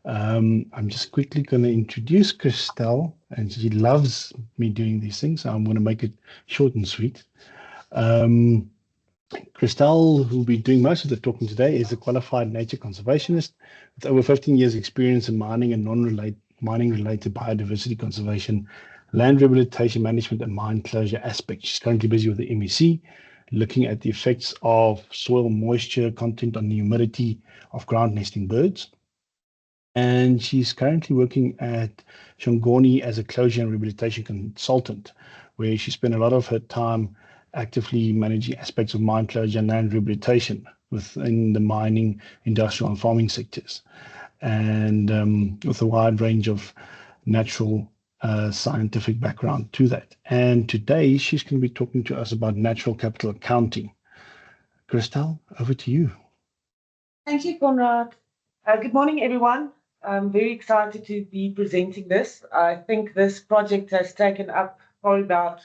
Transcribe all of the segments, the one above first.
I'm just quickly going to introduce Christelle, and she loves me doing these things, so I'm going to make it short and sweet. Christelle, who will be doing most of the talking today, is a qualified nature conservationist with over 15 years experience in mining and mining-related biodiversity conservation, land rehabilitation management, and mine closure aspects. She's currently busy with the MEC, looking at the effects of soil moisture content on the humidity of ground nesting birds. And she's currently working at Shongoni as a closure and rehabilitation consultant, where she spent a lot of her time actively managing aspects of mine closure and land rehabilitation within the mining, industrial, and farming sectors, and with a wide range of natural scientific background to that. And today she's going to be talking to us about natural capital accounting. Christelle, over to you. Thank you, Conrad. Good morning, everyone. I'm very excited to be presenting this. I think this project has taken up probably about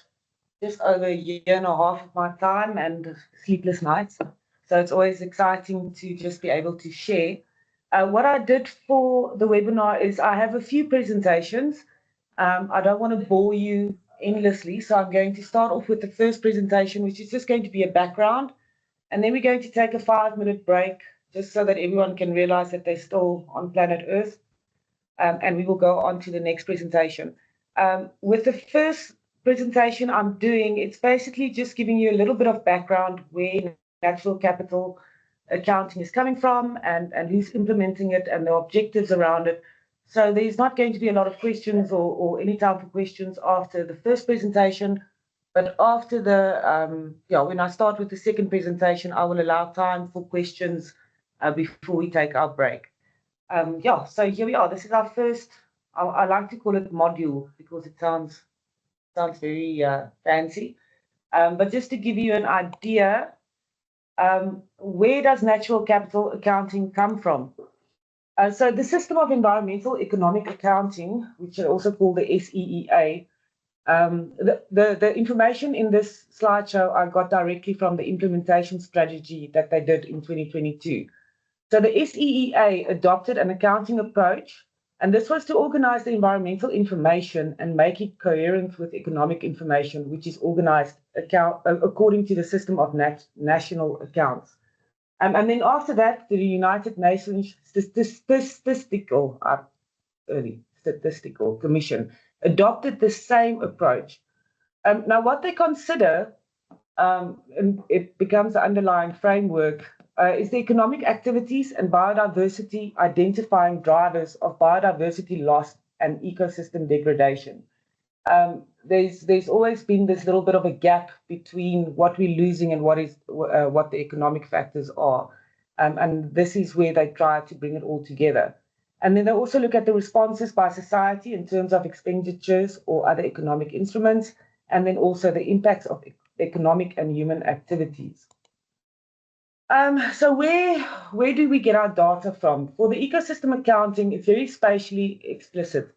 just over a year and a half of my time and sleepless nights. So it's always exciting to just be able to share. What I did for the webinar is I have a few presentations. I don't want to bore you endlessly, so I'm going to start off with the first presentation, which is just going to be a background. And then we're going to take a 5-minute break, just so that everyone can realize that they're still on planet Earth. And we will go on to the next presentation. With the first presentation I'm doing, it's basically just giving you a little bit of background where natural capital accounting is coming from and who's implementing it and the objectives around it. So there's not going to be a lot of questions or any time for questions after the first presentation. But after the, when I start with the second presentation, I will allow time for questions before we take our break. So here we are. This is our first, I like to call it module because it sounds very fancy. But just to give you an idea, where does natural capital accounting come from? So the system of environmental economic accounting, which is also called the SEEA, the information in this slideshow I got directly from the implementation strategy that they did in 2022. So the SEEA adopted an accounting approach, and this was to organize the environmental information and make it coherent with economic information, which is organized according to the system of national accounts. And then after that, the United Nations Statistical Commission adopted the same approach. Now, what they consider, and it becomes the underlying framework, is the economic activities and biodiversity identifying drivers of biodiversity loss and ecosystem degradation. There's always been this little bit of a gap between what we're losing and what the economic factors are. And this is where they try to bring it all together. And then they also look at the responses by society in terms of expenditures or other economic instruments, and then also the impacts of economic and human activities. So where do we get our data from? For the ecosystem accounting, it's very spatially explicit.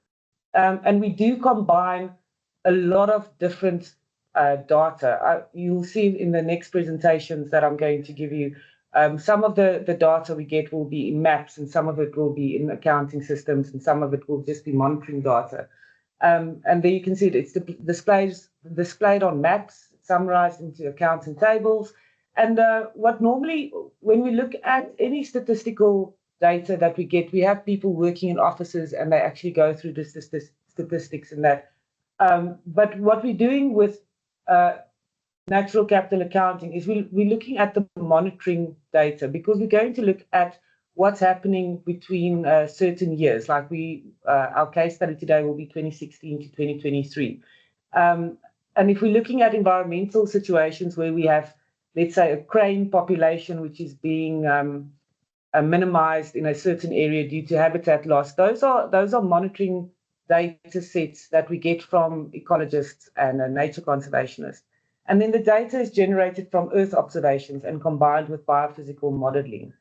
And we do combine a lot of different data. You'll see in the next presentations that I'm going to give you, some of the data we get will be in maps, and some of it will be in accounting systems, and some of it will just be monitoring data. And there you can see it's displayed on maps, summarized into accounts and tables. And what normally, when we look at any statistical data that we get, we have people working in offices and they actually go through the statistics and that. But what we're doing with natural capital accounting is we're looking at the monitoring data, because we're going to look at what's happening between certain years. Like our case study today will be 2016 to 2023. And if we're looking at environmental situations where we have, let's say, a crane population which is being minimized in a certain area due to habitat loss, those are monitoring data sets that we get from ecologists and nature conservationists. And then the data is generated from Earth observations and combined with biophysical modeling.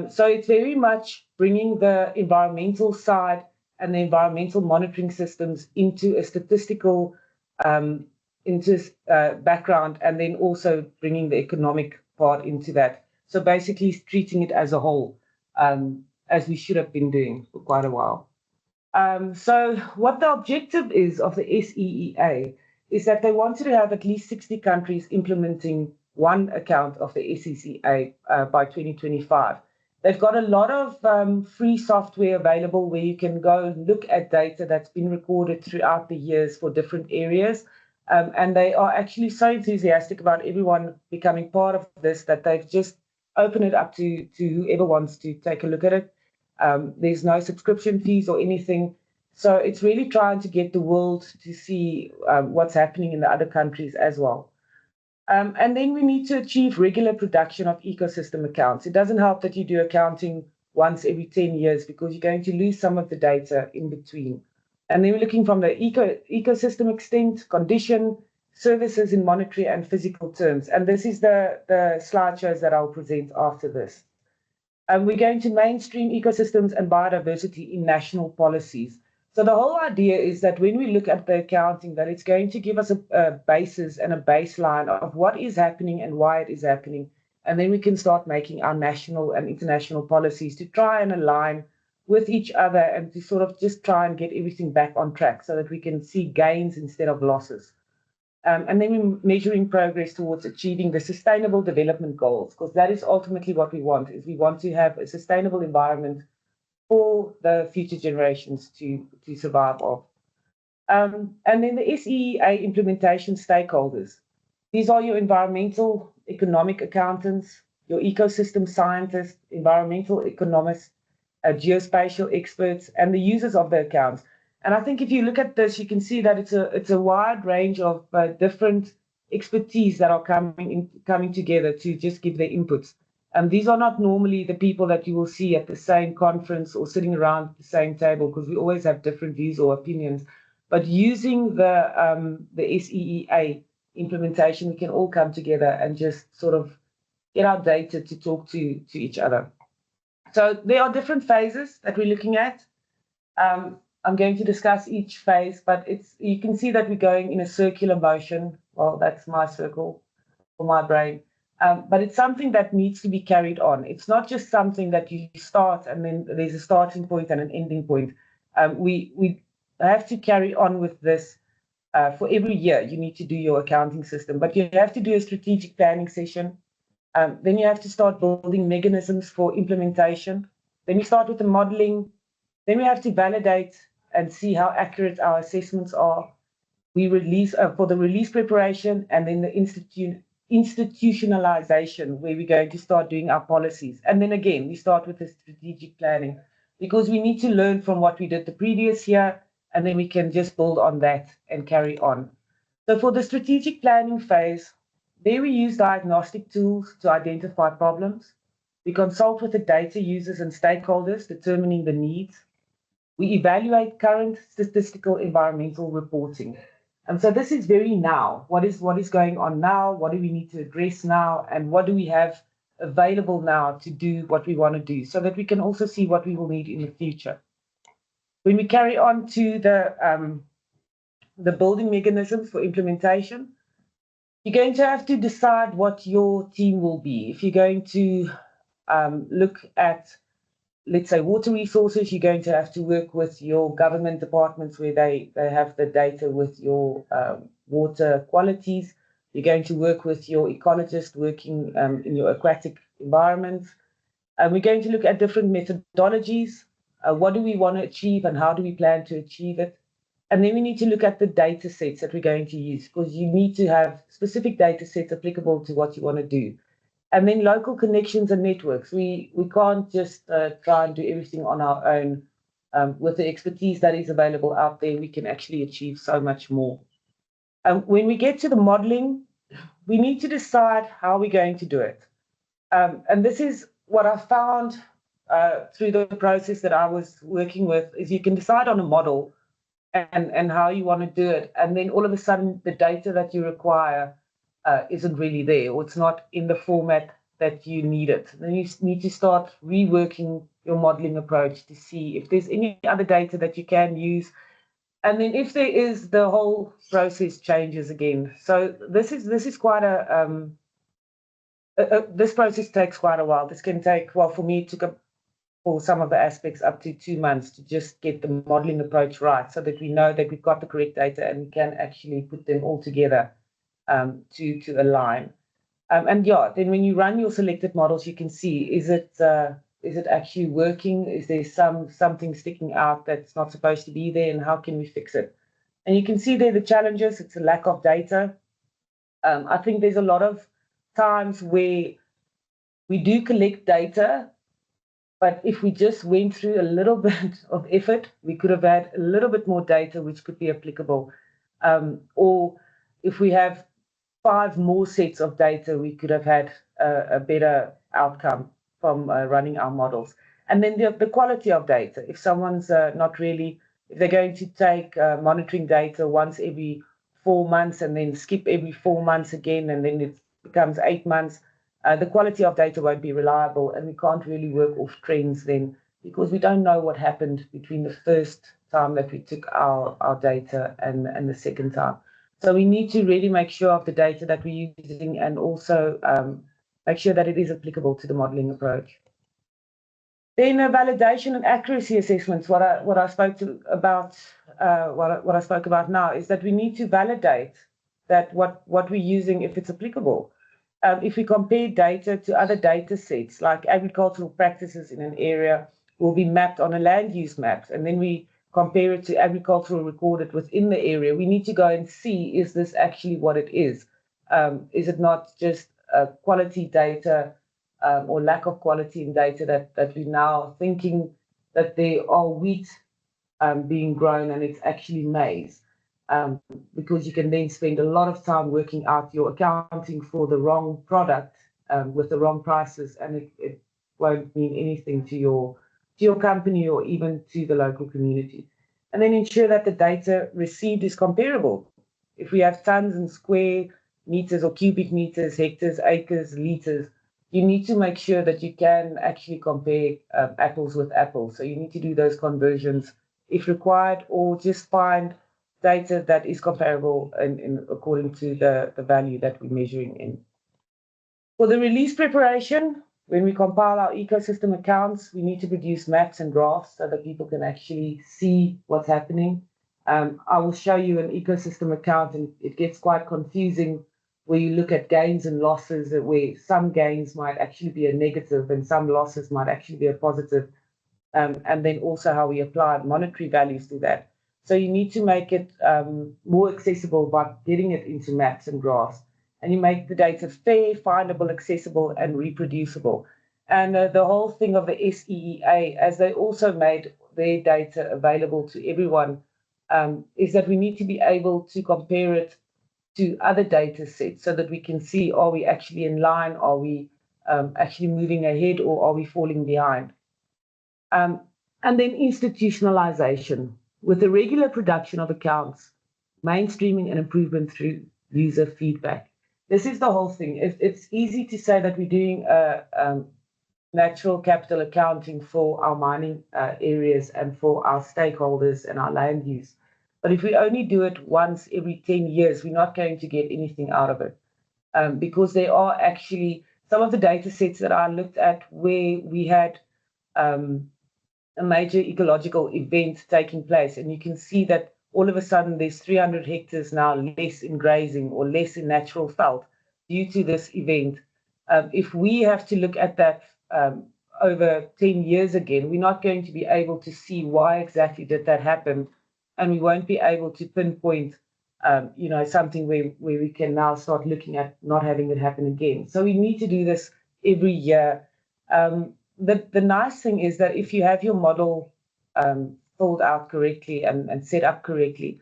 So it's very much bringing the environmental side and the environmental monitoring systems into a statistical background, and then also bringing the economic part into that. So basically treating it as a whole. as we should have been doing for quite a while. So what the objective is of the SEEA is that they wanted to have at least 60 countries implementing one account of the SEEA by 2025. They've got a lot of free software available where you can go look at data that's been recorded throughout the years for different areas. And they are actually so enthusiastic about everyone becoming part of this that they've just opened it up to whoever wants to take a look at it. There's no subscription fees or anything. So it's really trying to get the world to see what's happening in the other countries as well. And then we need to achieve regular production of ecosystem accounts. It doesn't help that you do accounting once every 10 years because you're going to lose some of the data in between. And then we're looking from the ecosystem extent, condition, services in monetary and physical terms. And this is the slideshows that I'll present after this. We're going to mainstream ecosystems and biodiversity in national policies. So the whole idea is that when we look at the accounting, that it's going to give us a basis and a baseline of what is happening and why it is happening. And then we can start making our national and international policies to try and align with each other and to sort of just try and get everything back on track so that we can see gains instead of losses. And then we're measuring progress towards achieving the sustainable development goals, because that is ultimately what we want, is we want to have a sustainable environment for the future generations to survive off. And then the SEEA implementation stakeholders. These are your environmental economic accountants, your ecosystem scientists, environmental economists, geospatial experts, and the users of the accounts. And I think if you look at this, you can see that it's a wide range of different expertise that are coming together to just give their inputs. And these are not normally the people that you will see at the same conference or sitting around the same table, because we always have different views or opinions. But using the SEEA implementation, we can all come together and just sort of get our data to talk to each other. So there are different phases that we're looking at. I'm going to discuss each phase, but you can see that we're going in a circular motion. Well, that's my circle for my brain. But it's something that needs to be carried on. It's not just something that you start and then there's a starting point and an ending point. We have to carry on with this for every year. You need to do your accounting system, but you have to do a strategic planning session. Then you have to start building mechanisms for implementation. Then you start with the modeling. Then we have to validate and see how accurate our assessments are. We release for the release preparation, and then the institutionalization, where we're going to start doing our policies. And then again, we start with the strategic planning, because we need to learn from what we did the previous year, and then we can just build on that and carry on. So for the strategic planning phase, there we use diagnostic tools to identify problems. We consult with the data users and stakeholders, determining the needs. We evaluate current statistical environmental reporting. And so this is very now. What is going on now? What do we need to address now? And what do we have available now to do what we want to do, so that we can also see what we will need in the future. When we carry on to the building mechanisms for implementation, you're going to have to decide what your team will be. If you're going to look at, let's say, water resources, you're going to have to work with your government departments where they have the data with your water qualities. You're going to work with your ecologist working in your aquatic environment. And we're going to look at different methodologies. What do we want to achieve and how do we plan to achieve it? And then we need to look at the data sets that we're going to use, because you need to have specific data sets applicable to what you want to do. And then local connections and networks. We can't just try and do everything on our own. With the expertise that is available out there, we can actually achieve so much more. When we get to the modeling, we need to decide how we're going to do it. And this is what I found through the process that I was working with, is you can decide on a model and how you want to do it. And then all of a sudden, the data that you require isn't really there, or it's not in the format that you need it. Then you need to start reworking your modeling approach to see if there's any other data that you can use. And then if there is, the whole process changes again. So this is quite this process takes quite a while. This can take, well, for me, it took for some of the aspects up to 2 months to just get the modeling approach right, so that we know that we've got the correct data and we can actually put them all together to align. And yeah, then when you run your selected models, you can see, is it actually working? Is there something sticking out that's not supposed to be there, and how can we fix it? And you can see there the challenges. It's a lack of data. I think there's a lot of times where we do collect data, but if we just went through a little bit of effort, we could have had a little bit more data which could be applicable. Or if we have 5 more sets of data, we could have had a better outcome from running our models. And then the quality of data. If someone's not really, if they're going to take monitoring data once every 4 months and then skip every 4 months again, and then it becomes 8 months, the quality of data won't be reliable, and we can't really work off trends then, because we don't know what happened between the first time that we took our data and the second time. So we need to really make sure of the data that we're using, and also make sure that it is applicable to the modeling approach. Then validation and accuracy assessments. What I spoke about now is that we need to validate that what we're using, if it's applicable. If we compare data to other data sets, like agricultural practices in an area will be mapped on a land use map, and then we compare it to agricultural recorded within the area, we need to go and see, is this actually what it is? Is it not just quality data or lack of quality in data that we're now thinking that there are wheat being grown and it's actually maize? Because you can then spend a lot of time working out your accounting for the wrong product with the wrong prices, and it won't mean anything to your company or even to the local community. And then ensure that the data received is comparable. If we have tons and square meters or cubic meters, hectares, acres, liters, you need to make sure that you can actually compare apples with apples. So you need to do those conversions if required, or just find data that is comparable according to the value that we're measuring in. For the release preparation, when we compile our ecosystem accounts, we need to produce maps and graphs so that people can actually see what's happening. I will show you an ecosystem account, and it gets quite confusing where you look at gains and losses, where some gains might actually be a negative and some losses might actually be a positive, and then also how we apply monetary values to that. So you need to make it more accessible by getting it into maps and graphs. And you make the data fair, findable, accessible, and reproducible. And the whole thing of the SEEA, as they also made their data available to everyone, is that we need to be able to compare it to other data sets so that we can see, are we actually in line? Are we actually moving ahead, or are we falling behind? And then institutionalization. With the regular production of accounts, mainstreaming and improvement through user feedback. This is the whole thing. It's easy to say that we're doing natural capital accounting for our mining areas and for our stakeholders and our land use. But if we only do it once every 10 years, we're not going to get anything out of it. Because there are actually some of the data sets that I looked at where we had a major ecological event taking place, and you can see that all of a sudden there's 300 hectares now less in grazing or less in natural veld due to this event. If we have to look at that over 10 years again, we're not going to be able to see why exactly did that happen, and we won't be able to pinpoint something where we can now start looking at not having it happen again. So we need to do this every year. The nice thing is that if you have your model filled out correctly and set up correctly,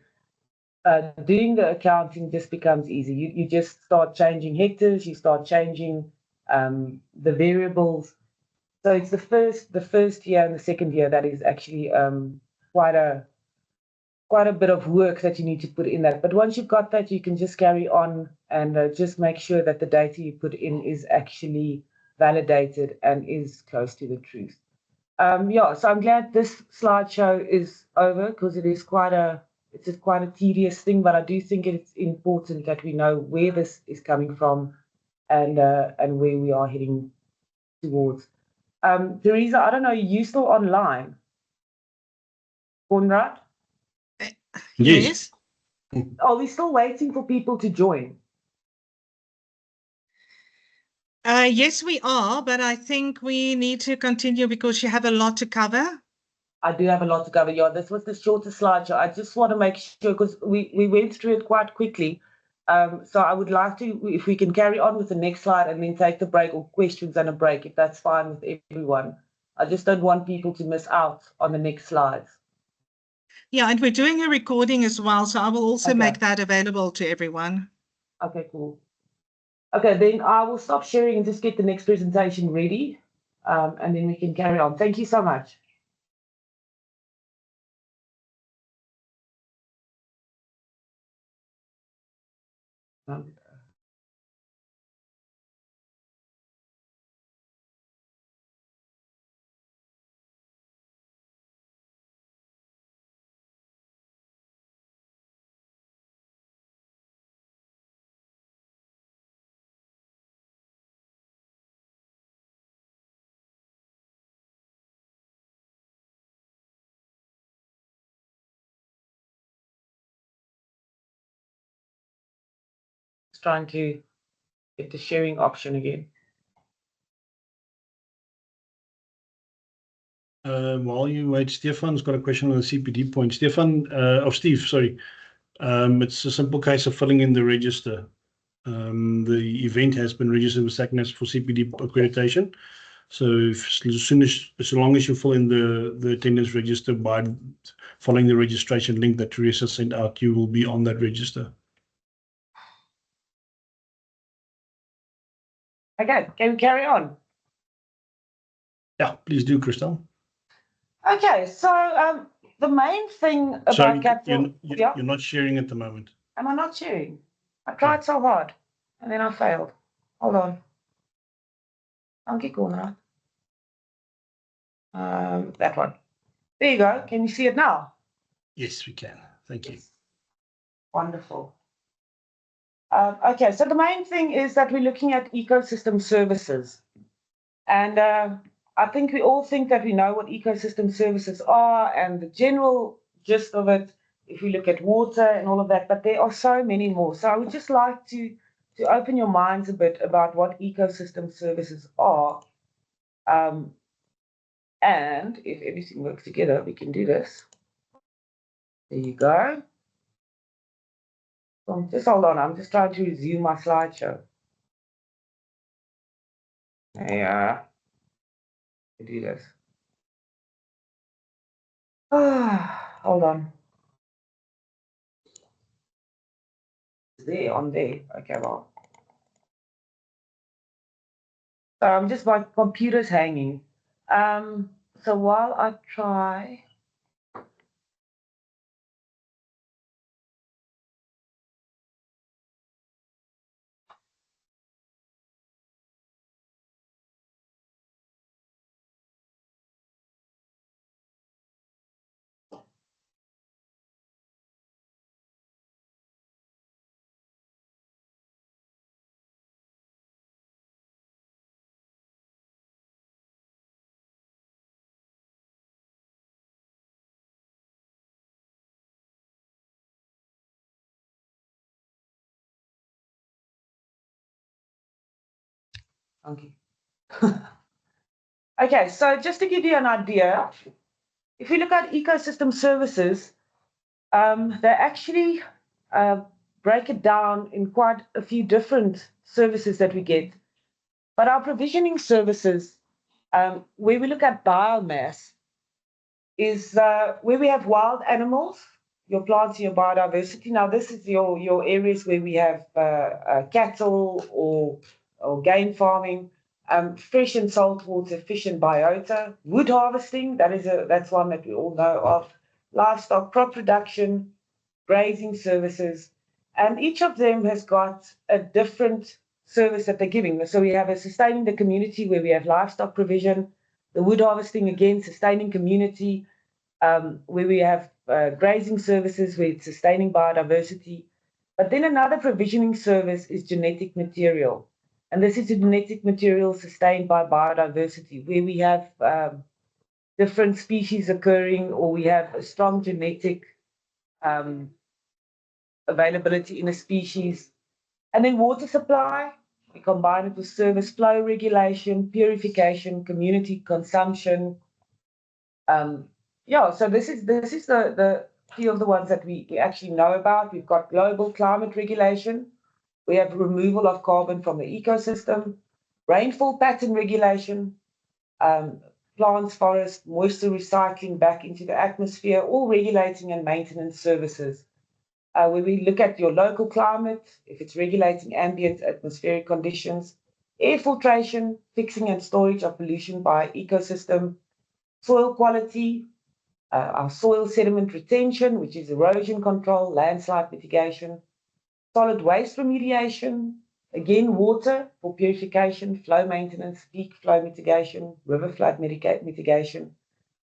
doing the accounting just becomes easy. You just start changing hectares, you start changing the variables. So it's the first year and the second year that is actually quite a bit of work that you need to put in that. But once you've got that, you can just carry on and just make sure that the data you put in is actually validated and is close to the truth. So I'm glad this slideshow is over, because it's quite a tedious thing, but I do think it's important that we know where this is coming from and where we are heading towards. Teresa, I don't know, are you still online? Conrad? Yes. Are we still waiting for people to join? Yes, we are, but I think we need to continue because you have a lot to cover. I do have a lot to cover. Yeah, this was the shortest slideshow. I just want to make sure, because we went through it quite quickly. So I would like to, if we can carry on with the next slide and then take the break, or questions and a break, if that's fine with everyone. I just don't want people to miss out on the next slides. Yeah, and we're doing a recording as well, so I will also Okay. make that available to everyone. Okay, cool. Okay, then I will stop sharing and just get the next presentation ready, and then we can carry on. Thank you so much. Just trying to get the sharing option again. While you wait, Stefan's got a question on the CPD point. Stefan, Steve, sorry. It's a simple case of filling in the register. The event has been registered with SACNAS for CPD accreditation. So as long as you fill in the attendance register by following the registration link that Teresa sent out, you will be on that register. Okay, can we carry on? Yeah, please do, Christelle. Okay, so the main thing about Sorry, capital, you're not sharing at the moment. Am I not sharing? I tried so hard and then I failed. Hold on. Dankie, Conrad. That one. There you go. Can you see it now? Yes, we can. Thank you. Wonderful. Okay, so the main thing is that we're looking at ecosystem services. And I think we all think that we know what ecosystem services are and the general gist of it, if we look at water and all of that, but there are so many more. So I would just like to open your minds a bit about what ecosystem services are. And if everything works together, we can do this. There you go. So just hold on, I'm just trying to resume my slideshow. Yeah, do this. Hold on. There, on there. Okay, well. Just my computer's hanging. So while I try. Okay. Okay, so just to give you an idea, if we look at ecosystem services, they actually break it down in quite a few different services that we get. But our provisioning services, where we look at biomass, is where we have wild animals, your plants, your biodiversity. Now, this is your areas where we have cattle or game farming, fresh and saltwater fish and biota, wood harvesting. That's one that we all know of. Livestock, crop production, grazing services, and each of them has got a different service that they're giving. So we have a sustaining the community where we have livestock provision, the wood harvesting again, sustaining community, where we have grazing services where it's sustaining biodiversity. But then another provisioning service is genetic material. And this is a genetic material sustained by biodiversity, where we have different species occurring, or we have a strong genetic availability in a species. And then water supply, we combine it with service flow regulation, purification, community consumption. So this is the few of the ones that we actually know about. We've got global climate regulation. We have removal of carbon from the ecosystem, rainfall pattern regulation, plants, forest, moisture recycling back into the atmosphere, all regulating and maintenance services. Where we look at your local climate, if it's regulating ambient atmospheric conditions, air filtration, fixing and storage of pollution by ecosystem, soil quality, our soil sediment retention, which is erosion control, landslide mitigation, solid waste remediation, again, water for purification, flow maintenance, peak flow mitigation, river flood mitigation,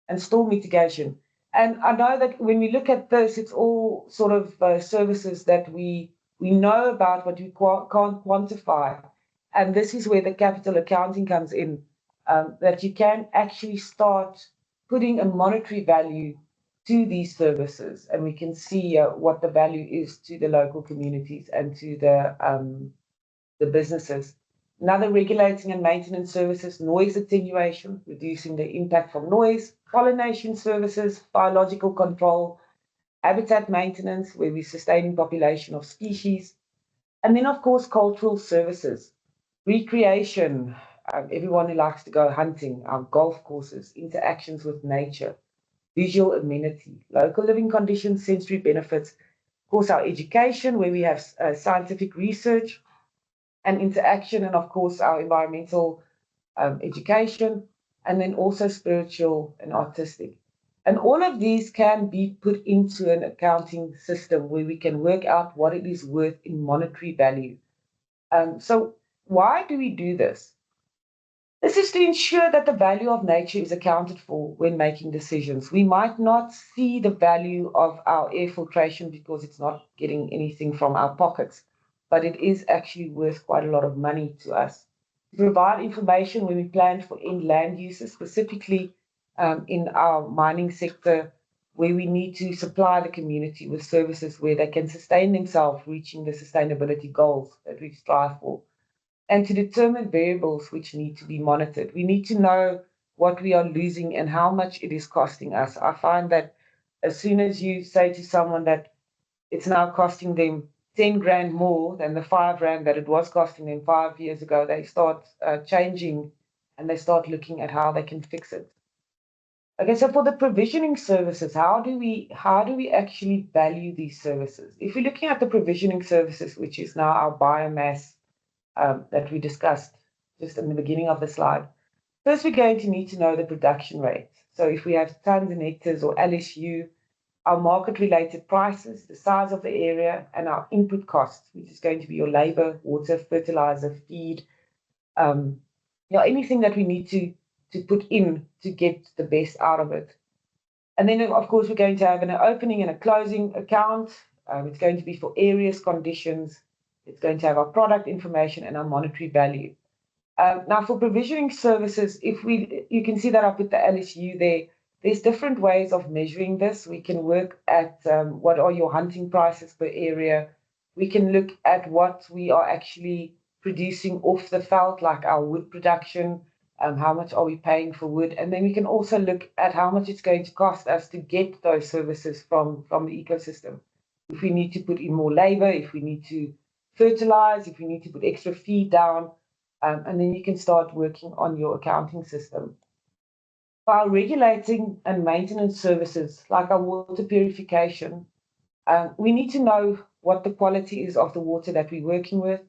and storm mitigation. And I know that when we look at this, it's all sort of services that we know about, but we can't quantify. And this is where the capital accounting comes in, that you can actually start putting a monetary value to these services, and we can see what the value is to the local communities and to the businesses. Another regulating and maintenance services, noise attenuation, reducing the impact from noise, pollination services, biological control, habitat maintenance, where we're sustaining population of species, and then, of course, cultural services, recreation, everyone who likes to go hunting, our golf courses, interactions with nature, visual amenity, local living conditions, sensory benefits, of course, our education, where we have scientific research and interaction, and of course, our environmental education, and then also spiritual and artistic. And all of these can be put into an accounting system where we can work out what it is worth in monetary value. So why do we do this? This is to ensure that the value of nature is accounted for when making decisions. We might not see the value of our air filtration because it's not getting anything from our pockets, but it is actually worth quite a lot of money to us. To provide information when we plan for end land uses, specifically in our mining sector, where we need to supply the community with services where they can sustain themselves, reaching the sustainability goals that we strive for. And to determine variables which need to be monitored. We need to know what we are losing and how much it is costing us. I find that as soon as you say to someone that it's now costing them 10 grand more than the 5 rand that it was costing them 5 years ago, they start changing and they start looking at how they can fix it. Okay, so for the provisioning services, how do we actually value these services? If we're looking at the provisioning services, which is now our biomass that we discussed just in the beginning of the slide. First, we're going to need to know the production rate. So if we have tons and hectares or LSU, our market-related prices, the size of the area, and our input costs, which is going to be your labor, water, fertilizer, feed, anything that we need to put in to get the best out of it. And then, of course, we're going to have an opening and a closing account. It's going to be for areas, conditions. It's going to have our product information and our monetary value. Now, for provisioning services, you can see that I put the LSU there. There's different ways of measuring this. We can work at what are your hunting prices per area. We can look at what we are actually producing off the veld, like our wood production, how much are we paying for wood. And then we can also look at how much it's going to cost us to get those services from the ecosystem. If we need to put in more labor, if we need to fertilize, if we need to put extra feed down, and then you can start working on your accounting system. For our regulating and maintenance services, like our water purification, we need to know what the quality is of the water that we're working with.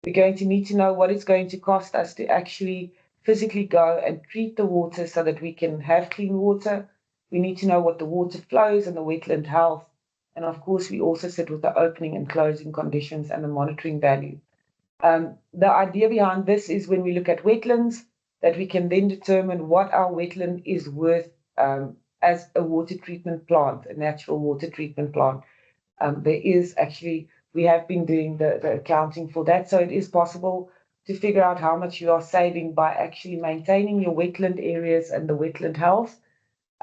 We're going to need to know what it's going to cost us to actually physically go and treat the water so that we can have clean water. We need to know what the water flows and the wetland health. And of course, we also sit with the opening and closing conditions and the monitoring value. The idea behind this is when we look at wetlands, that we can then determine what our wetland is worth as a water treatment plant, a natural water treatment plant. We have been doing the accounting for that, so it is possible. to figure out how much you are saving by actually maintaining your wetland areas and the wetland health,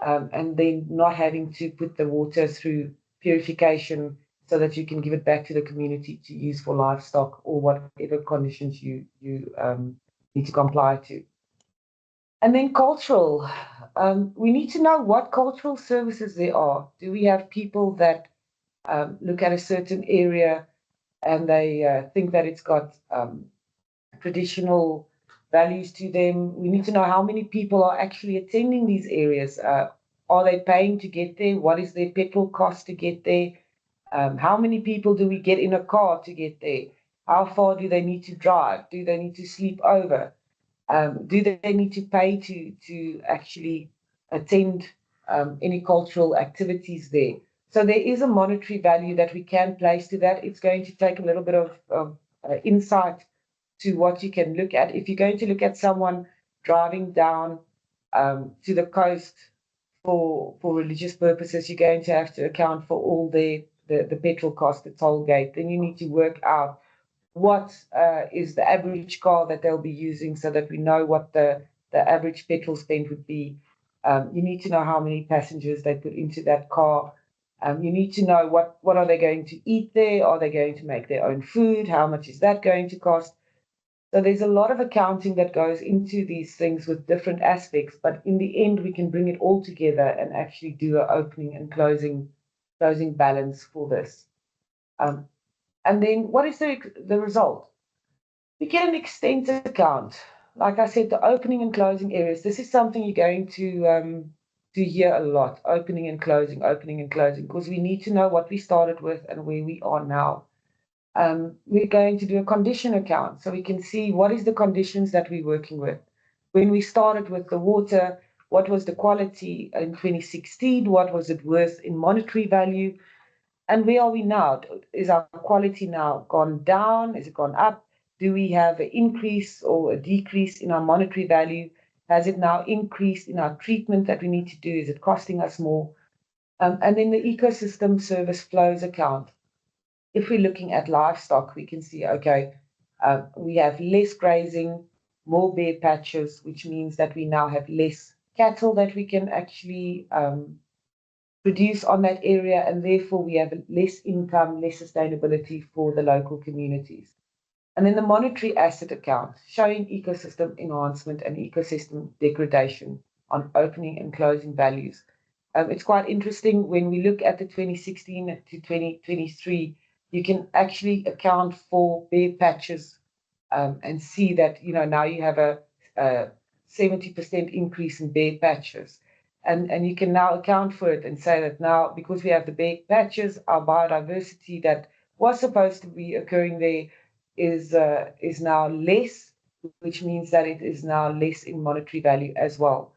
and then not having to put the water through purification so that you can give it back to the community to use for livestock or whatever conditions you need to comply to. And then cultural. We need to know what cultural services there are. Do we have people that look at a certain area and they think that it's got traditional values to them? We need to know how many people are actually attending these areas. Are they paying to get there? What is their petrol cost to get there? How many people do we get in a car to get there? How far do they need to drive? Do they need to sleep over? Do they need to pay to actually attend any cultural activities there? So there is a monetary value that we can place to that. It's going to take a little bit of insight to what you can look at. If you're going to look at someone driving down to the coast for religious purposes, you're going to have to account for all the petrol cost, the toll gate. Then you need to work out what is the average car that they'll be using so that we know what the average petrol spend would be. You need to know how many passengers they put into that car. You need to know what are they going to eat there? Are they going to make their own food? How much is that going to cost? So there's a lot of accounting that goes into these things with different aspects, but in the end, we can bring it all together and actually do an opening and closing balance for this. And then what is the result? We get an extent account. Like I said, the opening and closing areas. This is something you're going to hear a lot, opening and closing, because we need to know what we started with and where we are now. We're going to do a condition account so we can see what is the conditions that we're working with. When we started with the water, what was the quality in 2016? What was it worth in monetary value? And where are we now? Is our quality now gone down? Is it gone up? Do we have an increase or a decrease in our monetary value? Has it now increased in our treatment that we need to do? Is it costing us more? And then the ecosystem service flows account. If we're looking at livestock, we can see, okay, we have less grazing, more bare patches, which means that we now have less cattle that we can actually produce on that area, and therefore we have less income, less sustainability for the local communities. And then the monetary asset account, showing ecosystem enhancement and ecosystem degradation on opening and closing values. It's quite interesting when we look at the 2016 to 2023, you can actually account for bare patches and see that, now you have a 70% increase in bare patches. And you can now account for it and say that now, because we have the bare patches, our biodiversity that was supposed to be occurring there is now less, which means that it is now less in monetary value as well.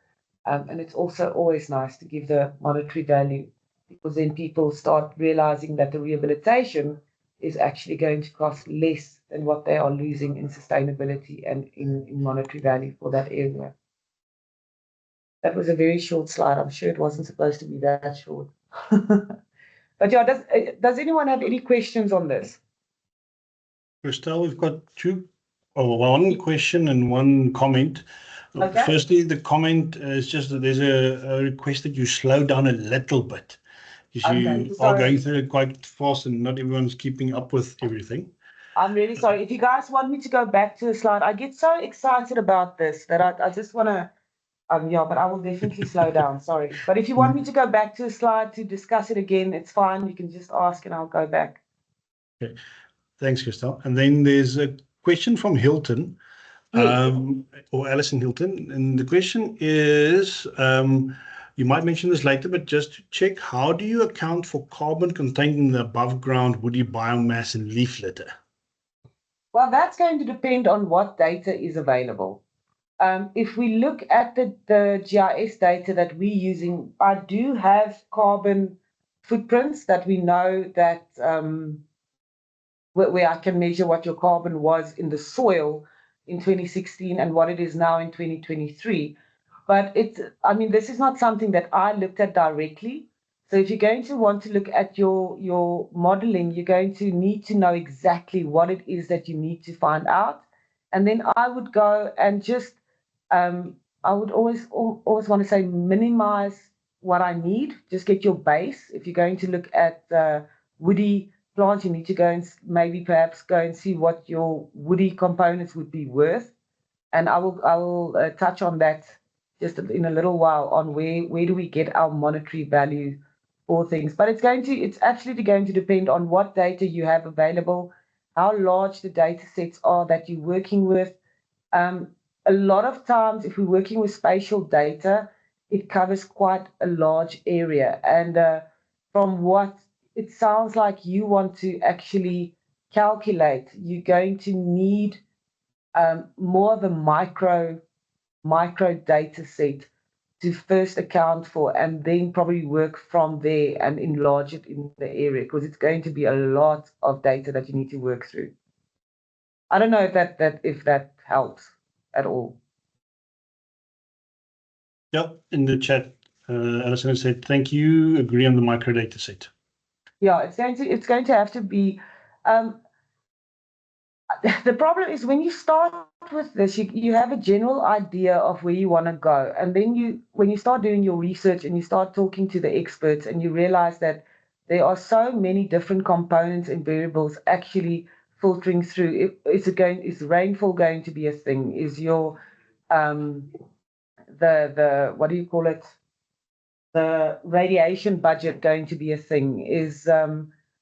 And it's also always nice to give the monetary value, because then people start realizing that the rehabilitation is actually going to cost less than what they are losing in sustainability and in monetary value for that area. That was a very short slide. I'm sure it wasn't supposed to be that short. But yeah, does anyone have any questions on this? Christelle, we've got one question and one comment. Okay. Firstly, the comment is just that there's a request that you slow down a little bit, because you are going through it quite fast and not everyone's keeping up with everything. I'm really sorry. If you guys want me to go back to the slide, I get so excited about this that I just want to, yeah, but I will definitely slow down. Sorry. But if you want me to go back to the slide to discuss it again, it's fine. You can just ask and I'll go back. Okay. Thanks, Christelle. And then there's a question from Hilton, or Alison Hilton. And the question is, you might mention this later, but just to check, how do you account for carbon contained in the above ground woody biomass and leaf litter? Well, that's going to depend on what data is available. If we look at the GIS data that we're using, I do have carbon footprints that we know that where I can measure what your carbon was in the soil in 2016 and what it is now in 2023. But this is not something that I looked at directly. So if you're going to want to look at your modeling, you're going to need to know exactly what it is that you need to find out. And then I would go and just, I would always want to say minimize what I need. Just get your base. If you're going to look at woody plants, you need to go and maybe perhaps go and see what your woody components would be worth. And I will touch on that just in a little while on where do we get our monetary value for things. But it's absolutely going to depend on what data you have available, how large the data sets are that you're working with. A lot of times, if we're working with spatial data, it covers quite a large area. And from what it sounds like you want to actually calculate, you're going to need more of a micro data set to first account for, and then probably work from there and enlarge it in the area, because it's going to be a lot of data that you need to work through. I don't know if that helps at all. Yep, in the chat, Alison said, thank you, agree on the micro data set. Yeah, it's going to have to be. The problem is when you start with this, you have a general idea of where you want to go. And then when you start doing your research and you start talking to the experts and you realize that there are so many different components and variables actually filtering through. Is rainfall going to be a thing? Is your the what do you call it? The radiation budget going to be a thing? Is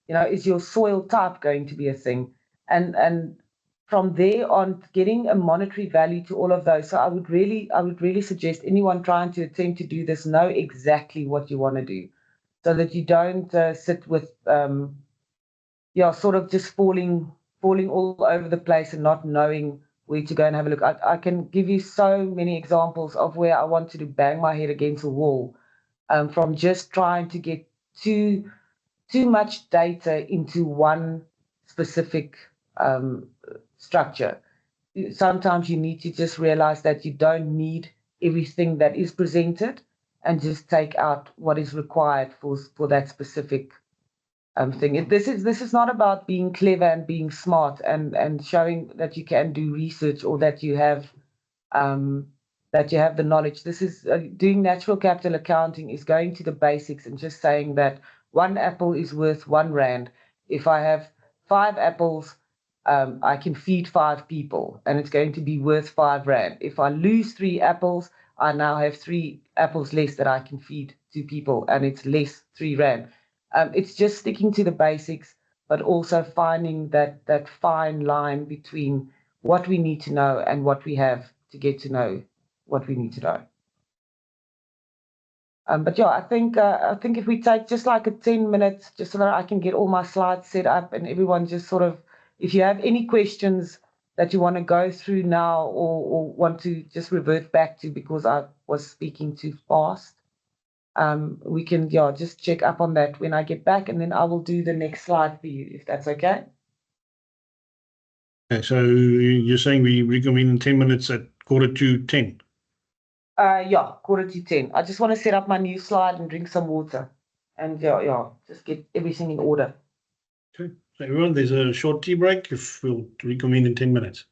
is your soil type going to be a thing? And from there on, getting a monetary value to all of those. So I would really suggest anyone trying to attempt to do this know exactly what you want to do, so that you don't sit with sort of just falling all over the place and not knowing where to go and have a look. I can give you so many examples of where I wanted to bang my head against a wall, from just trying to get too much data into one specific structure. Sometimes you need to just realize that you don't need everything that is presented, and just take out what is required for that specific thing. This is not about being clever and being smart and showing that you can do research, or that you have the knowledge. This is doing natural capital accounting is going to the basics and just saying that one apple is worth R1. If I have 5 apples, I can feed 5 people, and it's going to be worth R5. If I lose 3 apples, I now have 3 apples less that I can feed 2 people, and it's less R3. It's just sticking to the basics, but also finding that fine line between what we need to know and what we have to get to know what we need to know. But yeah, I think if we take just like a 10 minutes, just so that I can get all my slides set up, and everyone just sort of, if you have any questions that you want to go through now, or want to just revert back to because I was speaking too fast, we can just check up on that when I get back, and then I will do the next slide for you, if that's okay. Okay, so you're saying we reconvene in 10 minutes at 9:45. Yeah, 9:45. I just want to set up my new slide and drink some water, and just get everything in order. Okay, so everyone, there's a short tea break. If we'll reconvene in 10 minutes.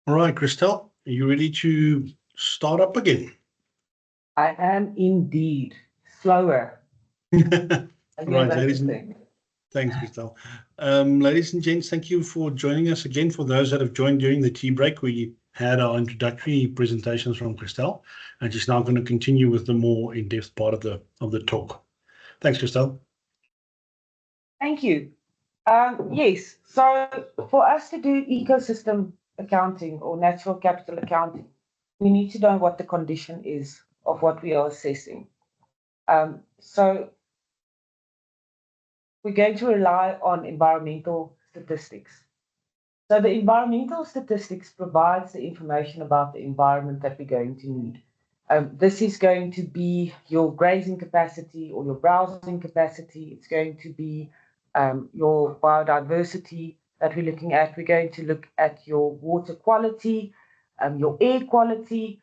All right, Christelle, are you ready to start up again? I am indeed slower. Right, thanks, Christelle. Ladies and gents, thank you for joining us again. For those that have joined during the tea break, we had our introductory presentations from Christelle, and she's now going to continue with the more in-depth part of the talk. Thanks, Christelle. Thank you. Yes, so for us to do ecosystem accounting or natural capital accounting, we need to know what the condition is of what we are assessing. So we're going to rely on environmental statistics. So the environmental statistics provides the information about the environment that we're going to need. This is going to be your grazing capacity or your browsing capacity. It's going to be your biodiversity that we're looking at. We're going to look at your water quality, your air quality.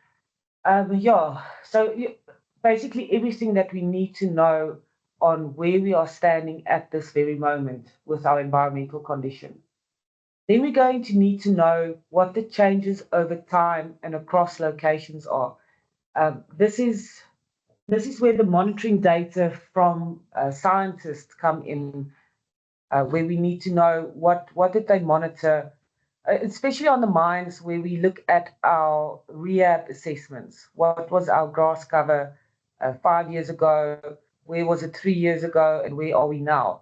So basically everything that we need to know on where we are standing at this very moment with our environmental condition. Then we're going to need to know what the changes over time and across locations are. This is where the monitoring data from scientists come in, where we need to know what did they monitor, especially on the mines where we look at our rehab assessments. What was our grass cover 5 years ago? Where was it 3 years ago? And where are we now?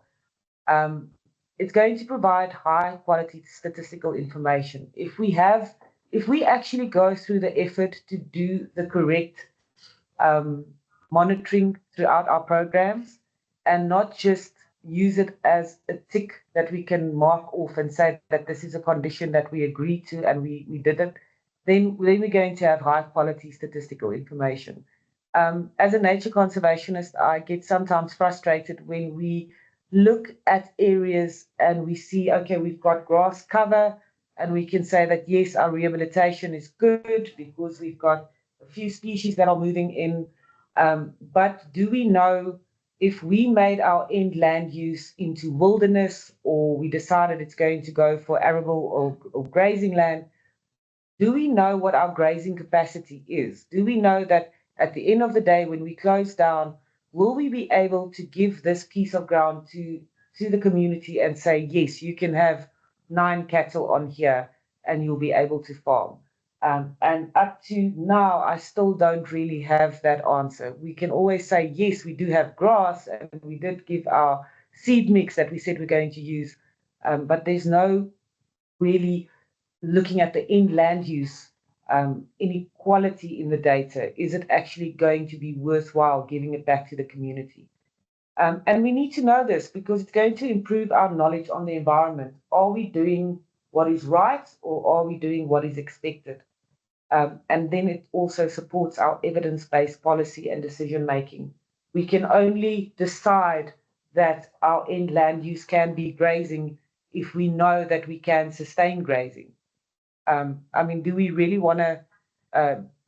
It's going to provide high quality statistical information. If we actually go through the effort to do the correct monitoring throughout our programs and not just use it as a tick that we can mark off and say that this is a condition that we agreed to and we did it, then we're going to have high quality statistical information. As a nature conservationist, I get sometimes frustrated when we look at areas and we see, okay, we've got grass cover and we can say that, yes, our rehabilitation is good because we've got a few species that are moving in. But do we know if we made our end land use into wilderness or we decided it's going to go for arable or grazing land, do we know what our grazing capacity is? Do we know that at the end of the day, when we close down, will we be able to give this piece of ground to the community and say, yes, you can have 9 cattle on here and you'll be able to farm? And up to now, I still don't really have that answer. We can always say, yes, we do have grass and we did give our seed mix that we said we're going to use, but there's no really looking at the end land use inequality in the data. Is it actually going to be worthwhile giving it back to the community? And we need to know this because it's going to improve our knowledge on the environment. Are we doing what is right or are we doing what is expected? And then it also supports our evidence-based policy and decision making. We can only decide that our end land use can be grazing if we know that we can sustain grazing. I mean, do we really want to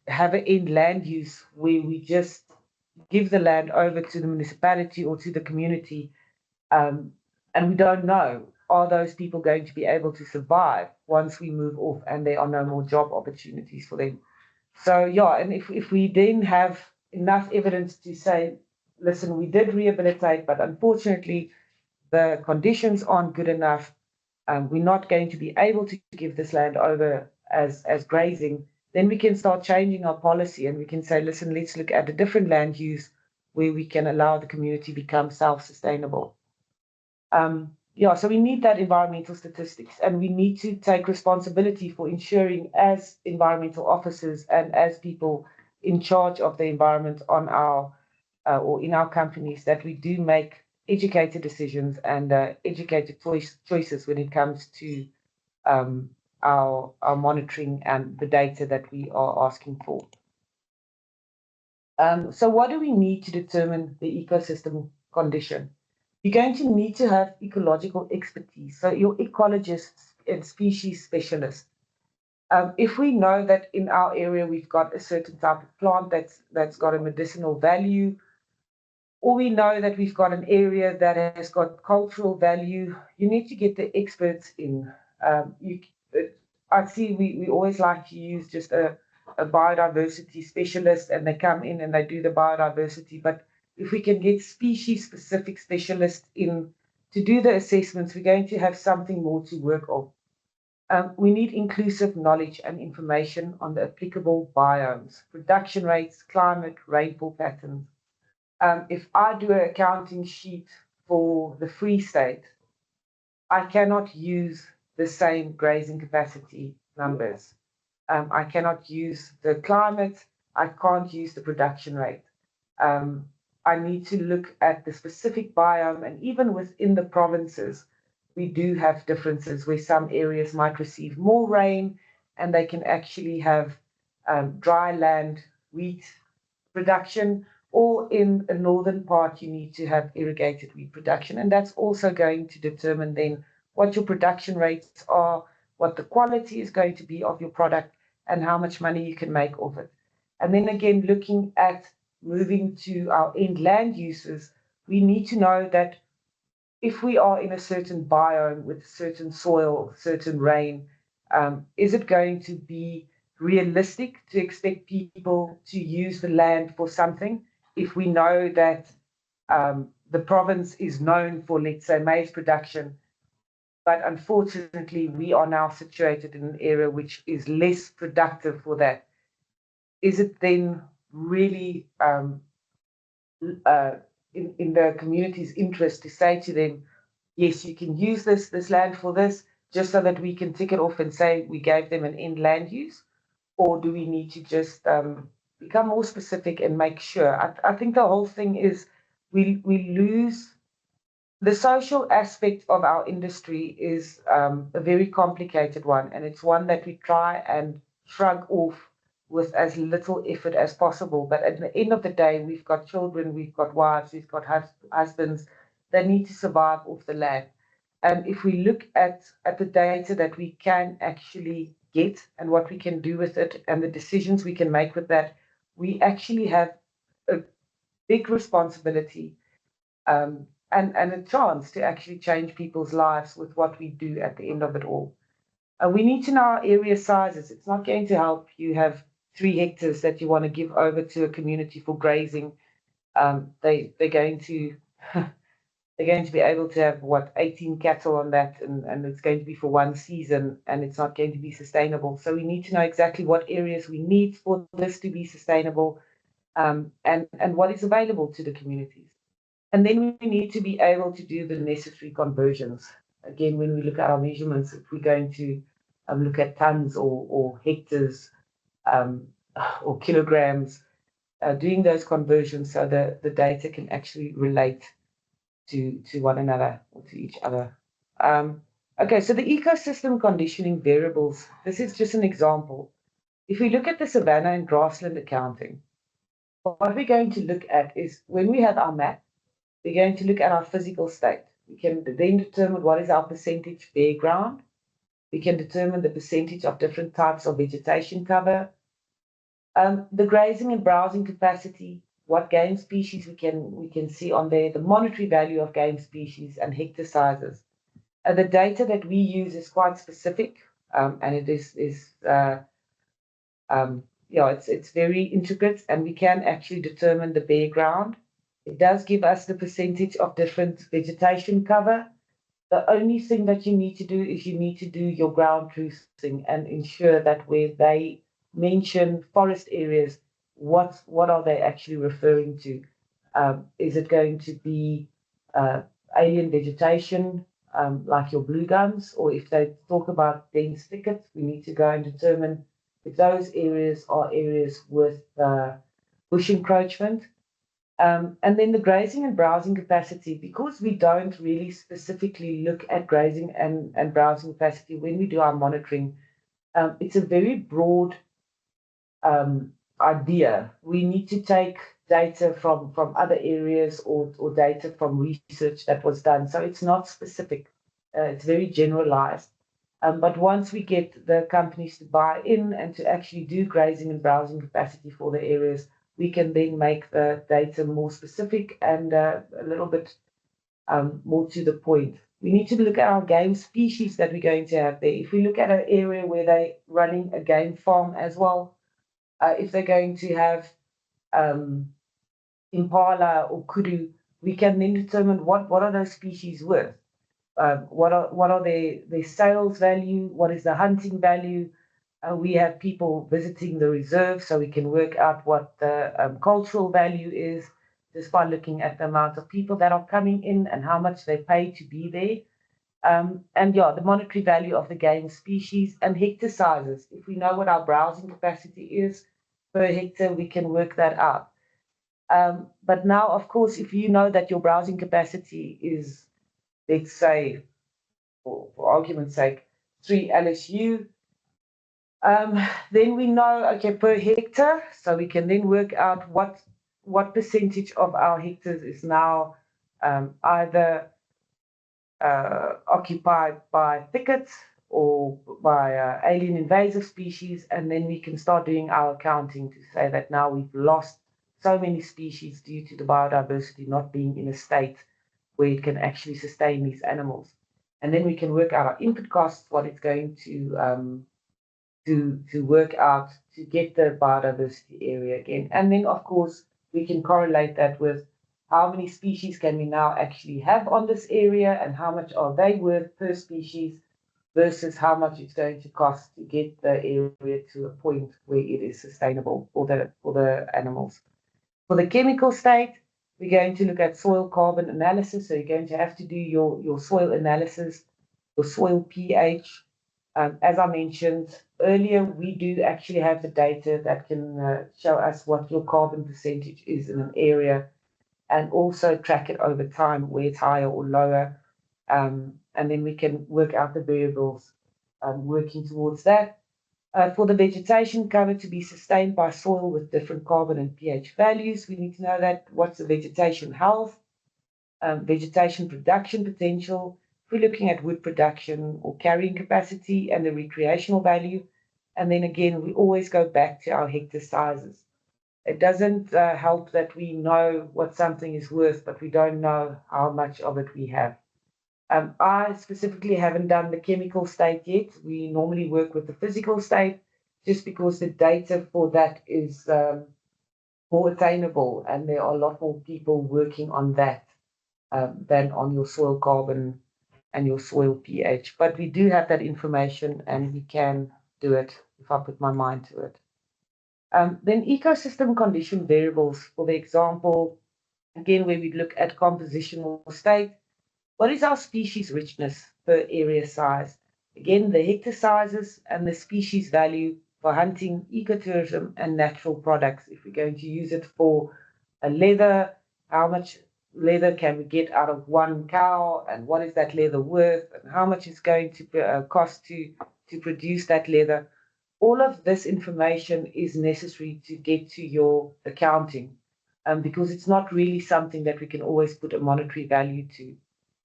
have an end land use where we just give the land over to the municipality or to the community, and we don't know, are those people going to be able to survive once we move off and there are no more job opportunities for them? So, yeah, and if we then have enough evidence to say, listen, we did rehabilitate, but unfortunately the conditions aren't good enough, we're not going to be able to give this land over as grazing, then we can start changing our policy and we can say, listen, let's look at a different land use where we can allow the community to become self-sustainable. So we need that environmental statistics and we need to take responsibility for ensuring as environmental officers and as people in charge of the environment on our or in our companies that we do make educated decisions and educated choices when it comes to our monitoring and the data that we are asking for. So what do we need to determine the ecosystem condition? You're going to need to have ecological expertise, so your ecologists and species specialists. If we know that in our area we've got a certain type of plant that's got a medicinal value, or we know that we've got an area that has got cultural value, you need to get the experts in. I see we always like to use just a biodiversity specialist, and they come in and they do the biodiversity. But if we can get species-specific specialists in to do the assessments, we're going to have something more to work on. We need inclusive knowledge and information on the applicable biomes, production rates, climate, rainfall patterns. If I do an accounting sheet for the Free State, I cannot use the same grazing capacity numbers. I cannot use the climate. I can't use the production rate. I need to look at the specific biome, and even within the provinces, we do have differences where some areas might receive more rain and they can actually have dry land wheat production, or in the northern part, you need to have irrigated wheat production. And that's also going to determine then what your production rates are, what the quality is going to be of your product, and how much money you can make of it. And then again, looking at moving to our end land uses, we need to know that if we are in a certain biome with certain soil, certain rain, is it going to be realistic to expect people to use the land for something if we know that the province is known for, let's say, maize production, but unfortunately we are now situated in an area which is less productive for that? Is it then really in the community's interest to say to them, yes, you can use this land for this, just so that we can tick it off and say we gave them an end land use? Or do we need to just become more specific and make sure? I think the whole thing is we lose the social aspect of our industry is a very complicated one, and it's one that we try and shrug off with as little effort as possible. But at the end of the day, we've got children, we've got wives, we've got husbands that need to survive off the land. And if we look at the data that we can actually get and what we can do with it and the decisions we can make with that, we actually have a big responsibility and a chance to actually change people's lives with what we do at the end of it all. We need to know our area sizes. It's not going to help you have 3 hectares that you want to give over to a community for grazing. They're going to be able to have 18 cattle on that, and it's going to be for one season, and it's not going to be sustainable. So we need to know exactly what areas we need for this to be sustainable, and what is available to the communities. And then we need to be able to do the necessary conversions. Again, when we look at our measurements, if we're going to look at tons or hectares or kilograms, doing those conversions so that the data can actually relate to one another or to each other. Okay, so the ecosystem conditioning variables, this is just an example. If we look at the savanna and grassland accounting, what we're going to look at is when we have our map, we're going to look at our physical state. We can then determine what is our percentage bare ground. We can determine the percentage of different types of vegetation cover. The grazing and browsing capacity, what game species we can see on there, the monetary value of game species and hectare sizes. The data that we use is quite specific, and it is it's very intricate, and we can actually determine the bare ground. It does give us the percentage of different vegetation cover. The only thing that you need to do is you need to do your ground truthing and ensure that where they mention forest areas, what are they actually referring to? Is it going to be alien vegetation, like your blue gums? Or if they talk about dense thickets, we need to go and determine if those areas are areas with bush encroachment. And then the grazing and browsing capacity, because we don't really specifically look at grazing and browsing capacity when we do our monitoring, it's a very broad idea. We need to take data from other areas or data from research that was done. So it's not specific. It's very generalized. But once we get the companies to buy in and to actually do grazing and browsing capacity for the areas, we can then make the data more specific and a little bit more to the point. We need to look at our game species that we're going to have there. If we look at an area where they're running a game farm as well, if they're going to have impala or kudu, we can then determine what are those species worth. What are their sales value? What is the hunting value? We have people visiting the reserve, so we can work out what the cultural value is just by looking at the amount of people that are coming in and how much they pay to be there. And yeah, the monetary value of the game species and hectare sizes. If we know what our browsing capacity is per hectare, we can work that out. But now, of course, if you know that your browsing capacity is, let's say, for argument's sake, 3 LSU, then we know, okay, per hectare, so we can then work out what percentage of our hectares is now either occupied by thickets or by alien invasive species, and then we can start doing our accounting to say that now we've lost so many species due to the biodiversity not being in a state where it can actually sustain these animals. And then we can work out our input costs, what it's going to work out to get the biodiversity area again. And then, of course, we can correlate that with how many species can we now actually have on this area and how much are they worth per species versus how much it's going to cost to get the area to a point where it is sustainable for the animals. For the chemical state, we're going to look at soil carbon analysis. So you're going to have to do your soil analysis, your soil pH. As I mentioned earlier, we do actually have the data that can show us what your carbon percentage is in an area and also track it over time, where it's higher or lower. And then we can work out the variables working towards that. For the vegetation cover to be sustained by soil with different carbon and pH values, we need to know that what's the vegetation health, vegetation production potential. If we're looking at wood production or carrying capacity and the recreational value, and then again, we always go back to our hectare sizes. It doesn't help that we know what something is worth, but we don't know how much of it we have. I specifically haven't done the chemical state yet. We normally work with the physical state just because the data for that is more attainable and there are a lot more people working on that than on your soil carbon and your soil pH. But we do have that information and we can do it if I put my mind to it. Then ecosystem condition variables, for the example, again, where we look at compositional state. What is our species richness per area size? Again, the hectare sizes and the species value for hunting, ecotourism, and natural products. If we're going to use it for a leather, how much leather can we get out of one cow, and what is that leather worth, and how much is going to cost to produce that leather? All of this information is necessary to get to your accounting, because it's not really something that we can always put a monetary value to.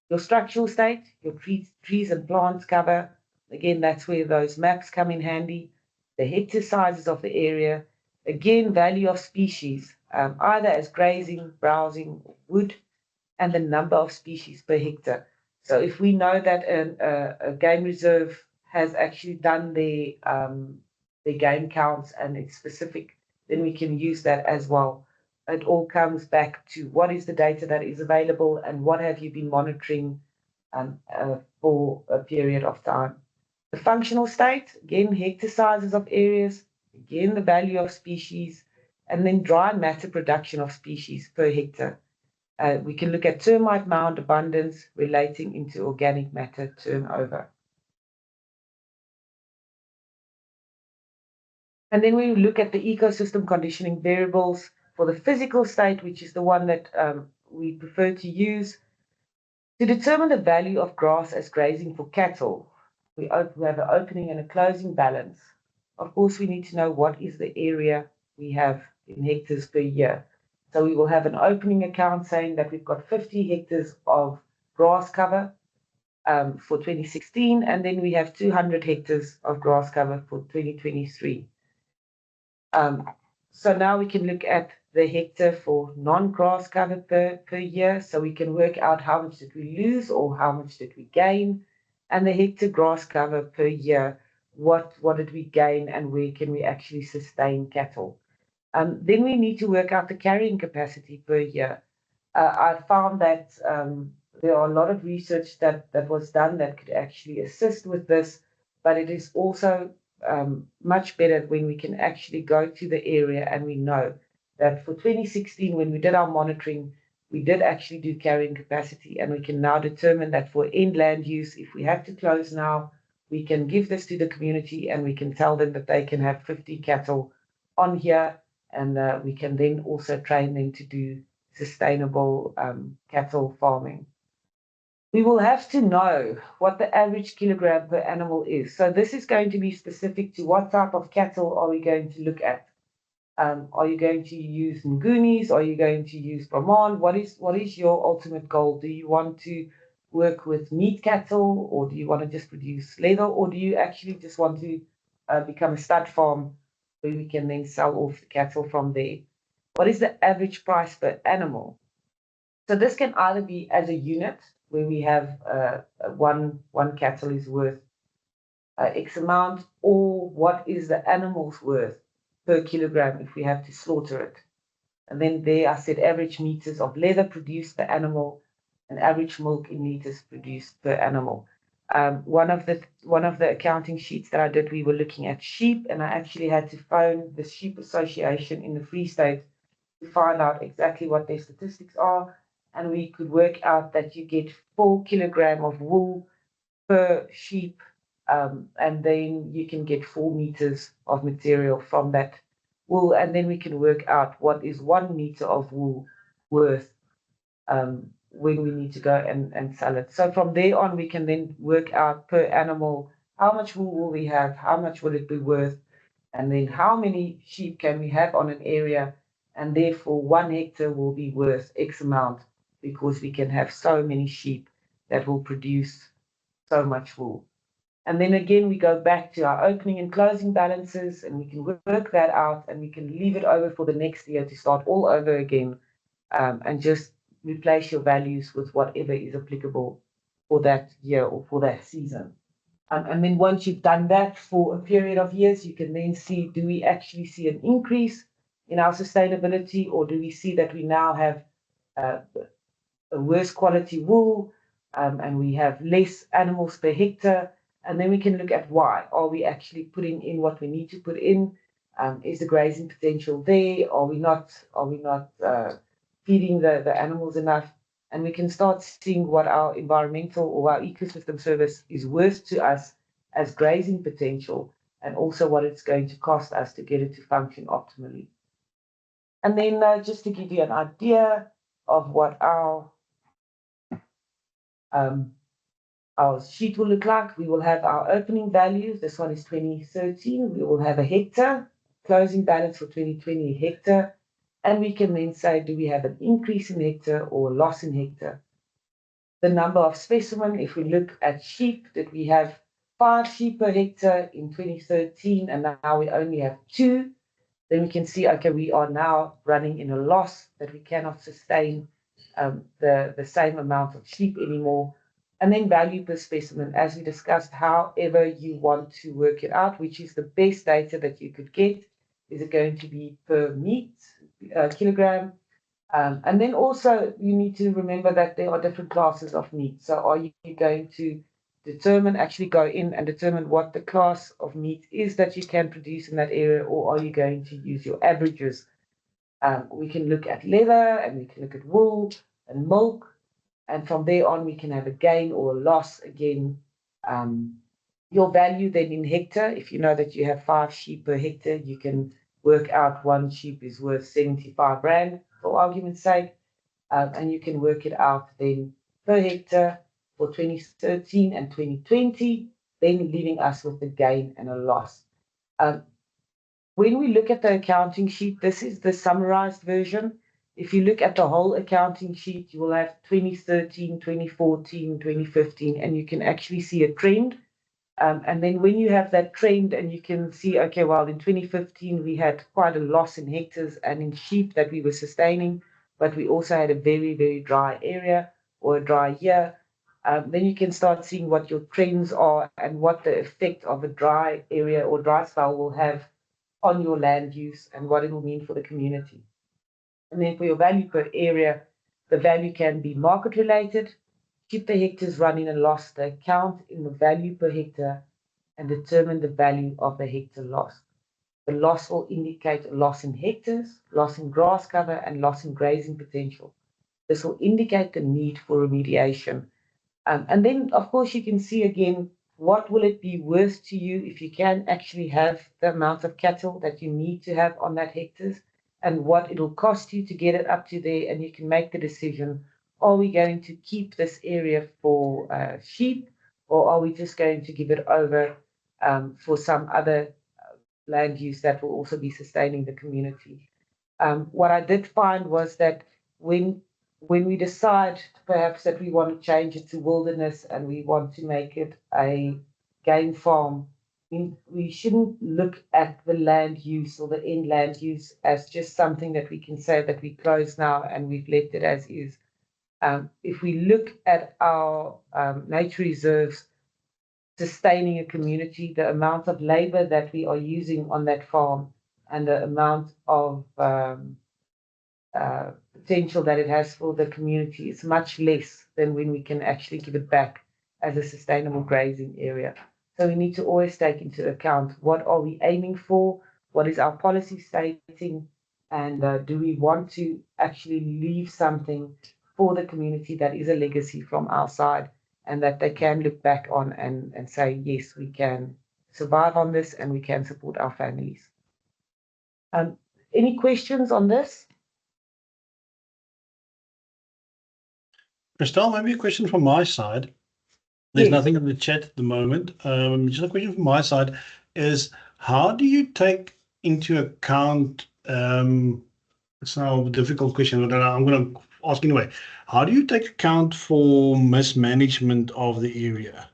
Your structural state, your trees and plants cover, again, that's where those maps come in handy. The hectare sizes of the area, again, value of species, either as grazing, browsing, or wood, and the number of species per hectare. So if we know that a game reserve has actually done their game counts and it's specific, then we can use that as well. It all comes back to what is the data that is available and what have you been monitoring for a period of time. The functional state, again, hectare sizes of areas, again, the value of species, and then dry matter production of species per hectare. We can look at termite mound abundance relating into organic matter turnover. And then we look at the ecosystem conditioning variables for the physical state, which is the one that we prefer to use. To determine the value of grass as grazing for cattle, we have an opening and a closing balance. Of course, we need to know what is the area we have in hectares per year. So we will have an opening account saying that we've got 50 hectares of grass cover for 2016, and then we have 200 hectares of grass cover for 2023. So now we can look at the hectare for non-grass cover per year, so we can work out how much did we lose or how much did we gain, and the hectare grass cover per year, what did we gain and where can we actually sustain cattle. Then we need to work out the carrying capacity per year. I found that there are a lot of research that was done that could actually assist with this, but it is also much better when we can actually go to the area and we know that for 2016, when we did our monitoring, we did actually do carrying capacity, and we can now determine that for end land use, if we have to close now, we can give this to the community and we can tell them that they can have 50 cattle on here, and we can then also train them to do sustainable cattle farming. We will have to know what the average kilogram per animal is. So this is going to be specific to what type of cattle are we going to look at. Are you going to use Ngunis? Are you going to use Brahman? What is your ultimate goal? Do you want to work with meat cattle, or do you want to just produce leather, or do you actually just want to become a stud farm where we can then sell off the cattle from there? What is the average price per animal? So this can either be as a unit, where we have one cattle is worth X amount, or what is the animal's worth per kilogram if we have to slaughter it. And then there I said average meters of leather produced per animal and average milk in liters produced per animal. One of the accounting sheets that I did, we were looking at sheep, and I actually had to phone the Sheep Association in the Free State to find out exactly what their statistics are, and we could work out that you get 4 kilograms of wool per sheep, and then you can get 4 meters of material from that wool, and then we can work out what is 1 meter of wool worth when we need to go and sell it. So from there on, we can then work out per animal how much wool will we have, how much will it be worth, and then how many sheep can we have on an area, and therefore 1 hectare will be worth X amount because we can have so many sheep that will produce so much wool. And then again, we go back to our opening and closing balances, and we can work that out, and we can leave it over for the next year to start all over again, and just replace your values with whatever is applicable for that year or for that season. And then once you've done that for a period of years, you can then see, do we actually see an increase in our sustainability, or do we see that we now have a worse quality wool, and we have less animals per hectare? And then we can look at why. Are we actually putting in what we need to put in? Is the grazing potential there? Are we not feeding the animals enough? And we can start seeing what our environmental or our ecosystem service is worth to us as grazing potential, and also what it's going to cost us to get it to function optimally. And then just to give you an idea of what our sheet will look like, we will have our opening values. This one is 2013. We will have a hectare, closing balance for 2020 hectare, and we can then say, do we have an increase in hectare or a loss in hectare? The number of specimen, if we look at sheep, did we have 5 sheep per hectare in 2013, and now we only have 2? Then we can see, okay, we are now running in a loss, that we cannot sustain the same amount of sheep anymore. And then value per specimen, as we discussed, however you want to work it out, which is the best data that you could get. Is it going to be per meat kilogram? And then also you need to remember that there are different classes of meat. So are you going to actually go in and determine what the class of meat is that you can produce in that area, or are you going to use your averages? We can look at leather, and we can look at wool and milk. And from there on, we can have a gain or a loss again. Your value then in hectare, if you know that you have 5 sheep per hectare, you can work out 1 sheep is worth 75 Rand, for argument's sake. And you can work it out then per hectare for 2013 and 2020, then leaving us with a gain and a loss. When we look at the accounting sheet, this is the summarized version. If you look at the whole accounting sheet, you will have 2013, 2014, 2015, and you can actually see a trend. And then when you have that trend and you can see, okay, well, in 2015, we had quite a loss in hectares and in sheep that we were sustaining, but we also had a very, very dry area or a dry year. Then you can start seeing what your trends are and what the effect of a dry area or dry spell will have on your land use and what it will mean for the community. And then for your value per area, the value can be market related. Keep the hectares running and loss the account in the value per hectare and determine the value of the hectare lost. The loss will indicate a loss in hectares, loss in grass cover, and loss in grazing potential. This will indicate the need for remediation. And then, of course, you can see again, what will it be worth to you if you can actually have the amount of cattle that you need to have on that hectares, and what it'll cost you to get it up to there, and you can make the decision, are we going to keep this area for sheep, or are we just going to give it over for some other land use that will also be sustaining the community? What I did find was that when we decide perhaps that we want to change it to wilderness and we want to make it a game farm, we shouldn't look at the land use or the end land use as just something that we can say that we close now and we've left it as is. If we look at our nature reserves sustaining a community, the amount of labor that we are using on that farm and the amount of potential that it has for the community is much less than when we can actually give it back as a sustainable grazing area. So we need to always take into account, what are we aiming for, what is our policy stating, and do we want to actually leave something for the community that is a legacy from our side and that they can look back on and say, yes, we can survive on this and we can support our families. Any questions on this? Christelle, maybe a question from my side. There's nothing in the chat at the moment. Just a question from my side is, how do you take into account, it's now a difficult question, but I'm going to ask anyway. How do you take account for mismanagement of the area?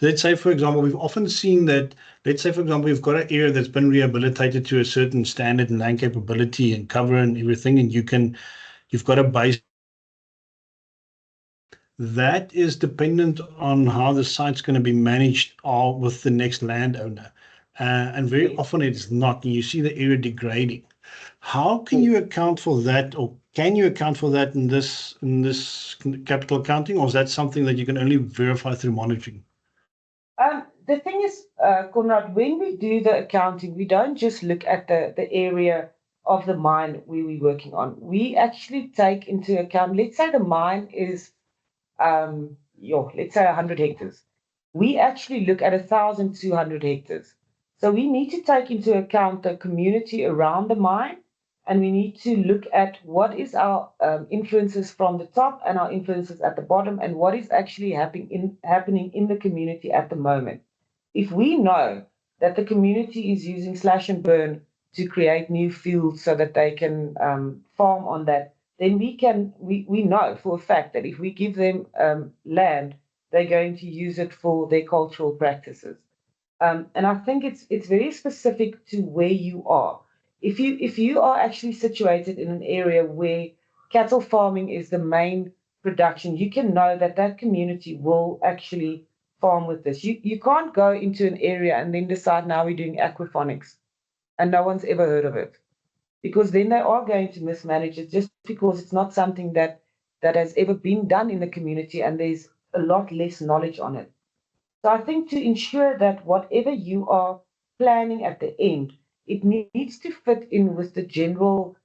Let's say, for example, we've often seen that, let's say, for example, we've got an area that's been rehabilitated to a certain standard and land capability and cover and everything, and you've got a base that is dependent on how the site's going to be managed with the next landowner. And very often it's not, and you see the area degrading. How can you account for that, or can you account for that in this capital accounting, or is that something that you can only verify through monitoring? The thing is, Conrad, when we do the accounting, we don't just look at the area of the mine where we're working on. We actually take into account, let's say the mine is let's say 100 hectares. We actually look at 1,200 hectares. So we need to take into account the community around the mine, and we need to look at what is our influences from the top and our influences at the bottom, and what is actually happening in the community at the moment. If we know that the community is using slash and burn to create new fields so that they can farm on that, then we know for a fact that if we give them land, they're going to use it for their cultural practices. And I think it's very specific to where you are. If you are actually situated in an area where cattle farming is the main production, you can know that community will actually farm with this. You can't go into an area and then decide, now we're doing aquaponics, and no one's ever heard of it, because then they are going to mismanage it just because it's not something that has ever been done in the community, and there's a lot less knowledge on it. So I think to ensure that whatever you are planning at the end, it needs to fit in with the general,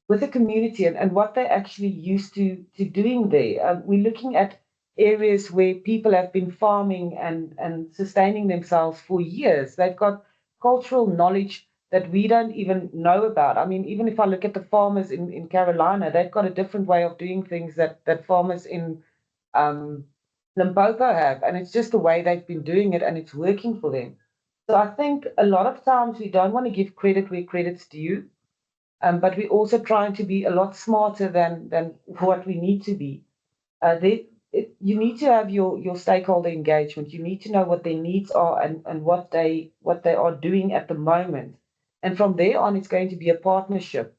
with the community and what they're actually used to doing there. We're looking at areas where people have been farming and sustaining themselves for years. They've got cultural knowledge that we don't even know about. I mean, even if I look at the farmers in Carolina, they've got a different way of doing things that farmers in Limpopo have, and it's just the way they've been doing it, and it's working for them. So I think a lot of times we don't want to give credit where credit's due, but we're also trying to be a lot smarter than what we need to be. you need to have your stakeholder engagement. You need to know what their needs are and what they are doing at the moment. And from there on, it's going to be a partnership.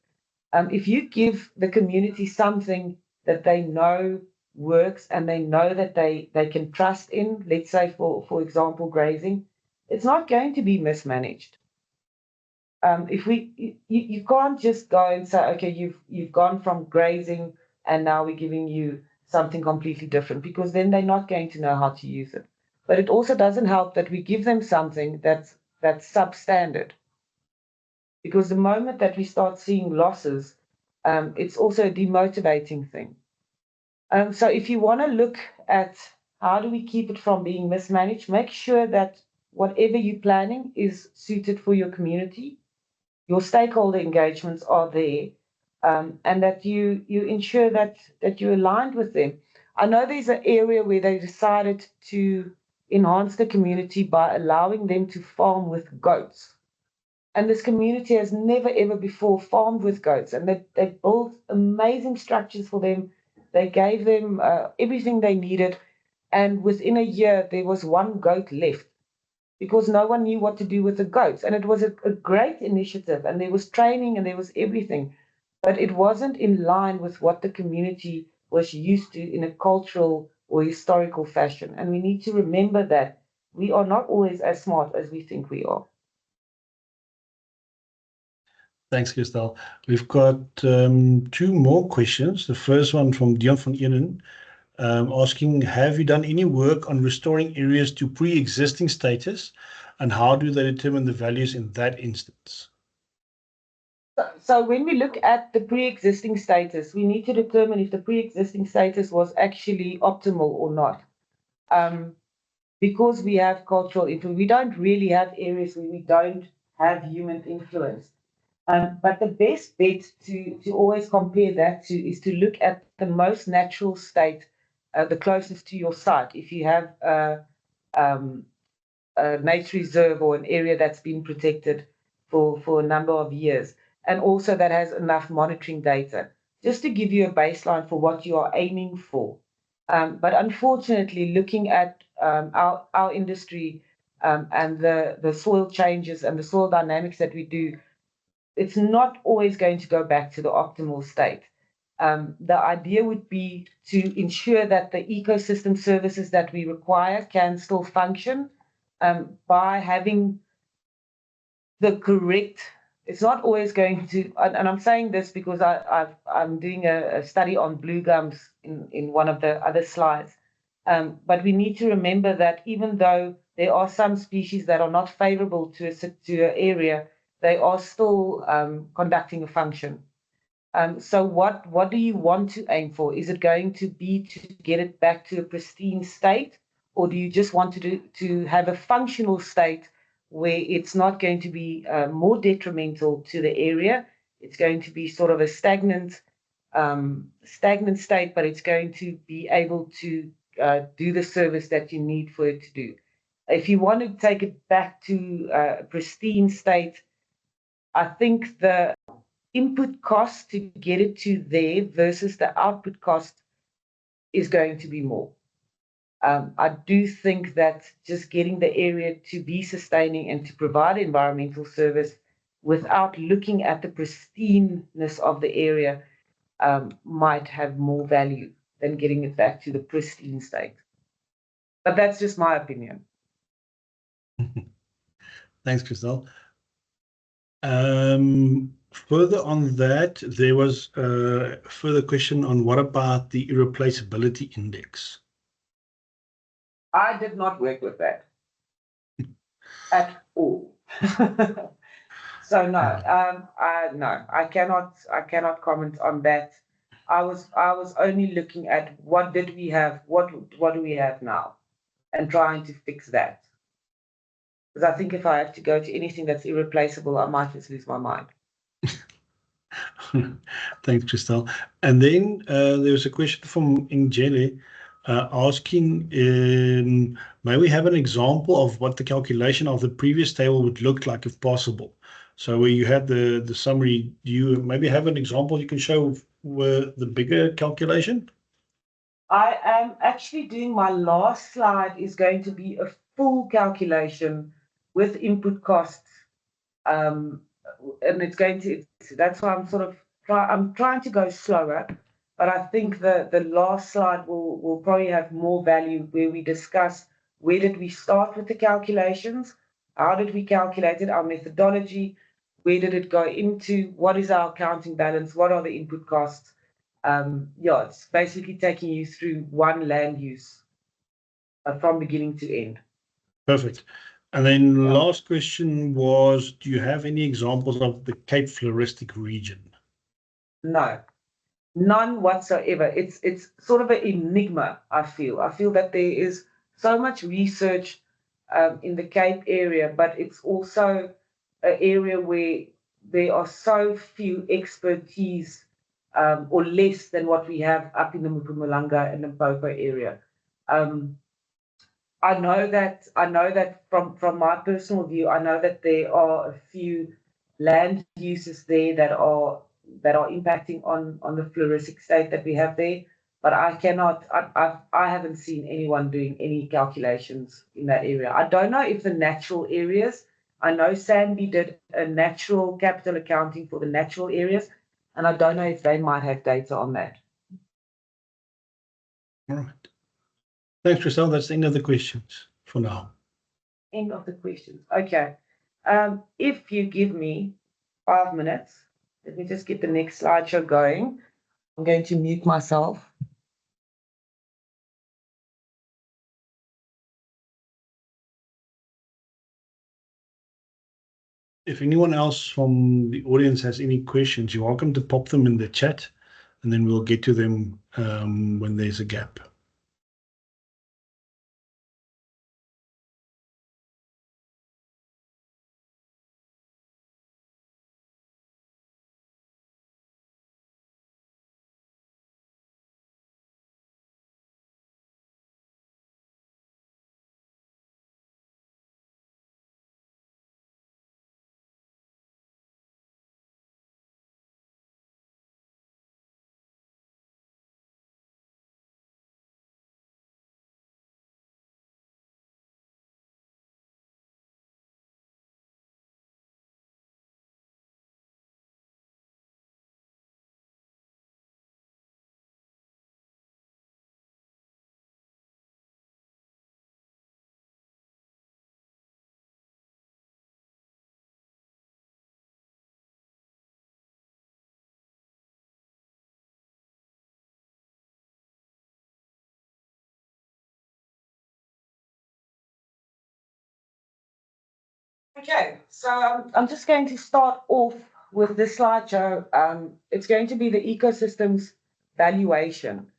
If you give the community something that they know works and they know that they can trust in, let's say for example grazing, it's not going to be mismanaged. You can't just go and say, okay, you've gone from grazing and now we're giving you something completely different, because then they're not going to know how to use it. But it also doesn't help that we give them something that's substandard, because the moment that we start seeing losses, it's also a demotivating thing. So if you want to look at how do we keep it from being mismanaged, make sure that whatever you're planning is suited for your community, your stakeholder engagements are there, and that you ensure that you're aligned with them. I know there's an area where they decided to enhance the community by allowing them to farm with goats. And this community has never, ever before farmed with goats. And they built amazing structures for them. They gave them everything they needed. And within a year, there was one goat left, because no one knew what to do with the goats. And it was a great initiative, and there was training and there was everything, but it wasn't in line with what the community was used to in a cultural or historical fashion. And we need to remember that we are not always as smart as we think we are. Thanks, Christel. We've got two more questions. The first one from Dion van Enen, asking, have you done any work on restoring areas to pre-existing status, and how do they determine the values in that instance? So when we look at the pre-existing status, we need to determine if the pre-existing status was actually optimal or not. Because we have cultural influence, we don't really have areas where we don't have human influence. But the best bet to always compare that to is to look at the most natural state, the closest to your site. If you have a nature reserve or an area that's been protected for a number of years, and also that has enough monitoring data, just to give you a baseline for what you are aiming for. But unfortunately, looking at our industry and the soil changes and the soil dynamics that we do, it's not always going to go back to the optimal state. The idea would be to ensure that the ecosystem services that we require can still function by having the correct. It's not always going to, and I'm saying this because I'm doing a study on blue gums in one of the other slides. But we need to remember that even though there are some species that are not favorable to an area, they are still conducting a function. So what do you want to aim for? Is it going to be to get it back to a pristine state, or do you just want to have a functional state where it's not going to be more detrimental to the area? It's going to be sort of a stagnant state, but it's going to be able to do the service that you need for it to do. If you want to take it back to a pristine state, I think the input cost to get it to there versus the output cost is going to be more. I do think that just getting the area to be sustaining and to provide environmental service without looking at the pristineness of the area might have more value than getting it back to the pristine state. But that's just my opinion. Thanks, Christel. Further on that, there was a further question on what about the irreplaceability index? I did not work with that at all. So no, I cannot comment on that. I was only looking at what did we have, what do we have now, and trying to fix that. Because I think if I have to go to anything that's irreplaceable, I might just lose my mind. Thanks, Christel. And then there was a question from Ingele asking, may we have an example of what the calculation of the previous table would look like if possible? So where you had the summary, do you maybe have an example you can show with the bigger calculation? I am actually doing my last slide is going to be a full calculation with input costs. And it's going to, that's why I'm sort of I'm trying to go slower, but I think the last slide will probably have more value, where we discuss where did we start with the calculations, how did we calculate it, our methodology, where did it go into, what is our accounting balance, what are the input costs. Yeah, it's basically taking you through one land use from beginning to end. Perfect. And then last question was, do you have any examples of the Cape Floristic region? No, none whatsoever. It's sort of an enigma, I feel. I feel that there is so much research in the Cape area, but it's also an area where there are so few expertise or less than what we have up in the Mpumalanga and Limpopo area. I know that from my personal view, I know that there are a few land uses there that are impacting on the floristic state that we have there, but I haven't seen anyone doing any calculations in that area. I don't know if the natural areas, I know Sandy did a natural capital accounting for the natural areas, and I don't know if they might have data on that. All right. Thanks, Christelle. That's the end of the questions for now. End of the questions. Okay. If you give me 5 minutes, let me just get the next slideshow going. I'm going to mute myself. If anyone else from the audience has any questions, you're welcome to pop them in the chat, and then we'll get to them when there's a gap. Okay, so I'm just going to start off with this slideshow. It's going to be the ecosystems valuation.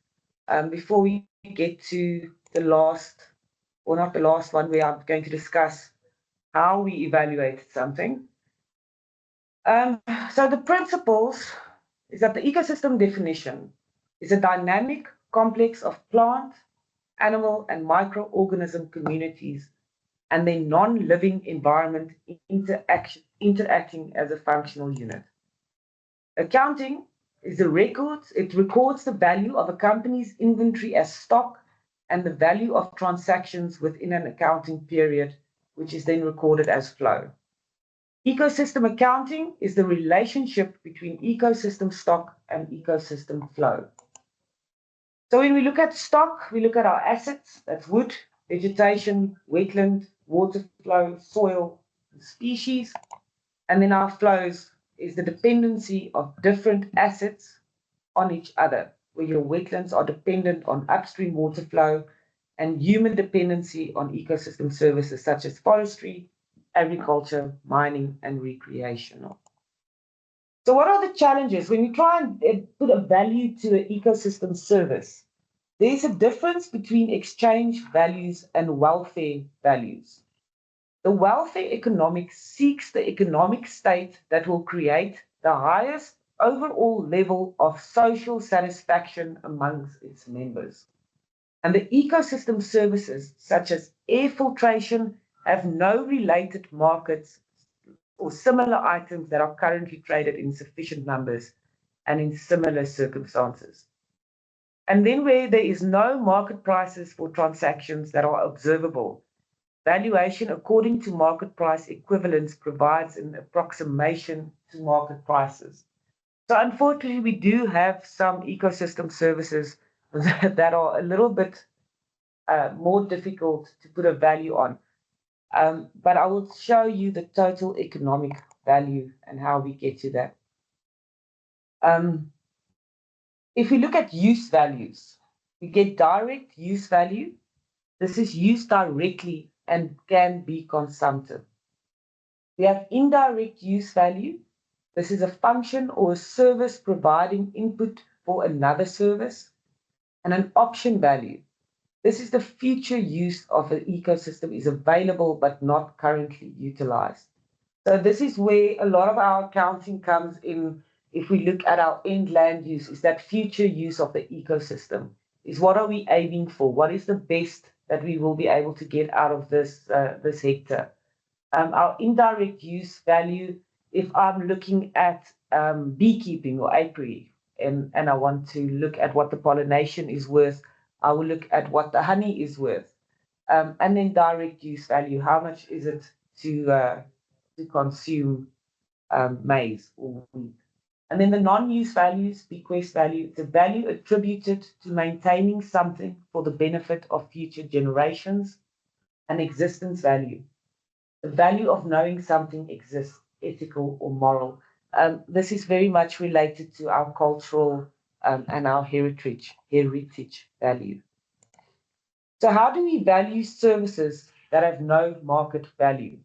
Before we get to the last, or not the last one, where I'm going to discuss how we evaluate something. So the principles is that the ecosystem definition is a dynamic complex of plant, animal, and microorganism communities and their non-living environment interacting as a functional unit. Accounting is the records, it records the value of a company's inventory as stock and the value of transactions within an accounting period, which is then recorded as flow. Ecosystem accounting is the relationship between ecosystem stock and ecosystem flow. So when we look at stock, we look at our assets, that's wood, vegetation, wetland, water flow, soil, species, and then our flows is the dependency of different assets on each other, where your wetlands are dependent on upstream water flow and human dependency on ecosystem services such as forestry, agriculture, mining, and recreational. So what are the challenges when you try and put a value to an ecosystem service? There's a difference between exchange values and welfare values. The welfare economics seeks the economic state that will create the highest overall level of social satisfaction amongst its members. And the ecosystem services, such as air filtration, have no related markets or similar items that are currently traded in sufficient numbers and in similar circumstances. And then where there is no market prices for transactions that are observable, valuation according to market price equivalence provides an approximation to market prices. So unfortunately, we do have some ecosystem services that are a little bit more difficult to put a value on. But I will show you the total economic value and how we get to that. If we look at use values, we get direct use value. This is used directly and can be consumptive. We have indirect use value. This is a function or a service providing input for another service. And an option value. This is the future use of an ecosystem is available but not currently utilized. So this is where a lot of our accounting comes in. If we look at our end land use, is that future use of the ecosystem. Is what are we aiming for? What is the best that we will be able to get out of this hectare? Our indirect use value, if I'm looking at beekeeping or apiary, and I want to look at what the pollination is worth, I will look at what the honey is worth. And then direct use value, how much is it to consume maize or wheat? And then the non-use values, bequest value, the value attributed to maintaining something for the benefit of future generations. And existence value, the value of knowing something exists, ethical or moral. This is very much related to our cultural and our heritage value. So how do we value services that have no market value?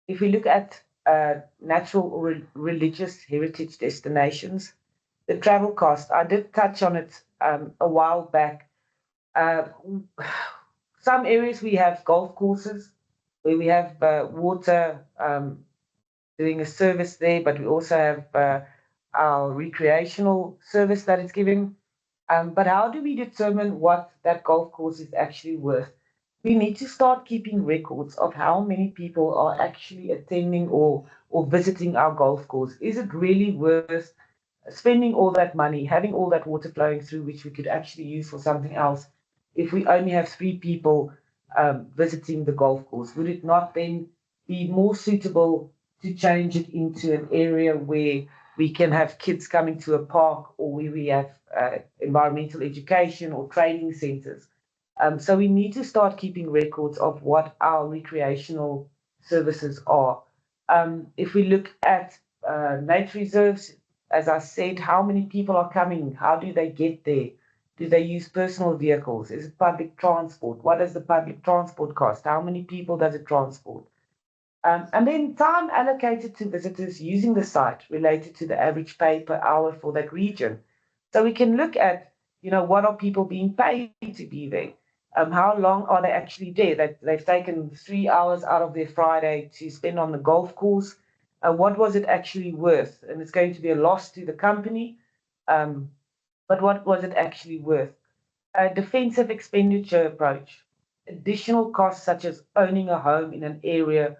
If we look at natural or religious heritage destinations, the travel cost, I did touch on it a while back. Some areas we have golf courses where we have water doing a service there, but we also have our recreational service that it's giving. But how do we determine what that golf course is actually worth? We need to start keeping records of how many people are actually attending or visiting our golf course. Is it really worth spending all that money, having all that water flowing through, which we could actually use for something else, if we only have 3 people visiting the golf course? Would it not then be more suitable to change it into an area where we can have kids coming to a park, or where we have environmental education or training centers? So we need to start keeping records of what our recreational services are. If we look at nature reserves, as I said, how many people are coming? How do they get there? Do they use personal vehicles? Is it public transport? What does the public transport cost? How many people does it transport? And then time allocated to visitors using the site related to the average pay per hour for that region. So we can look at, what are people being paid to be there? How long are they actually there? They've taken 3 hours out of their Friday to spend on the golf course. What was it actually worth? And it's going to be a loss to the company. But what was it actually worth? A defensive expenditure approach. Additional costs such as owning a home in an area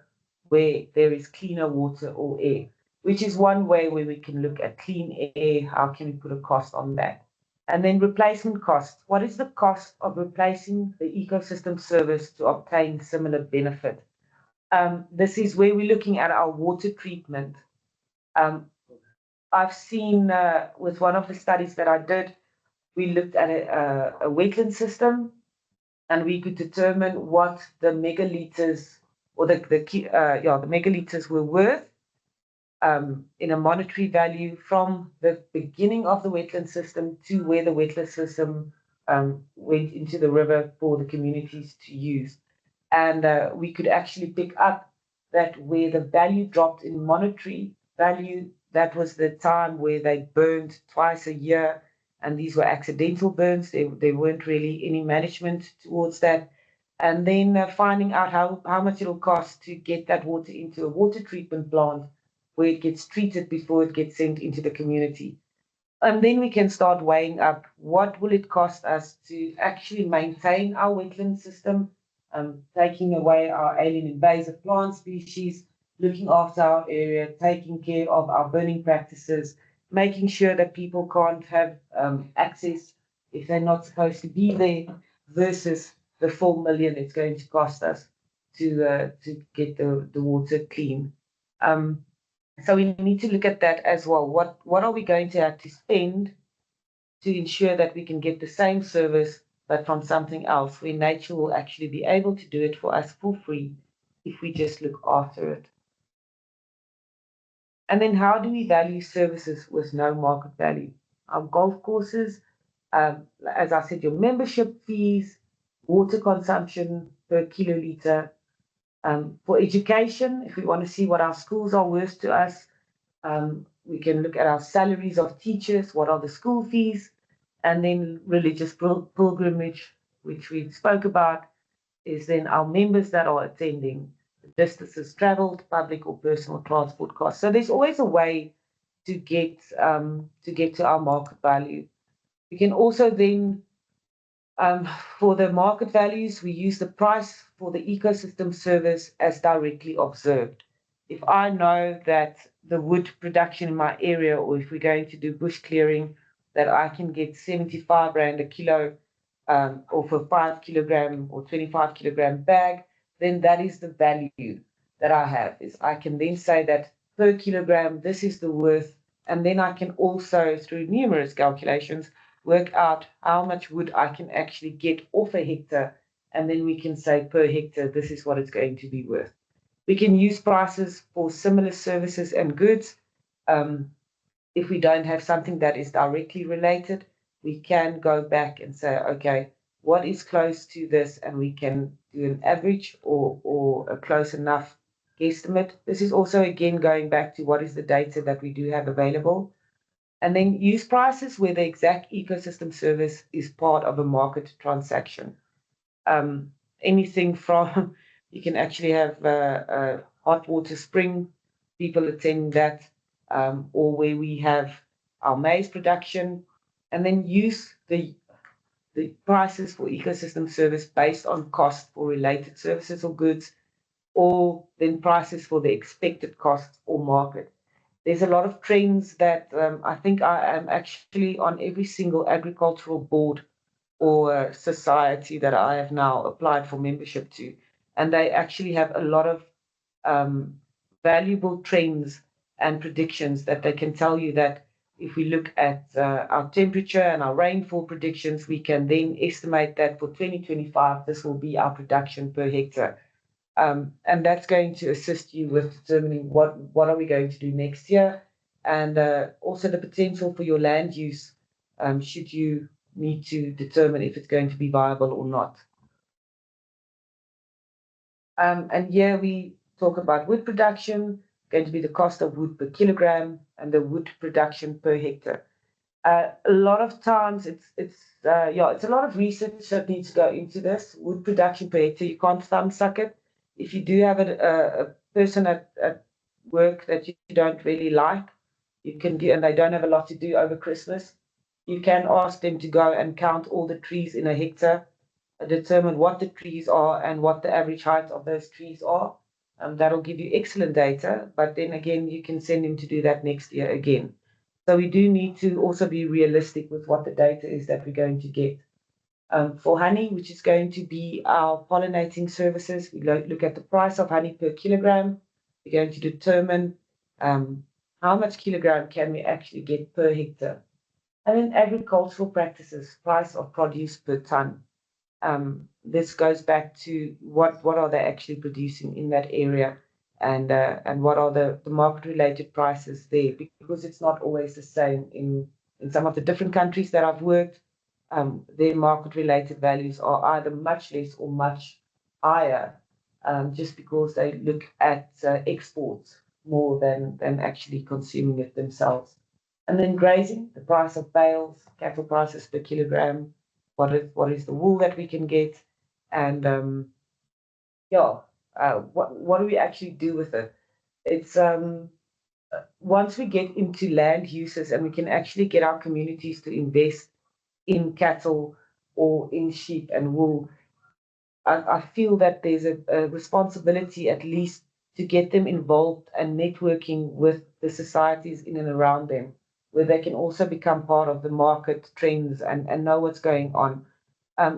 where there is cleaner water or air, which is one way where we can look at clean air. How can we put a cost on that? And then replacement costs. What is the cost of replacing the ecosystem service to obtain similar benefit? This is where we're looking at our water treatment. I've seen with one of the studies that I did, we looked at a wetland system, and we could determine what the megaliters or the megaliters were worth in a monetary value from the beginning of the wetland system to where the wetland system went into the river for the communities to use. And we could actually pick up that where the value dropped in monetary value, that was the time where they burned twice a year. And these were accidental burns. There weren't really any management towards that. And then finding out how much it'll cost to get that water into a water treatment plant where it gets treated before it gets sent into the community. And then we can start weighing up what will it cost us to actually maintain our wetland system, taking away our alien invasive plant species, looking after our area, taking care of our burning practices, making sure that people can't have access if they're not supposed to be there, versus the 4 million it's going to cost us to get the water clean. So we need to look at that as well. What are we going to have to spend to ensure that we can get the same service but from something else, where nature will actually be able to do it for us for free if we just look after it. And then how do we value services with no market value? Our golf courses, as I said, your membership fees, water consumption per kiloliter. For education, if we want to see what our schools are worth to us, we can look at our salaries of teachers, what are the school fees, and then religious pilgrimage, which we spoke about, is then our members that are attending, the distances traveled, public or personal transport costs. So there's always a way to get to our market value. We can also then, for the market values, we use the price for the ecosystem service as directly observed. If I know that the wood production in my area, or if we're going to do bush clearing, that I can get 75 Rand a kilo, or for 5 kilogram or 25 kilogram bag, then that is the value that I have. Is I can then say that per kilogram, this is the worth, and then I can also, through numerous calculations, work out how much wood I can actually get off a hectare, and then we can say per hectare, this is what it's going to be worth. We can use prices for similar services and goods. If we don't have something that is directly related, we can go back and say, okay, what is close to this? And we can do an average or a close enough guesstimate. This is also, again, going back to what is the data that we do have available. And then use prices where the exact ecosystem service is part of a market transaction. Anything from, you can actually have a hot water spring, people attend that, or where we have our maize production, and then use the prices for ecosystem service based on cost for related services or goods, or then prices for the expected cost or market. There's a lot of trends that I think I am actually on every single agricultural board or society that I have now applied for membership to. And they actually have a lot of valuable trends and predictions that they can tell you that if we look at our temperature and our rainfall predictions, we can then estimate that for 2025, this will be our production per hectare. And that's going to assist you with determining what are we going to do next year, and also the potential for your land use, should you need to determine if it's going to be viable or not. And here we talk about wood production, going to be the cost of wood per kilogram, and the wood production per hectare. A lot of times it's a lot of research that needs to go into this. Wood production per hectare, you can't thumb suck it. If you do have a person at work that you don't really like, you can do, and they don't have a lot to do over Christmas, you can ask them to go and count all the trees in a hectare, determine what the trees are and what the average height of those trees are. That'll give you excellent data, but then again, you can send them to do that next year again. So we do need to also be realistic with what the data is that we're going to get. For honey, which is going to be our pollinating services, we look at the price of honey per kilogram. We're going to determine how much kilogram can we actually get per hectare. And then agricultural practices, price of produce per ton. This goes back to what are they actually producing in that area, and what are the market-related prices there, because it's not always the same in some of the different countries that I've worked. Their market-related values are either much less or much higher, just because they look at exports more than actually consuming it themselves. And then grazing, the price of bales, cattle prices per kilogram, what is the wool that we can get, and what do we actually do with it? It's once we get into land uses and we can actually get our communities to invest in cattle or in sheep and wool, I feel that there's a responsibility at least to get them involved and networking with the societies in and around them. where they can also become part of the market trends and know what's going on.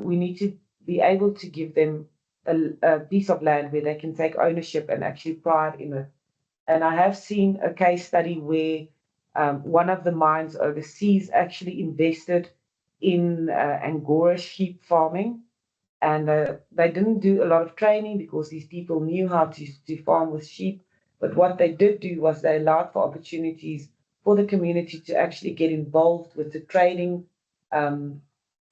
We need to be able to give them a piece of land where they can take ownership and actually pride in it. And I have seen a case study where one of the mines overseas actually invested in Angora sheep farming. And they didn't do a lot of training because these people knew how to farm with sheep. But what they did do was they allowed for opportunities for the community to actually get involved with the trading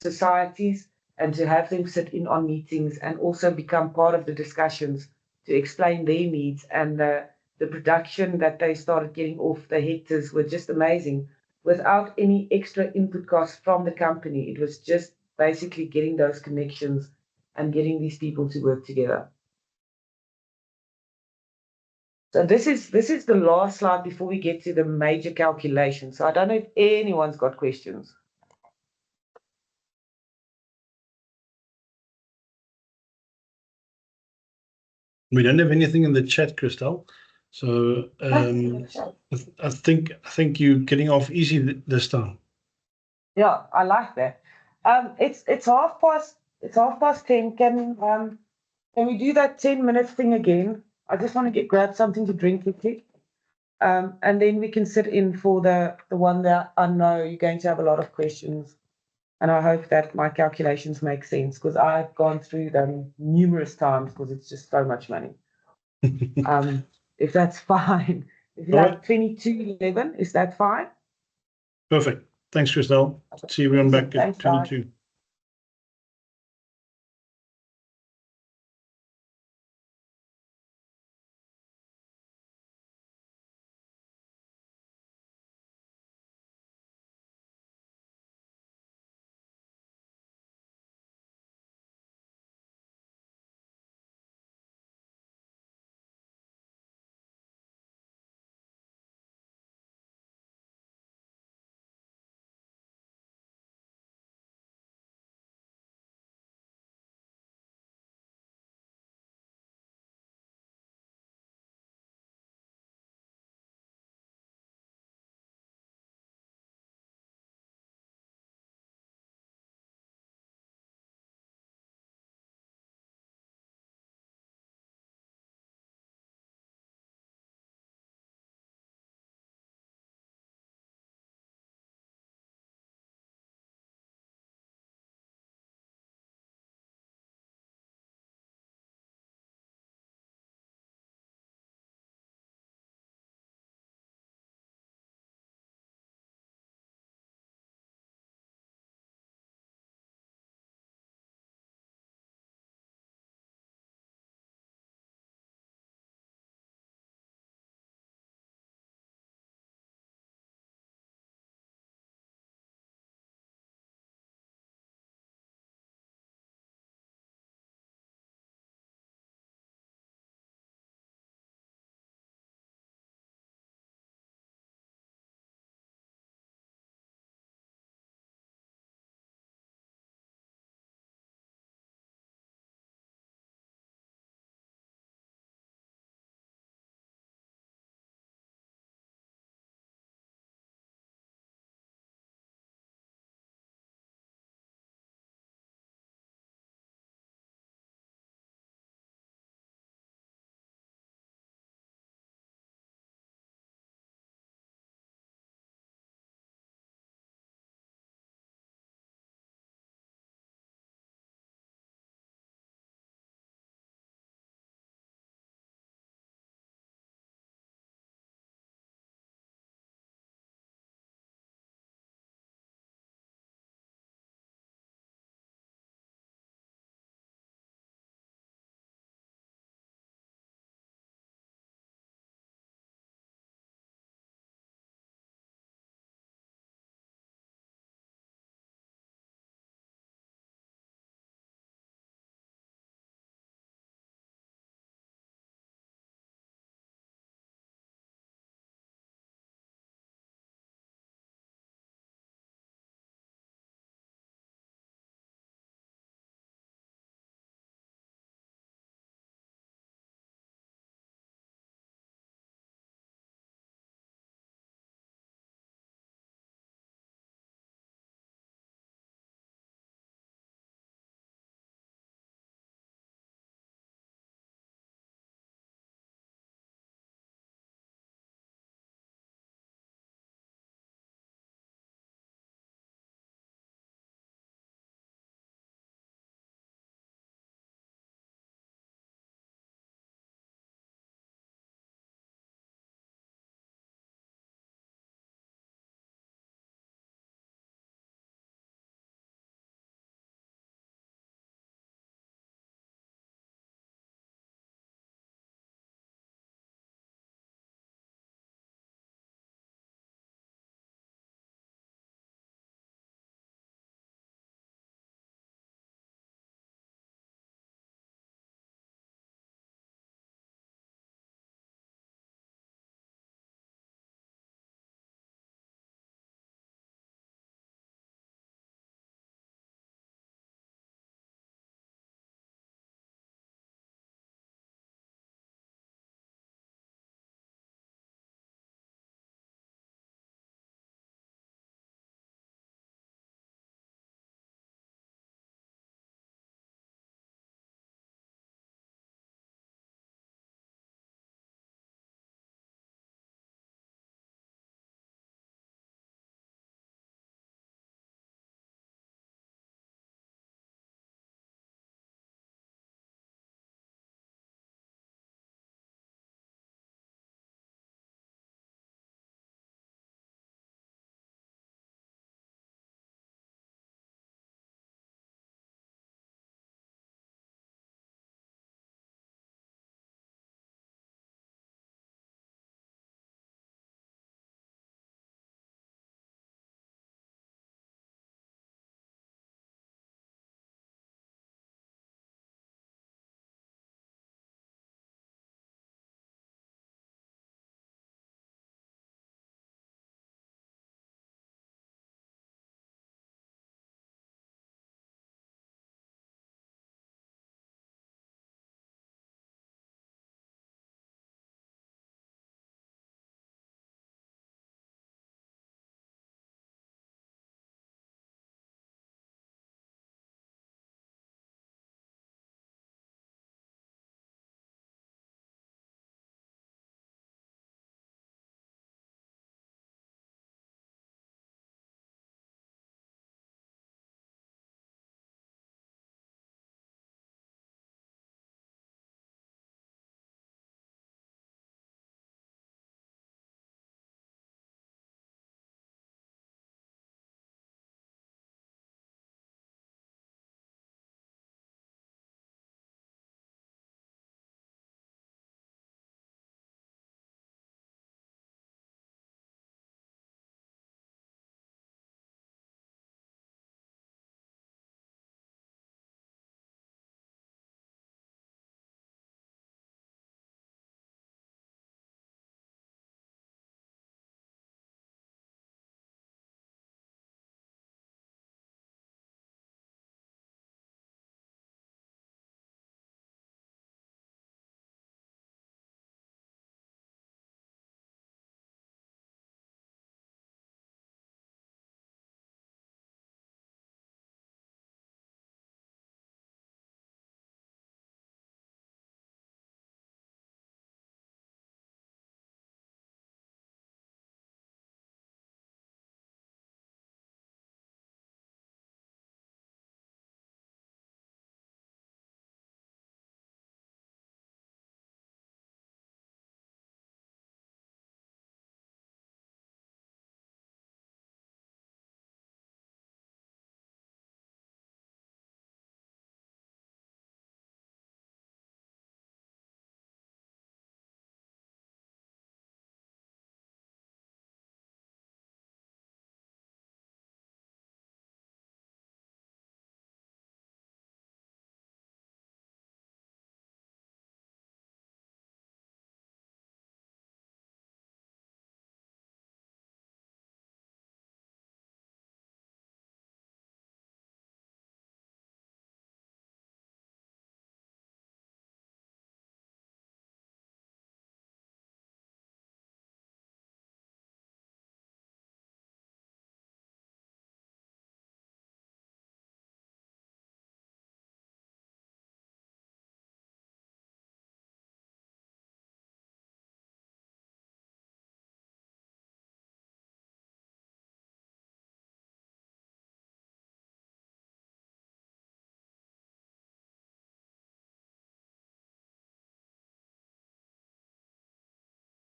societies and to have them sit in on meetings and also become part of the discussions to explain their needs. And the production that they started getting off the hectares were just amazing without any extra input costs from the company. It was just basically getting those connections and getting these people to work together. So this is the last slide before we get to the major calculations. So I don't know if anyone's got questions. We don't have anything in the chat, Christel. So I think you're getting off easy this time. Yeah, I like that. It's 10:30. Can we do that 10-minute thing again? I just want to grab something to drink quickly. And then we can sit in for the one that I know you're going to have a lot of questions. And I hope that my calculations make sense because I've gone through them numerous times because it's just so much money. If that's fine. If you like 2211, is that fine? Perfect. Thanks, Christel. See everyone back at 22.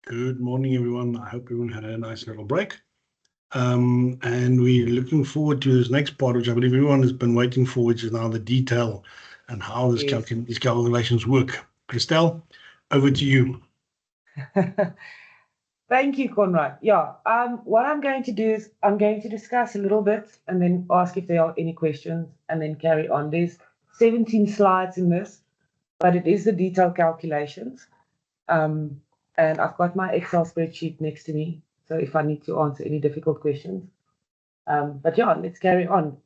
Good morning, everyone. I hope everyone had a nice little break. And we're looking forward to this next part, which I believe everyone has been waiting for, which is now the detail and how these calculations work. Christelle, over to you. Thank you, Conrad. Yeah, what I'm going to do is I'm going to discuss a little bit and then ask if there are any questions and then carry on. There's 17 slides in this, but it is the detailed calculations. And I've got my Excel spreadsheet next to me, so if I need to answer any difficult questions. But yeah, let's carry on.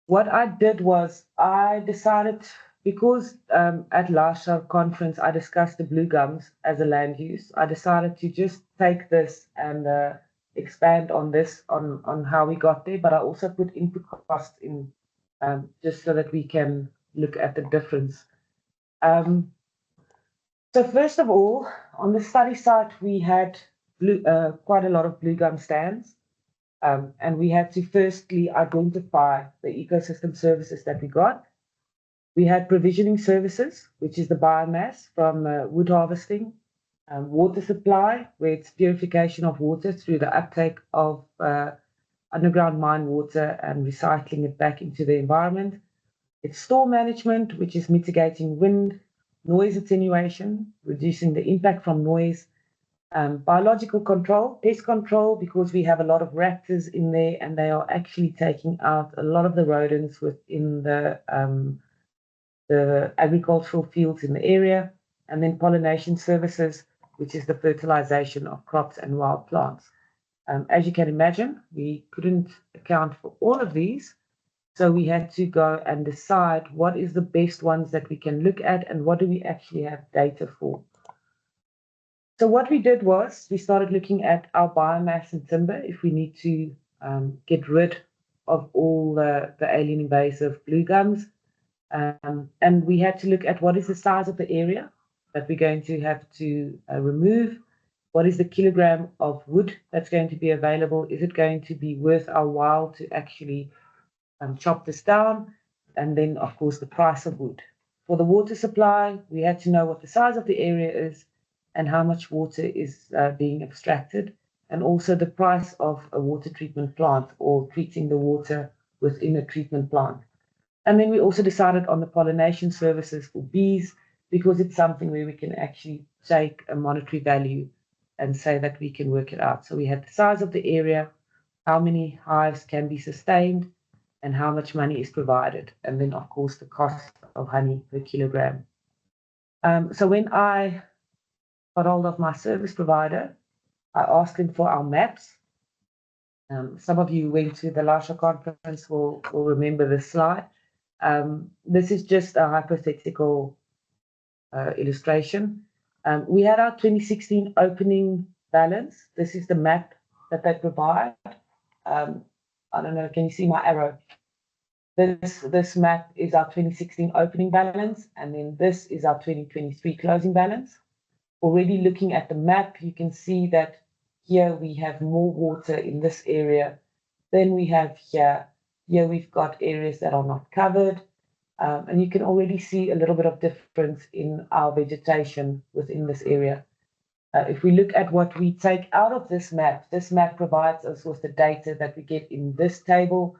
What I did was I decided, because at LaRSSA conference I discussed the blue gums as a land use, I decided to just take this and expand on this, on how we got there, but I also put input costs in just so that we can look at the difference. So first of all, on the study site, we had quite a lot of blue gum stands. And we had to firstly identify the ecosystem services that we got. We had provisioning services, which is the biomass from wood harvesting, water supply, where it's purification of water through the uptake of underground mine water and recycling it back into the environment. It's storm management, which is mitigating wind, noise attenuation, reducing the impact from noise, biological control, pest control, because we have a lot of raptors in there and they are actually taking out a lot of the rodents within the agricultural fields in the area, and then pollination services, which is the fertilization of crops and wild plants. As you can imagine, we couldn't account for all of these, so we had to go and decide what is the best ones that we can look at and what do we actually have data for. So what we did was we started looking at our biomass and timber if we need to get rid of all the alien invasive blue gums. And we had to look at what is the size of the area that we're going to have to remove. What is the kilogram of wood that's going to be available? Is it going to be worth our while to actually chop this down? And then, of course, the price of wood. For the water supply, we had to know what the size of the area is and how much water is being extracted, and also the price of a water treatment plant or treating the water within a treatment plant. And then we also decided on the pollination services for bees, because it's something where we can actually take a monetary value and say that we can work it out. So we had the size of the area, how many hives can be sustained, and how much money is provided, and then, of course, the cost of honey per kilogram. So when I got hold of my service provider, I asked him for our maps. Some of you went to the LaRSSA conference will remember this slide. This is just a hypothetical illustration. We had our 2016 opening balance. This is the map that they provide. I don't know, can you see my arrow? This map is our 2016 opening balance, and then this is our 2023 closing balance. Already looking at the map, you can see that here we have more water in this area than we have here. Here we've got areas that are not covered. And you can already see a little bit of difference in our vegetation within this area. If we look at what we take out of this map provides us with the data that we get in this table.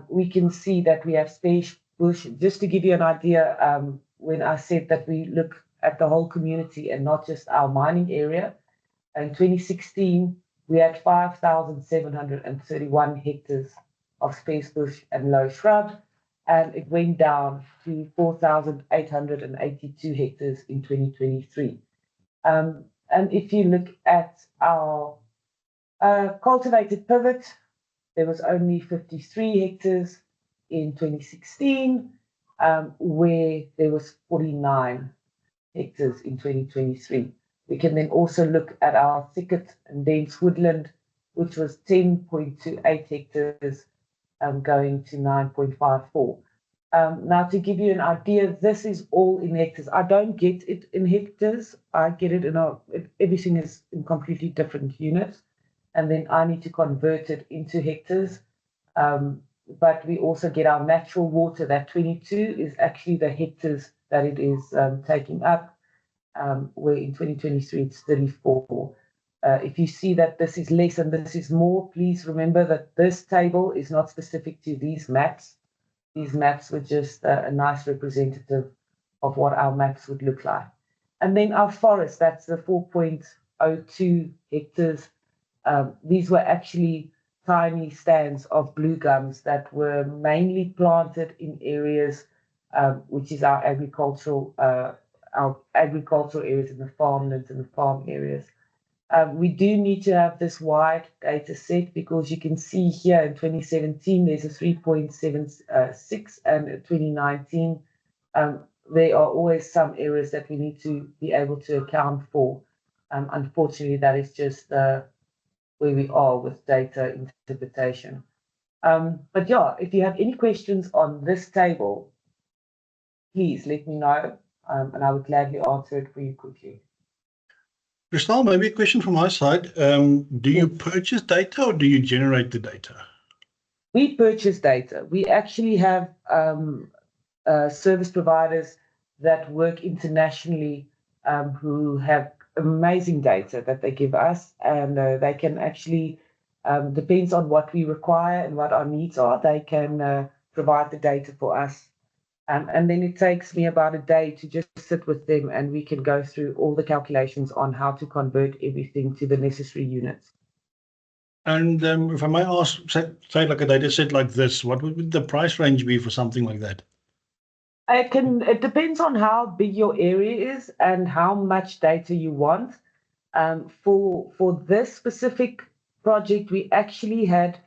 We can see that we have space bush. Just to give you an idea, when I said that we look at the whole community and not just our mining area, in 2016, we had 5,731 hectares of space bush and low shrub, and it went down to 4,882 hectares in 2023. And if you look at our cultivated pivot, there was only 53 hectares in 2016, where there was 49 hectares in 2023. We can then also look at our thicket and dense woodland, which was 10.28 hectares, going to 9.54. Now, to give you an idea, this is all in hectares. I don't get it in hectares. I get it in everything is in completely different units. And then I need to convert it into hectares. But we also get our natural water. That 22 is actually the hectares that it is taking up. where in 2023 it's 34. If you see that this is less and this is more, please remember that this table is not specific to these maps. These maps were just a nice representative of what our maps would look like. And then our forest, that's the 4.02 hectares. These were actually tiny stands of blue gums that were mainly planted in areas, which is our agricultural areas in the farmlands and the farm areas. We do need to have this wide data set because you can see here in 2017 there's a 3.76 and in 2019 there are always some areas that we need to be able to account for. Unfortunately, that is just where we are with data interpretation. But yeah, if you have any questions on this table, please let me know, and I would gladly answer it for you quickly. Christel, maybe a question from my side. Do you purchase data or do you generate the data? We purchase data. We actually have service providers that work internationally who have amazing data that they give us, and they can actually, depends on what we require and what our needs are, they can provide the data for us. And then it takes me about a day to just sit with them and we can go through all the calculations on how to convert everything to the necessary units. And if I may ask, say like a data set like this, what would the price range be for something like that? It depends on how big your area is and how much data you want. For this specific project, we actually had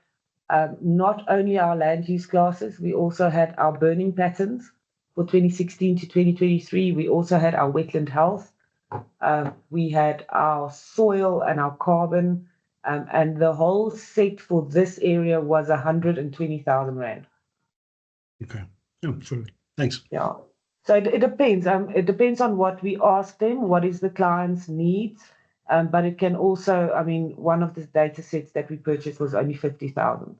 not only our land use classes, we also had our burning patterns for 2016 to 2023. We also had our wetland health. We had our soil and our carbon, and the whole set for this area was 120,000 Rand. Okay. Yeah, sorry. Thanks. Yeah. So it depends. It depends on what we ask them, what is the client's needs. But it can also, I mean, one of the data sets that we purchased was only 50,000.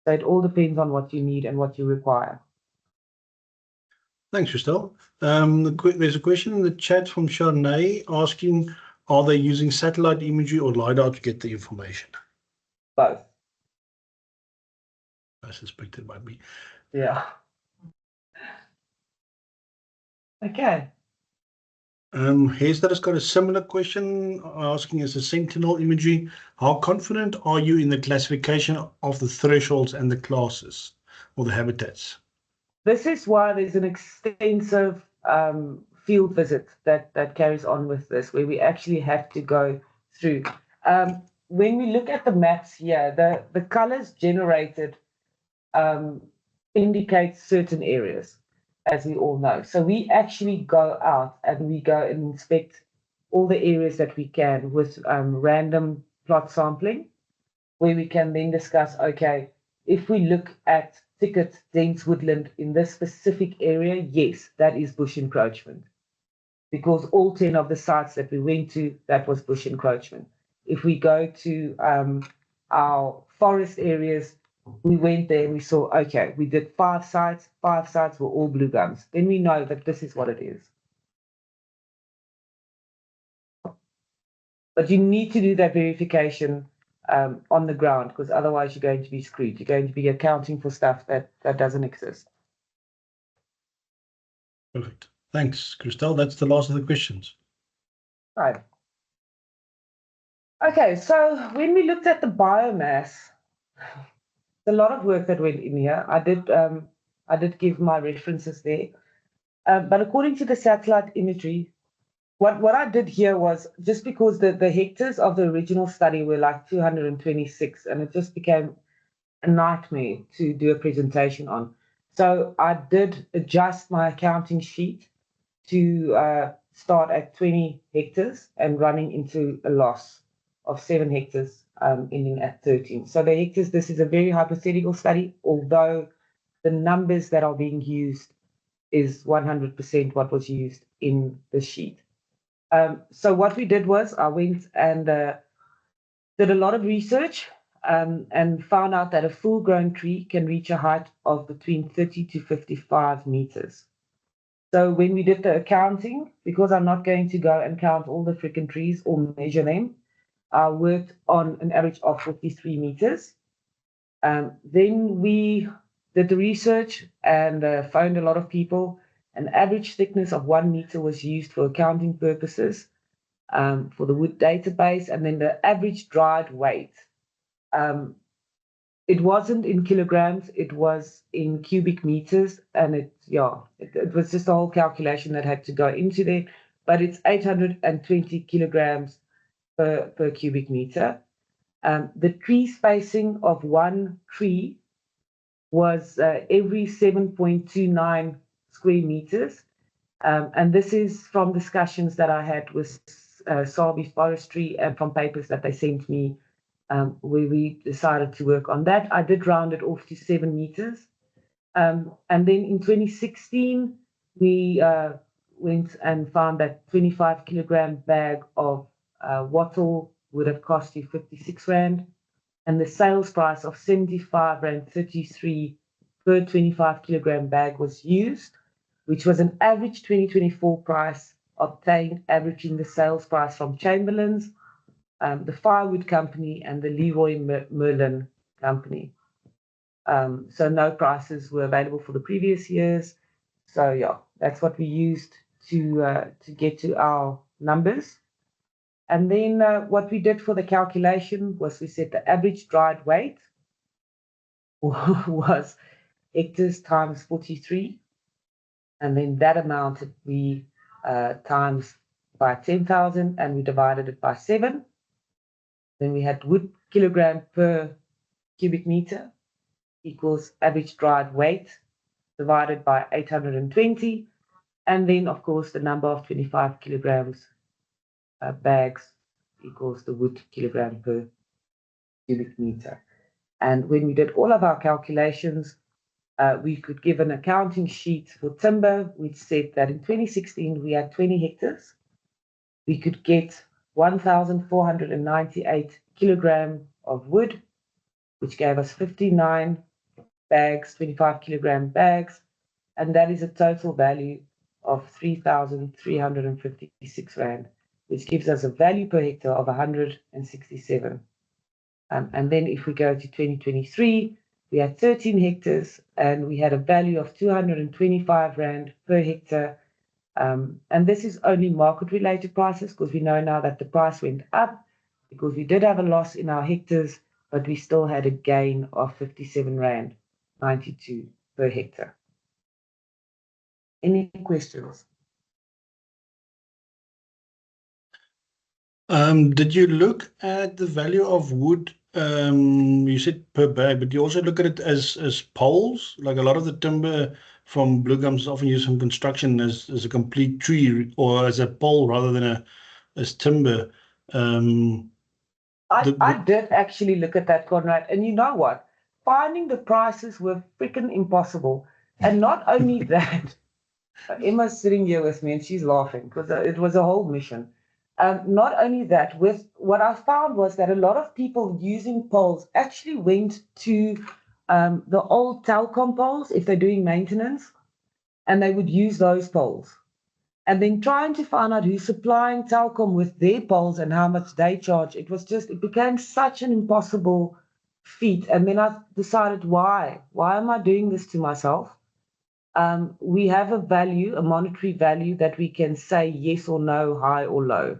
So it all depends on what you need and what you require. Thanks, Christel. There's a question in the chat from Charnay asking, are they using satellite imagery or LiDAR to get the information? Both. I suspect it might be. Yeah. Okay. Hester has got a similar question asking, as a sentinel imagery, how confident are you in the classification of the thresholds and the classes or the habitats? This is why there's an extensive field visit that carries on with this, where we actually have to go through. When we look at the maps here, the colors generated indicate certain areas, as we all know. So we actually go out and we go and inspect all the areas that we can with random plot sampling, where we can then discuss, okay, if we look at thicket, dense woodland in this specific area, yes, that is bush encroachment. Because all 10 of the sites that we went to, that was bush encroachment. If we go to our forest areas, we went there and we saw, okay, we did 5 sites were all blue gums. Then we know that this is what it is. But you need to do that verification on the ground, because otherwise you're going to be screwed. You're going to be accounting for stuff that doesn't exist. Perfect. Thanks, Christel. That's the last of the questions. Right. Okay, so when we looked at the biomass, a lot of work that went in here. I did give my references there, but according to the satellite imagery, what I did here was, just because the hectares of the original study were like 226, and it just became a nightmare to do a presentation on. So I did adjust my accounting sheet to start at 20 hectares and running into a loss of 7 hectares, ending at 13. So the hectares, this is a very hypothetical study, although the numbers that are being used is 100% what was used in the sheet. So what we did was, I went and did a lot of research and found out that a full-grown tree can reach a height of between 30 to 55 meters. So when we did the accounting, because I'm not going to go and count all the freaking trees or measure them, I worked on an average of 43 meters. Then we did the research and found a lot of people. An average thickness of 1 meter was used for accounting purposes for the wood database, and then the average dried weight. It wasn't in kilograms, it was in cubic meters, and it was just a whole calculation that had to go into there, but it's 820 kilograms per cubic meter. The tree spacing of one tree was every 7.29 square meters. And this is from discussions that I had with Sabi Forestry and from papers that they sent me where we decided to work on that. I did round it off to 7 meters. And then in 2016, we went and found that 25 kilogram bag of wattle would have cost you 56 Rand. And the sales price of 75 Rand 33 per 25 kilogram bag was used, which was an average 2024 price obtained, averaging the sales price from Chamberlain's, the Firewood Company, and the Leroy Merlin Company. So no prices were available for the previous years. So yeah, that's what we used to get to our numbers. And then what we did for the calculation was we set the average dried weight was hectares times 43. And then that amount we times by 10,000 and we divided it by 7. Then we had wood kilogram per cubic meter equals average dried weight divided by 820. And then, of course, the number of 25 kilograms bags equals the wood kilogram per cubic meter. And when we did all of our calculations, we could give an accounting sheet for timber, which said that in 2016 we had 20 hectares. We could get 1,498 kilogram of wood, which gave us 59 bags, 25 kilogram bags, and that is a total value of 3,356 Rand, which gives us a value per hectare of 167. And then if we go to 2023, we had 13 hectares and we had a value of 225 Rand per hectare. And this is only market-related prices, because we know now that the price went up because we did have a loss in our hectares, but we still had a gain of 57 Rand 92 per hectare. Any questions? Did you look at the value of wood? You said per bag, but you also look at it as poles. Like a lot of the timber from blue gums is often used in construction as a complete tree or as a pole rather than as timber. I did actually look at that, Conrad, and you know what? Finding the prices were freaking impossible. And not only that, Emma's sitting here with me and she's laughing because it was a whole mission. Not only that, with what I found was that a lot of people using poles actually went to the old telecom poles if they're doing maintenance, and they would use those poles. And then trying to find out who's supplying telecom with their poles and how much they charge, it became such an impossible feat. And then I decided, why am I doing this to myself? We have a value, a monetary value that we can say yes or no, high or low.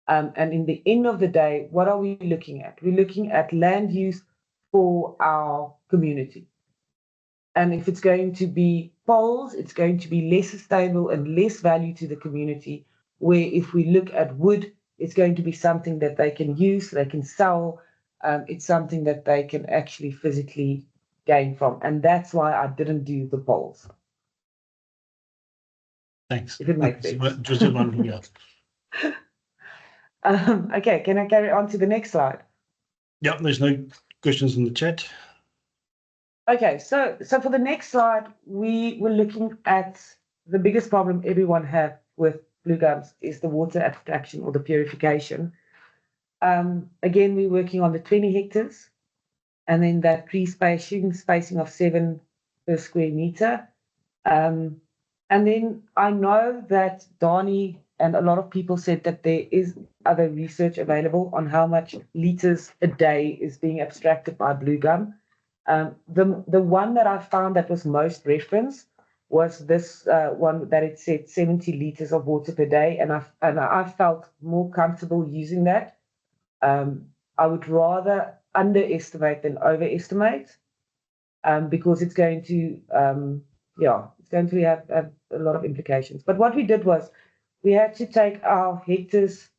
And in the end of the day, what are we looking at? We're looking at land use for our community. And if it's going to be poles, it's going to be less sustainable and less value to the community. Where if we look at wood, it's going to be something that they can use, they can sell. It's something that they can actually physically gain from. And that's why I didn't do the poles. Thanks. If it makes sense. Just one else. Okay, can I carry on to the next slide? Yeah, there's no questions in the chat. Okay, so for the next slide, we were looking at the biggest problem everyone had with blue gums is the water abstraction or the purification. Again, we're working on the 20 hectares and then that tree spacing of 7 per square meter. And then I know that Dani and a lot of people said that there is other research available on how much liters a day is being abstracted by blue gum. The one that I found that was most referenced was this one that it said 70 liters of water per day, and I felt more comfortable using that. I would rather underestimate than overestimate, because it's going to it's going to have a lot of implications. But what we did was we had to take our hectares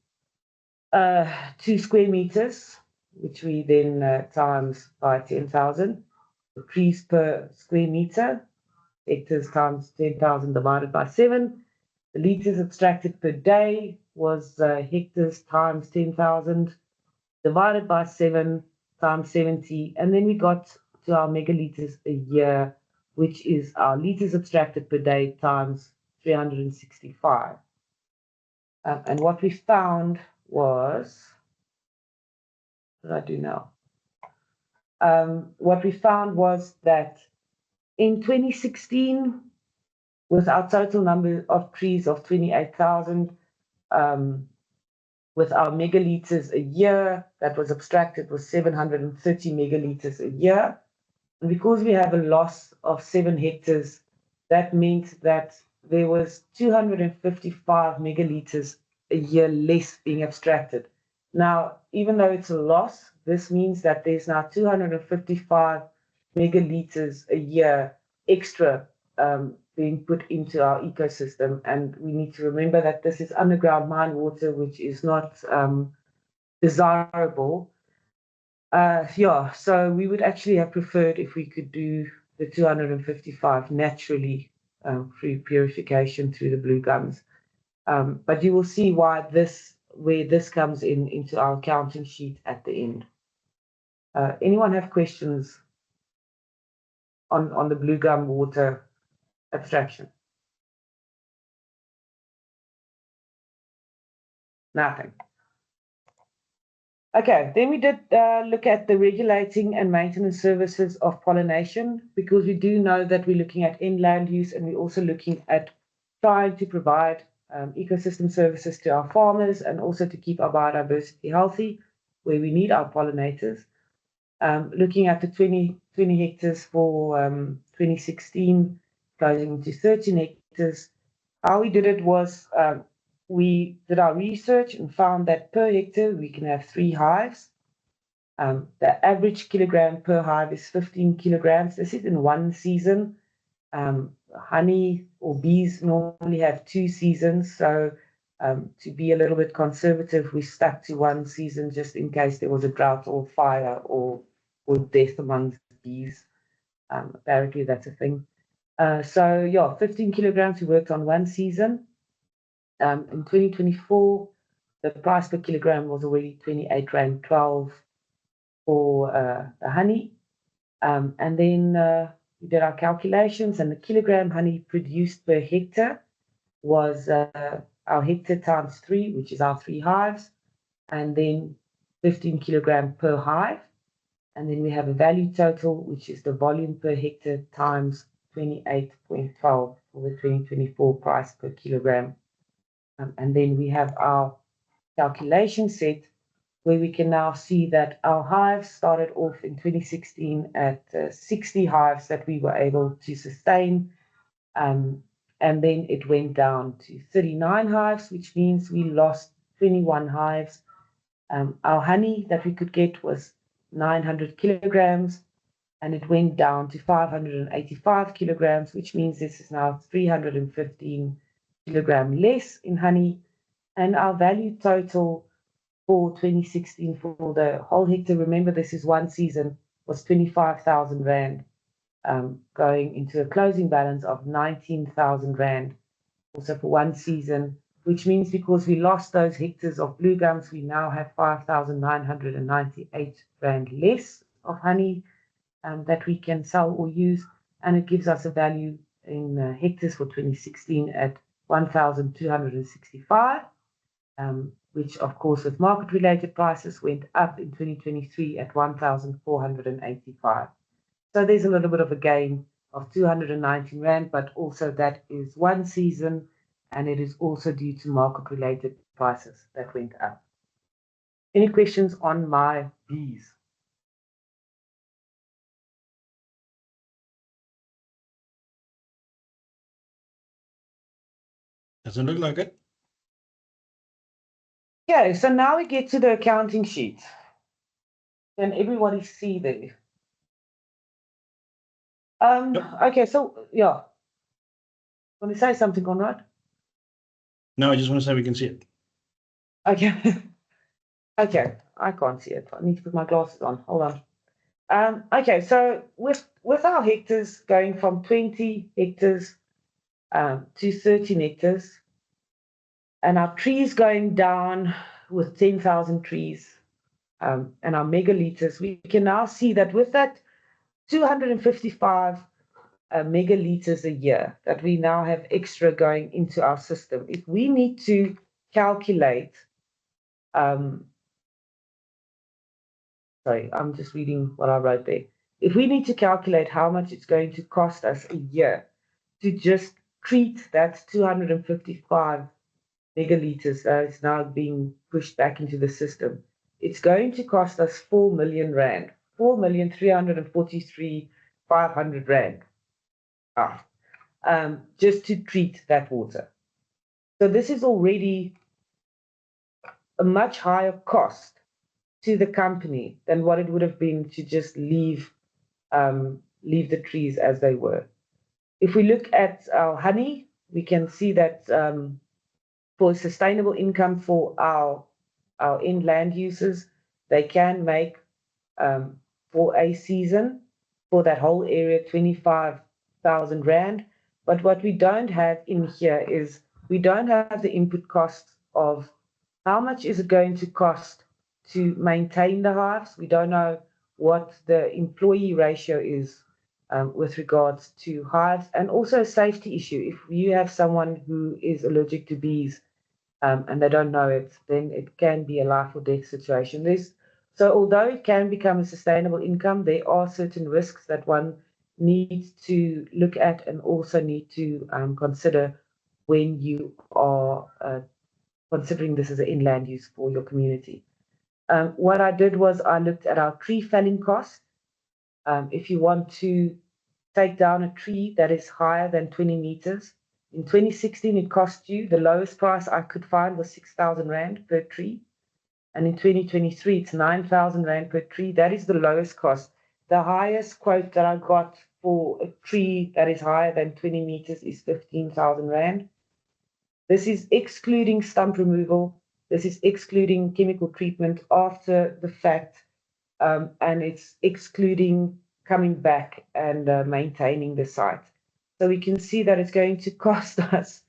2 square meters, which we then times by 10,000, trees per square meter, hectares times 10,000 divided by 7. The liters abstracted per day was hectares times 10,000 divided by 7 times 70. And then we got to our megaliters a year, which is our liters abstracted per day times 365. And what we found was, what did I do now? What we found was that in 2016, with our total number of trees of 28,000, with our megaliters a year that was abstracted was 730 megaliters a year. And because we have a loss of 7 hectares, that meant that there was 255 megaliters a year less being abstracted. Now, even though it's a loss, this means that there's now 255 megaliters a year extra being put into our ecosystem. And we need to remember that this is underground mine water, which is not desirable. So we would actually have preferred if we could do the 255 naturally through purification through the blue gums. But you will see where this comes into our accounting sheet at the end. Anyone have questions on the blue gum water abstraction? Nothing. Okay, then we did look at the regulating and maintenance services of pollination, because we do know that we're looking at inland use, and we're also looking at trying to provide ecosystem services to our farmers and also to keep our biodiversity healthy, where we need our pollinators. Looking at the 20 hectares for 2016, closing to 13 hectares. How we did it was we did our research and found that per hectare we can have 3 hives. The average kilogram per hive is 15 kilograms. This is in one season. Honey or bees normally have 2 seasons, so to be a little bit conservative, we stuck to 1 season just in case there was a drought or fire or death amongst bees. Apparently that's a thing. 15 kilograms we worked on 1 season. In 2024, the price per kilogram was already 28 Rand 12 for the honey. And then we did our calculations, and the kilogram honey produced per hectare was our hectare times 3, which is our 3 hives, and then 15 kilogram per hive. And then we have a value total, which is the volume per hectare times 28.12 for the 2024 price per kilogram. And then we have our calculation set, where we can now see that our hives started off in 2016 at 60 hives that we were able to sustain. And then it went down to 39 hives, which means we lost 21 hives. Our honey that we could get was 900 kilograms, and it went down to 585 kilograms, which means this is now 315 kilogram less in honey. And our value total for 2016 for the whole hectare, remember this is 1 season, was 25,000 Rand, going into a closing balance of 19,000 Rand, also for 1 season, which means because we lost those hectares of blue gums, we now have 5,998 Rand less of honey that we can sell or use, and it gives us a value in hectares for 2016 at 1,265, which of course with market-related prices went up in 2023 at 1,485. So there's a little bit of a gain of 219 Rand, but also that is one season, and it is also due to market-related prices that went up. Any questions on my Bs? Doesn't look like it. Okay, so now we get to the accounting sheet. Can everybody see there? Okay, so yeah. Want to say something, Conrad? No, I just want to say we can see it. Okay. Okay, I can't see it. I need to put my glasses on. Hold on. Okay, so with our hectares going from 20 hectares to 13 hectares, and our trees going down with 10,000 trees, and our megaliters, we can now see that with that 255 megaliters a year that we now have extra going into our system, if we need to calculate, sorry, I'm just reading what I wrote there. If we need to calculate how much it's going to cost us a year to just treat that 255 megaliters that is now being pushed back into the system, it's going to cost us 4 million Rand, 4,343,500 Rand, just to treat that water. So this is already a much higher cost to the company than what it would have been to just leave the trees as they were. If we look at our honey, we can see that for sustainable income for our inland users, they can make for a season for that whole area 25,000 Rand. But what we don't have in here is we don't have the input costs of how much is it going to cost to maintain the hives. We don't know what the employee ratio is with regards to hives, and also a safety issue. If you have someone who is allergic to bees and they don't know it, then it can be a life or death situation. So although it can become a sustainable income, there are certain risks that one needs to look at and also need to consider when you are considering this as an inland use for your community. What I did was I looked at our tree felling cost. If you want to take down a tree that is higher than 20 meters, in 2016 it cost you, the lowest price I could find was 6,000 Rand per tree. And in 2023, it's 9,000 Rand per tree. That is the lowest cost. The highest quote that I got for a tree that is higher than 20 meters is 15,000 Rand. This is excluding stump removal. This is excluding chemical treatment after the fact, and it's excluding coming back and maintaining the site. So we can see that it's going to cost us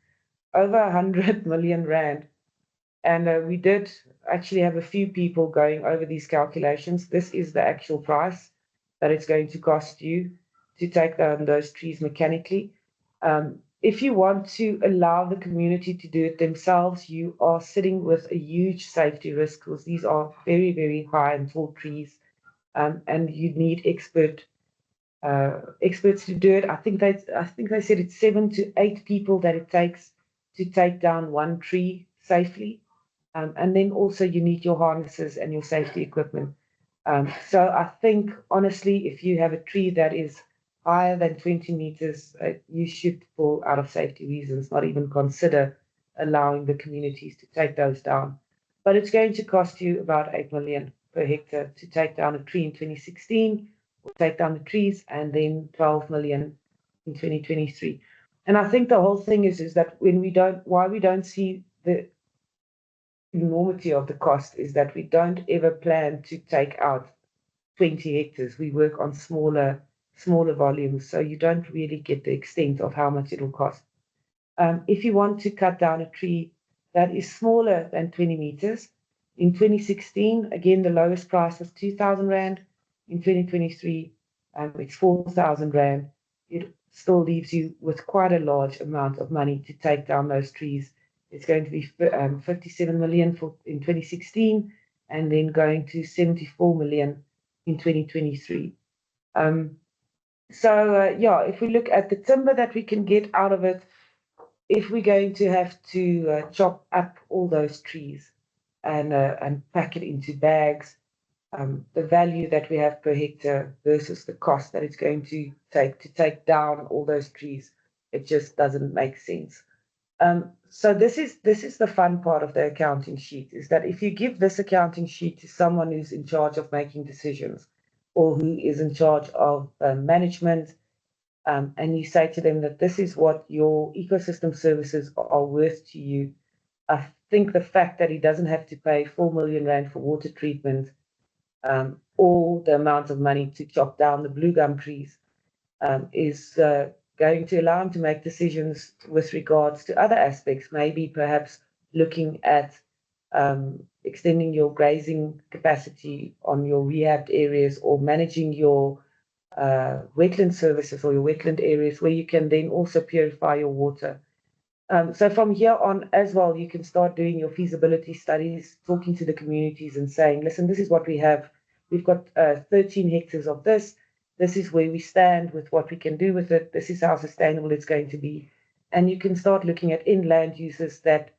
over 100 million Rand. And we did actually have a few people going over these calculations. This is the actual price that it's going to cost you to take down those trees mechanically. If you want to allow the community to do it themselves, you are sitting with a huge safety risk because these are very, very high and tall trees, and you need experts to do it. I think they said it's 7 to 8 people that it takes to take down one tree safely, and then also you need your harnesses and your safety equipment. So I think honestly, if you have a tree that is higher than 20 meters, you should pull out of safety reasons, not even consider allowing the communities to take those down. But it's going to cost you about 8 million per hectare to take down a tree in 2016, or take down the trees, and then 12 million in 2023. And I think the whole thing is that why we don't see the enormity of the cost is that we don't ever plan to take out 20 hectares. We work on smaller volumes, so you don't really get the extent of how much it will cost. If you want to cut down a tree that is smaller than 20 meters, in 2016, again, the lowest price was 2,000 Rand. In 2023, it's 4,000 Rand. It still leaves you with quite a large amount of money to take down those trees. It's going to be 57 million in 2016, and then going to 74 million in 2023. So yeah, if we look at the timber that we can get out of it, if we're going to have to chop up all those trees and pack it into bags, the value that we have per hectare versus the cost that it's going to take down all those trees, it just doesn't make sense. So this is the fun part of the accounting sheet, is that if you give this accounting sheet to someone who's in charge of making decisions or who is in charge of management, and you say to them that this is what your ecosystem services are worth to you, I think the fact that he doesn't have to pay 4 million rand for water treatment, or the amount of money to chop down the blue gum trees, is going to allow him to make decisions with regards to other aspects, maybe perhaps looking at extending your grazing capacity on your rehabbed areas, or managing your wetland services or your wetland areas where you can then also purify your water. So from here on as well, you can start doing your feasibility studies, talking to the communities and saying, listen, this is what we have. We've got 13 hectares of this. This is where we stand with what we can do with it. This is how sustainable it's going to be. And you can start looking at inland uses that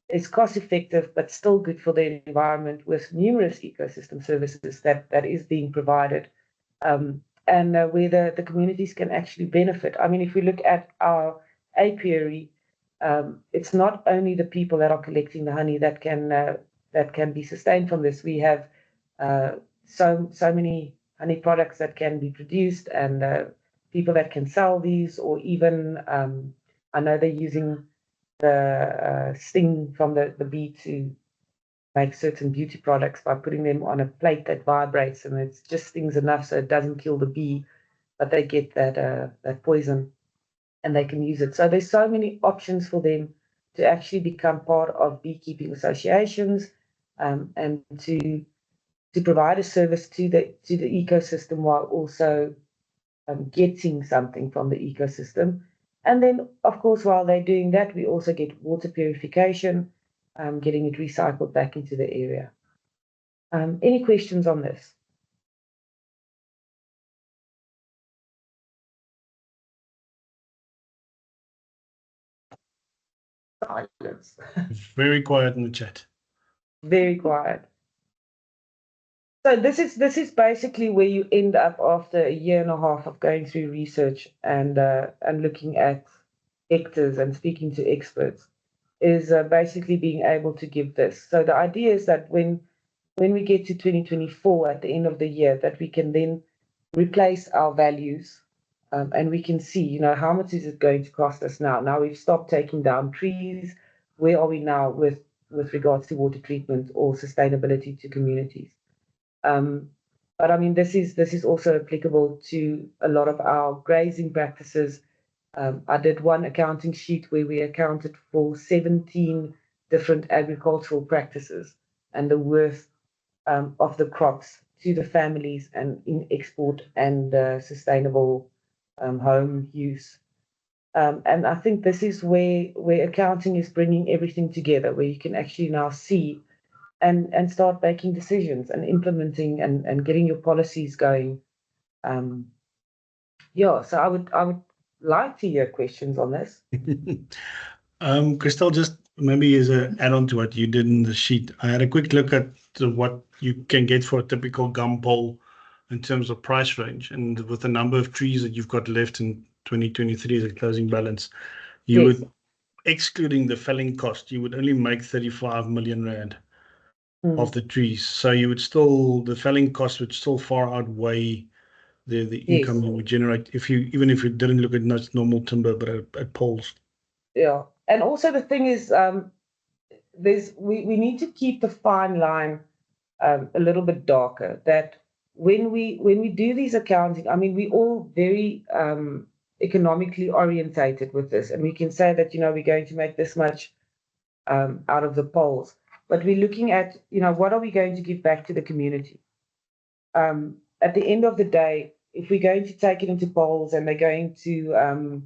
is cost effective, but still good for the environment, with numerous ecosystem services that is being provided, and where the communities can actually benefit. I mean, if we look at our apiary, it's not only the people that are collecting the honey that can be sustained from this. We have so many honey products that can be produced, and people that can sell these, or even I know they're using the sting from the bee to make certain beauty products by putting them on a plate that vibrates, and it just stings enough so it doesn't kill the bee, but they get that poison and they can use it. So there's so many options for them to actually become part of beekeeping associations, and to provide a service to the ecosystem while also getting something from the ecosystem. And then, of course, while they're doing that, we also get water purification, getting it recycled back into the area. Any questions on this? Silence. Very quiet in the chat. Very quiet. So this is basically where you end up after a year and a half of going through research and looking at hectares and speaking to experts, is basically being able to give this. So the idea is that when we get to 2024 at the end of the year, that we can then replace our values, and we can see, you know, how much is it going to cost us now? Now we've stopped taking down trees. Where are we now with regards to water treatment or sustainability to communities? But I mean, this is also applicable to a lot of our grazing practices. I did one accounting sheet where we accounted for 17 different agricultural practices and the worth of the crops to the families and in export and sustainable home use. And I think this is where accounting is bringing everything together, where you can actually now see and start making decisions and implementing and getting your policies going. Yeah, so I would like to hear questions on this. Christelle, just maybe as an add-on to what you did in the sheet, I had a quick look at what you can get for a typical gum pole in terms of price range, and with the number of trees that you've got left in 2023 as a closing balance, you would, excluding the felling cost, you would only make 35 million rand of the trees. So you would still, the felling cost would still far outweigh the income you would generate even if you didn't look at normal timber, but at poles. Yeah, and also the thing is, we need to keep the fine line a little bit darker. That when we do these accounting, I mean, we all very economically orientated with this, and we can say that, you know, we're going to make this much out of the poles, but we're looking at, you know, what are we going to give back to the community? At the end of the day, if we're going to take it into poles and they're going to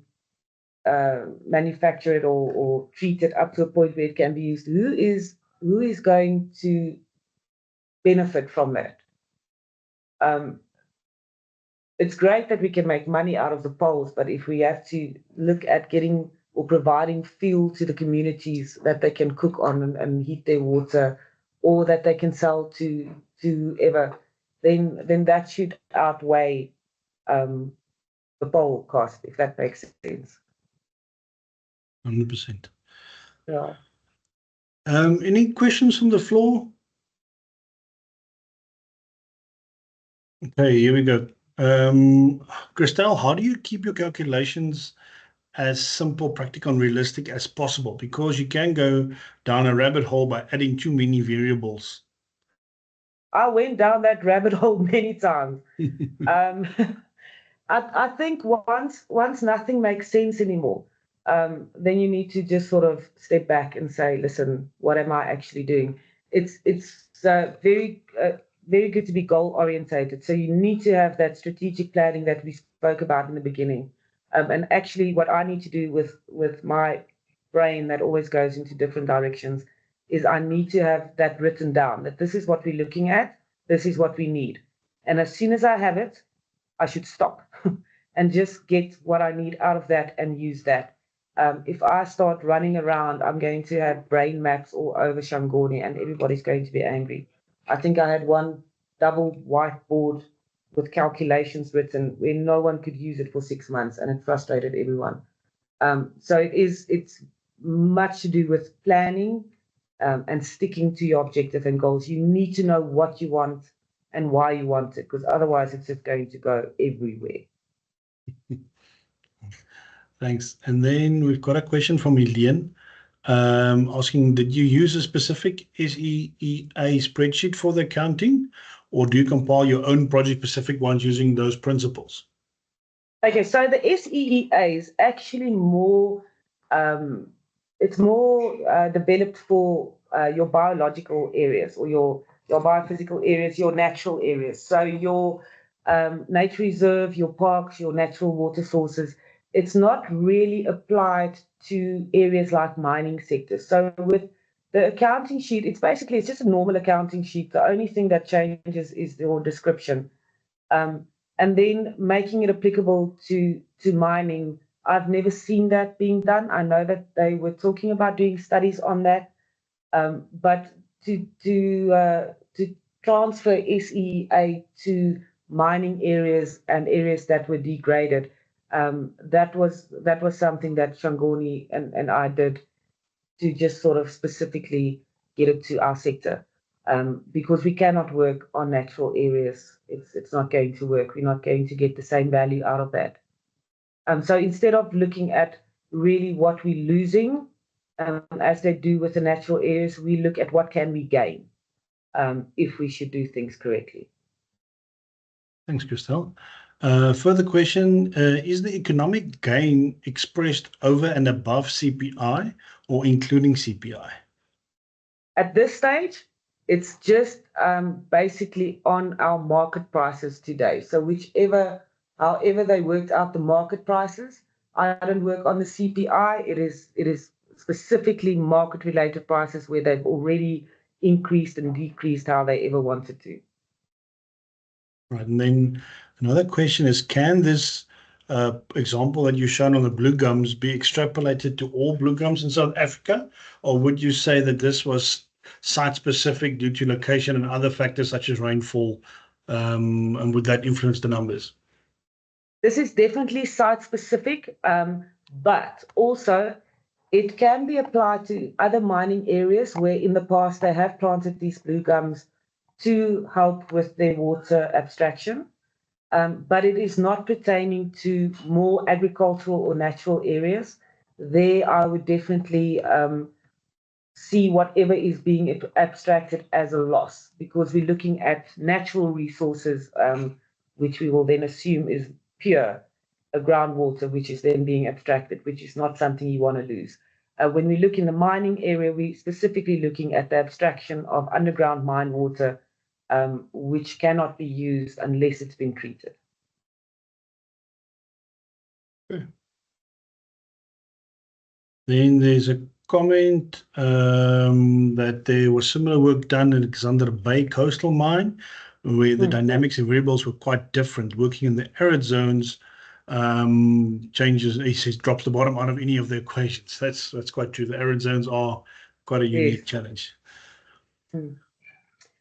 manufacture it or treat it up to a point where it can be used, who is going to benefit from that? it's great that we can make money out of the poles, but if we have to look at getting or providing fuel to the communities that they can cook on and heat their water, or that they can sell to whoever, then that should outweigh the pole cost, if that makes sense. 100%. Yeah. Any questions from the floor? Okay, here we go. Christelle, how do you keep your calculations as simple, practical, and realistic as possible? Because you can go down a rabbit hole by adding too many variables. I went down that rabbit hole many times. I think once nothing makes sense anymore, then you need to just sort of step back and say, listen, what am I actually doing? It's very good to be goal orientated. So you need to have that strategic planning that we spoke about in the beginning. And actually, what I need to do with my brain that always goes into different directions is I need to have that written down, that this is what we're looking at, this is what we need. And as soon as I have it, I should stop and just get what I need out of that and use that. If I start running around, I'm going to have brain maps all over Shangoni and everybody's going to be angry. I think I had one double whiteboard with calculations written where no one could use it for 6 months, and it frustrated everyone. So it's much to do with planning and sticking to your objective and goals. You need to know what you want and why you want it, because otherwise it's just going to go everywhere. Thanks. And then we've got a question from Elaine asking, did you use a specific SEEA spreadsheet for the accounting, or do you compile your own project-specific ones using those principles? Okay, so the SEEA is actually more, it's more developed for your biological areas or your biophysical areas, your natural areas. So your nature reserve, your parks, your natural water sources, it's not really applied to areas like mining sectors. So with the accounting sheet, it's just a normal accounting sheet. The only thing that changes is your description. And then making it applicable to mining, I've never seen that being done. I know that they were talking about doing studies on that, but to transfer SEEA to mining areas and areas that were degraded, that was something that Shangoni and I did to just sort of specifically get it to our sector. Because we cannot work on natural areas. It's not going to work. We're not going to get the same value out of that. So instead of looking at really what we're losing, as they do with the natural areas, we look at what can we gain if we should do things correctly. Thanks, Christelle. Further question, is the economic gain expressed over and above CPI or including CPI? At this stage, it's just basically on our market prices today. So however they worked out the market prices, I don't work on the CPI. It is specifically market-related prices where they've already increased and decreased how they ever wanted to. Right, and then another question is, can this example that you've shown on the blue gums be extrapolated to all blue gums in South Africa? Or would you say that this was site-specific due to location and other factors such as rainfall, and would that influence the numbers? This is definitely site-specific, but also it can be applied to other mining areas where in the past they have planted these blue gums to help with their water abstraction. But it is not pertaining to more agricultural or natural areas. There I would definitely see whatever is being abstracted as a loss, because we're looking at natural resources, which we will then assume is pure groundwater, which is then being abstracted, which is not something you want to lose. When we look in the mining area, we're specifically looking at the abstraction of underground mine water, which cannot be used unless it's been treated. Okay. Then there's a comment that there was similar work done in Alexander Bay coastal mine, where the dynamics and variables were quite different. Working in the arid zones changes, he says, drops the bottom out of any of the equations. That's quite true. The arid zones are quite a unique challenge.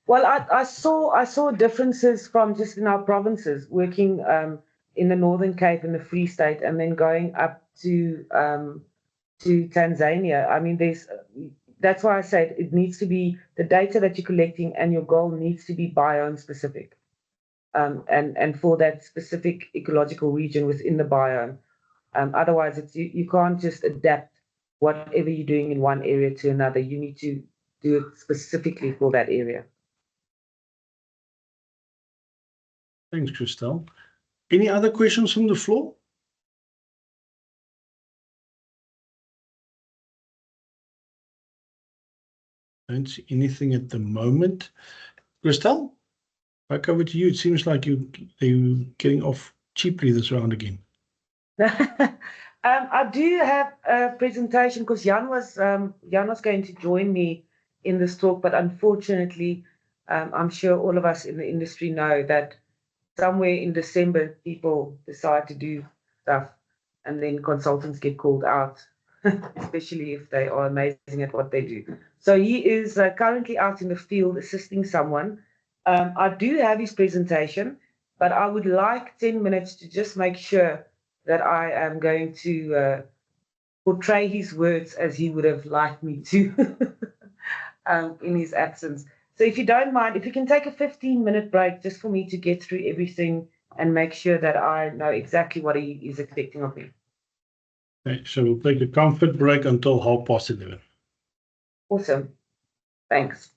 Well, I saw differences from just in our provinces, working in the Northern Cape and the Free State, and then going up to Tanzania. I mean, that's why I said it needs to be the data that you're collecting, and your goal needs to be biome specific, and for that specific ecological region within the biome. Otherwise, you can't just adapt whatever you're doing in one area to another. You need to do it specifically for that area. Thanks, Christelle. Any other questions from the floor? Don't see anything at the moment. Christelle, back over to you. It seems like you're getting off cheaply this round again. I do have a presentation because Jan was going to join me in this talk, but unfortunately, I'm sure all of us in the industry know that somewhere in December, people decide to do stuff, and then consultants get called out, especially if they are amazing at what they do. So he is currently out in the field assisting someone. I do have his presentation, but I would like 10 minutes to just make sure that I am going to portray his words as he would have liked me to in his absence. So if you don't mind, if you can take a 15-minute break just for me to get through everything and make sure that I know exactly what he is expecting of me. Okay, so we'll take a comfort break until 11:30. Awesome. Thanks.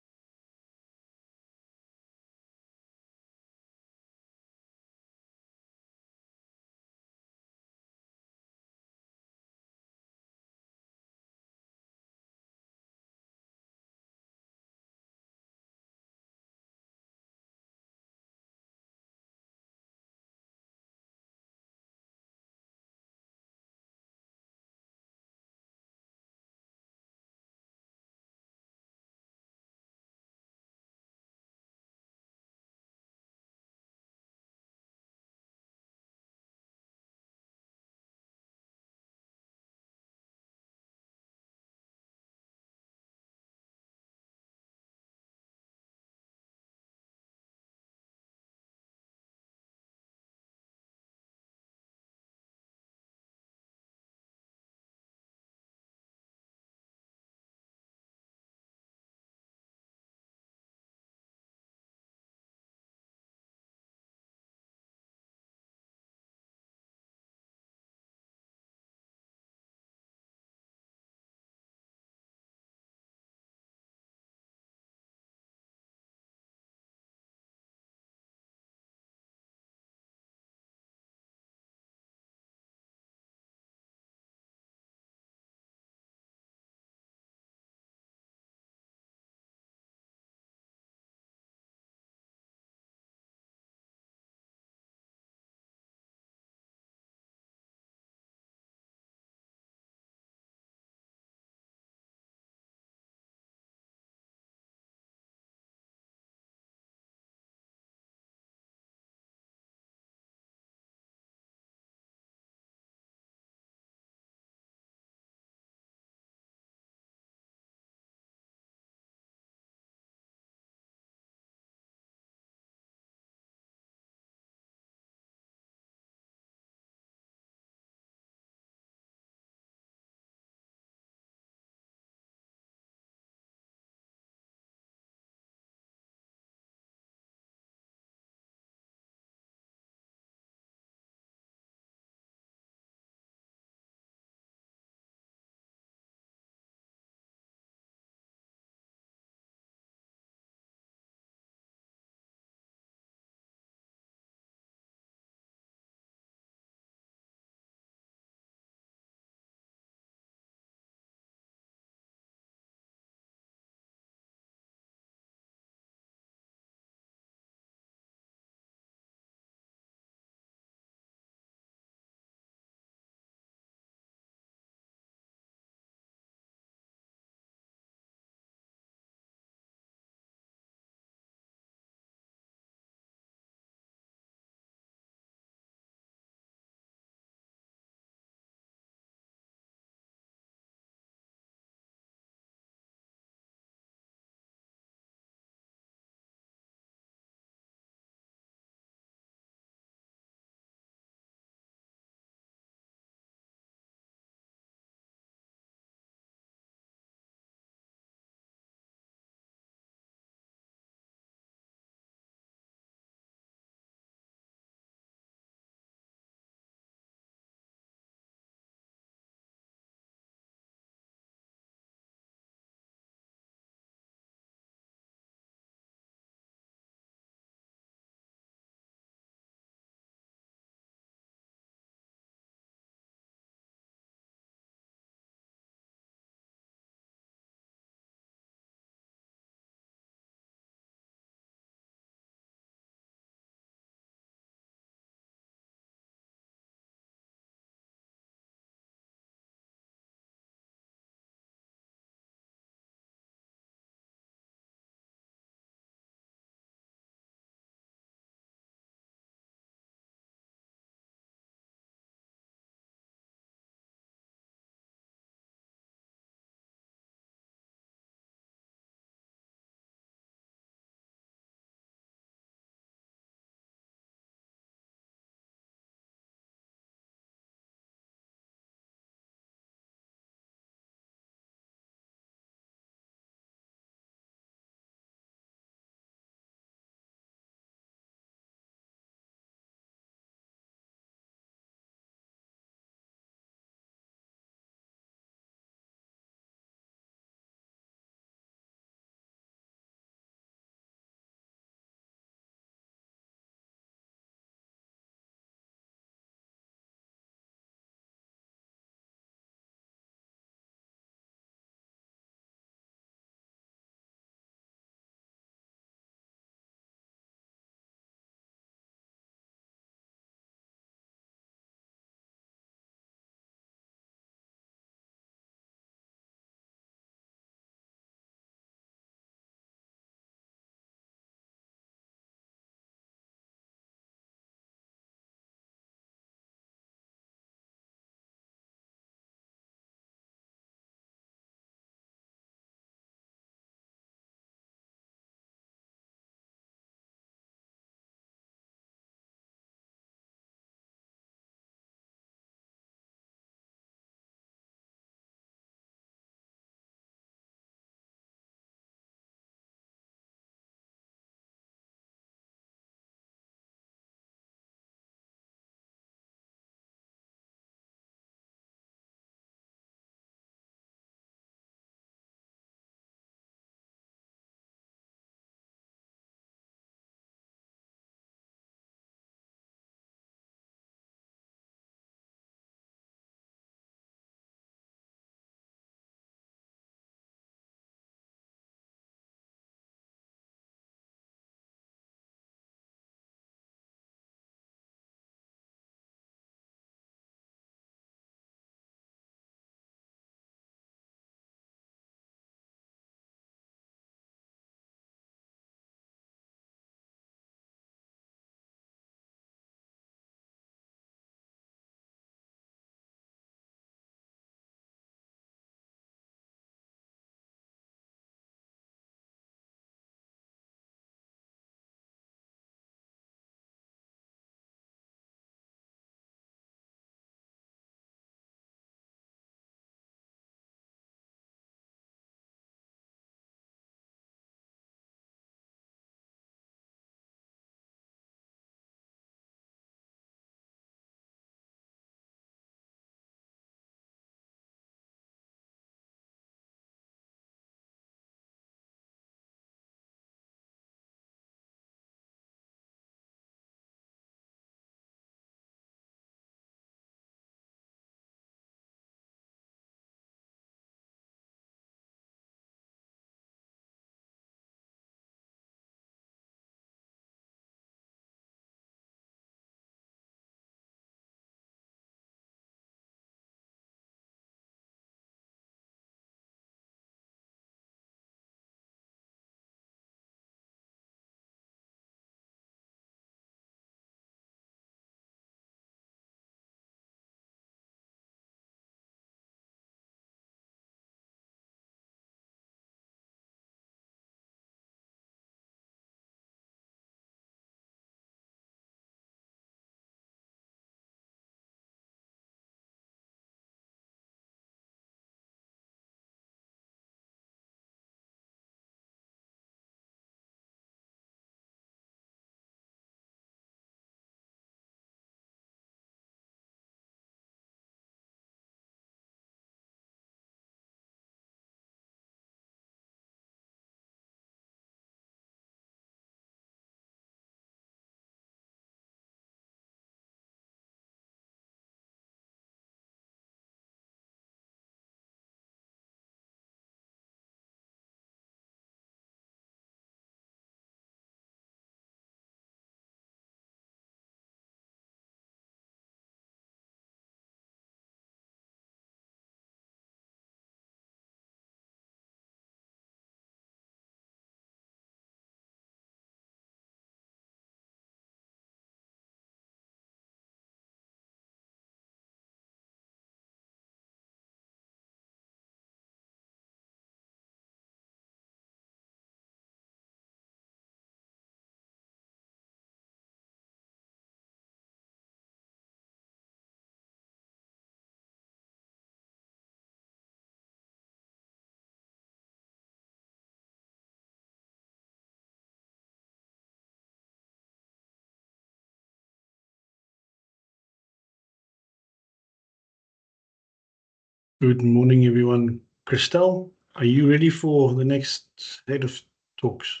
Good morning, everyone. Christelle, are you ready for the next set of talks?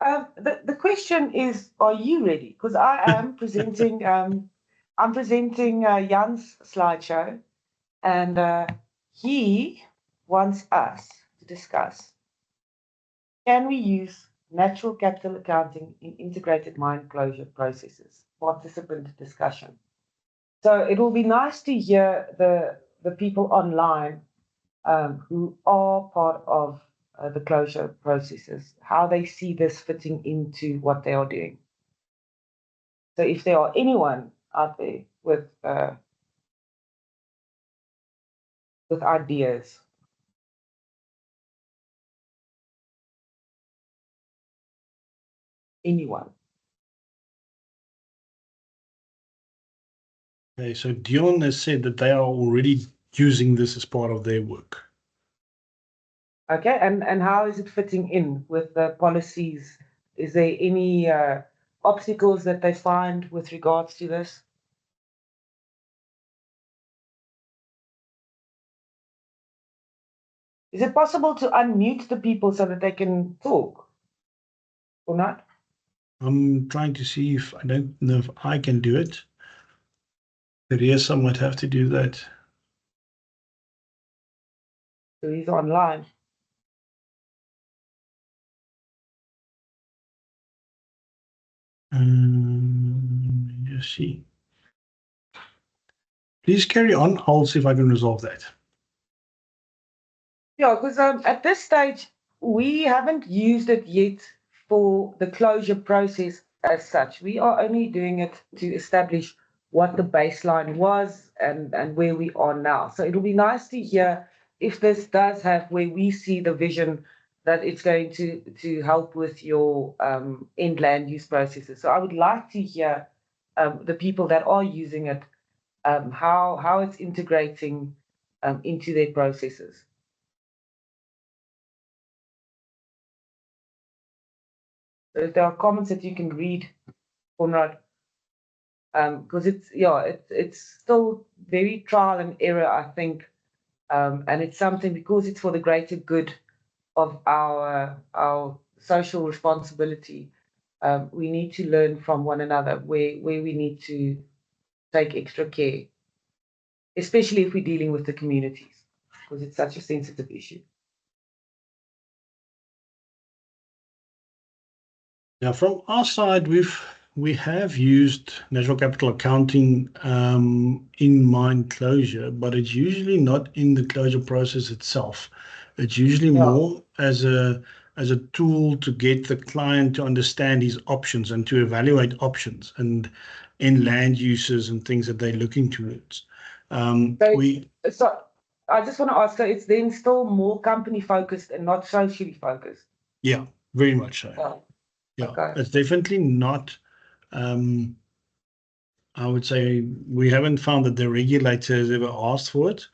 The question is, are you ready? Because I am presenting, I'm presenting Jan's slideshow, and he wants us to discuss, can we use natural capital accounting in integrated mine closure processes? Participant discussion. So it will be nice to hear the people online who are part of the closure processes, how they see this fitting into what they are doing. So if there are anyone out there with ideas. Anyone. Okay, so Dion has said that they are already using this as part of their work. Okay, and how is it fitting in with the policies? Is there any obstacles that they find with regards to this? Is it possible to unmute the people so that they can talk or not? I'm trying to see if I don't know if I can do it. LaRSSA might have to do that. So he's online. Just see. Please carry on. I'll see if I can resolve that. Yeah, because at this stage, we haven't used it yet for the closure process as such. We are only doing it to establish what the baseline was and where we are now. So it'll be nice to hear if this does have where we see the vision that it's going to help with your end land use processes. So I would like to hear the people that are using it, how it's integrating into their processes. So if there are comments that you can read or not, because it's still very trial and error, I think, and it's something because it's for the greater good of our social responsibility. We need to learn from one another where we need to take extra care, especially if we're dealing with the communities, because it's such a sensitive issue. Now, from our side, we have used natural capital accounting in mine closure, but it's usually not in the closure process itself. It's usually more as a tool to get the client to understand his options and to evaluate options and in land uses and things that they're looking towards. So I just want to ask, so it's then still more company focused and not socially focused? Yeah, very much so. Yeah. Yeah, okay. It's definitely not. I would say we haven't found that the regulator has ever asked for it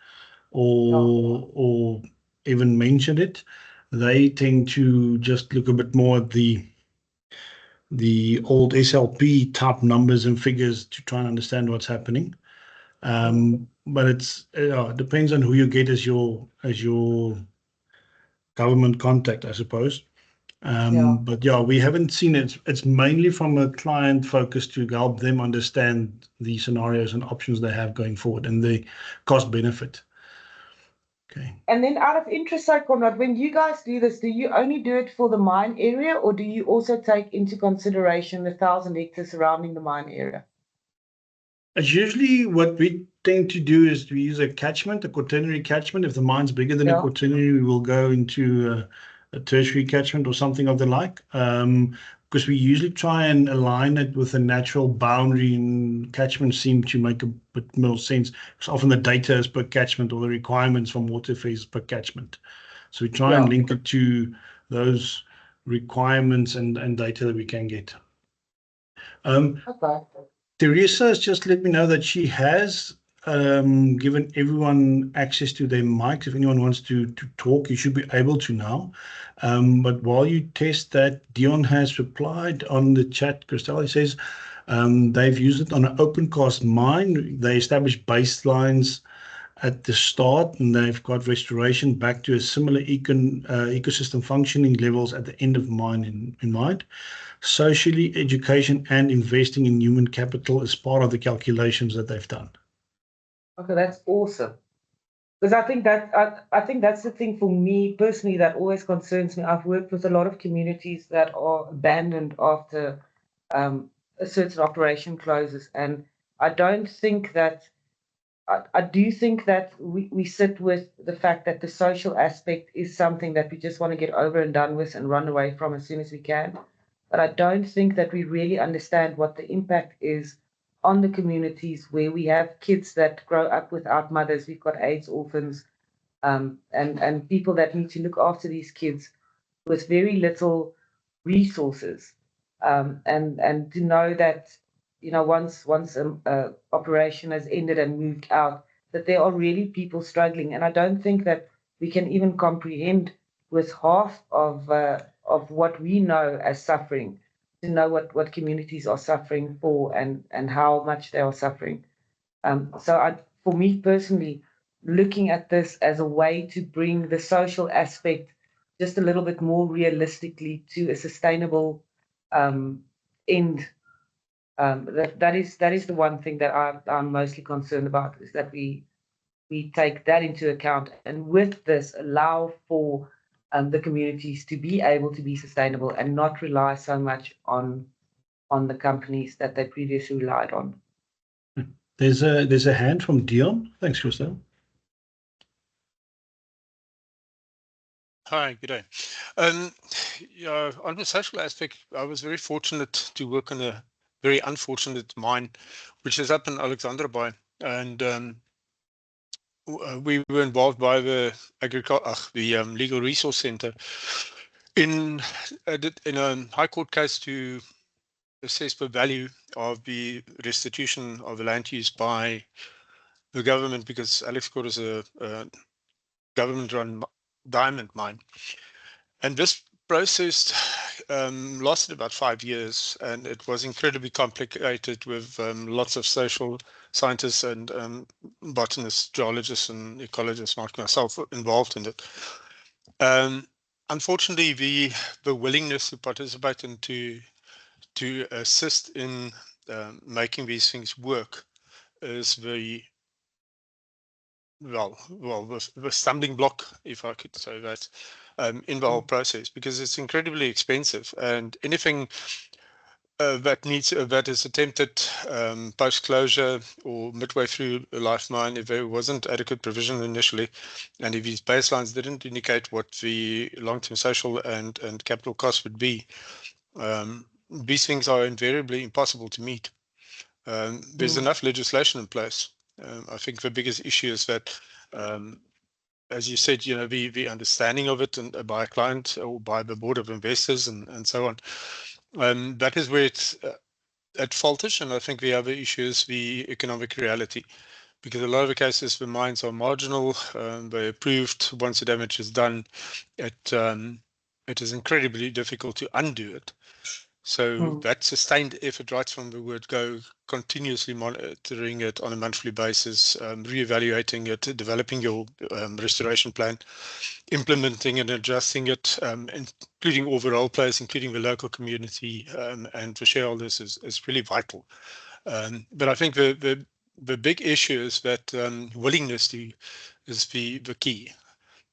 or even mentioned it. They tend to just look a bit more at the old SLP type numbers and figures to try and understand what's happening. But it depends on who you get as your government contact, I suppose. But yeah, we haven't seen it. It's mainly from a client focus to help them understand the scenarios and options they have going forward and the cost benefit. Okay. And then out of interest, Conrad, when you guys do this, do you only do it for the mine area or do you also take into consideration the 1,000 hectares surrounding the mine area? It's usually what we tend to do is we use a catchment, a quaternary catchment. If the mine's bigger than a quaternary, we will go into a tertiary catchment or something of the like, because we usually try and align it with a natural boundary, and catchments seem to make a bit more sense because often the data is per catchment or the requirements from water phase per catchment. So we try and link it to those requirements and data that we can get. Teresa has just let me know that she has given everyone access to their mics. If anyone wants to talk, you should be able to now. But while you test that, Dion has replied on the chat. Christelle says they've used it on an open cast mine. They established baselines at the start, and they've got restoration back to a similar ecosystem functioning levels at the end of mine in mind. Socially, education and investing in human capital is part of the calculations that they've done. Okay, that's awesome. Because I think that's the thing for me personally that always concerns me. I've worked with a lot of communities that are abandoned after a certain operation closes, and I don't think that. I do think that we sit with the fact that the social aspect is something that we just want to get over and done with and run away from as soon as we can. But I don't think that we really understand what the impact is on the communities where we have kids that grow up without mothers. We've got AIDS orphans, and people that need to look after these kids with very little resources. And to know that, you know, once operation has ended and moved out, that there are really people struggling. And I don't think that we can even comprehend with half of what we know as suffering, to know what communities are suffering for and how much they are suffering. So for me personally, looking at this as a way to bring the social aspect just a little bit more realistically to a sustainable end. That is the one thing that I'm mostly concerned about, is that we take that into account, and with this allow for the communities to be able to be sustainable and not rely so much on the companies that they previously relied on. There's a hand from Dion. Thanks, Christelle. Hi, good day. Yeah, on the social aspect, I was very fortunate to work on a very unfortunate mine, which is up in Alexandra, and we were involved by the Legal Resource Center in a High Court case to assess the value of the restitution of the land use by the government, because Alex Court is a government-run diamond mine. And this process lasted about 5 years, and it was incredibly complicated with lots of social scientists and botanists, geologists, and ecologists, like myself, involved in it. Unfortunately, the willingness to participate and to assist in making these things work is very the stumbling block, if I could say that, in the whole process, because it's incredibly expensive, and anything that is attempted post-closure or midway through a life mine, if there wasn't adequate provision initially, and if these baselines didn't indicate what the long-term social and capital costs would be, these things are invariably impossible to meet. There's enough legislation in place. I think the biggest issue is that, as you said, you know, the understanding of it and by a client or by the board of investors and so on. That is where it's at faultish, and I think the other issue is the economic reality, because a lot of the cases the mines are marginal, they're approved. Once the damage is done, it is incredibly difficult to undo it. So that sustained effort right from the word go, continuously monitoring it on a monthly basis, reevaluating it, developing your restoration plan, implementing and adjusting it, including all the role players, including the local community and the shareholders, is really vital. But I think the big issue is that willingness is the key,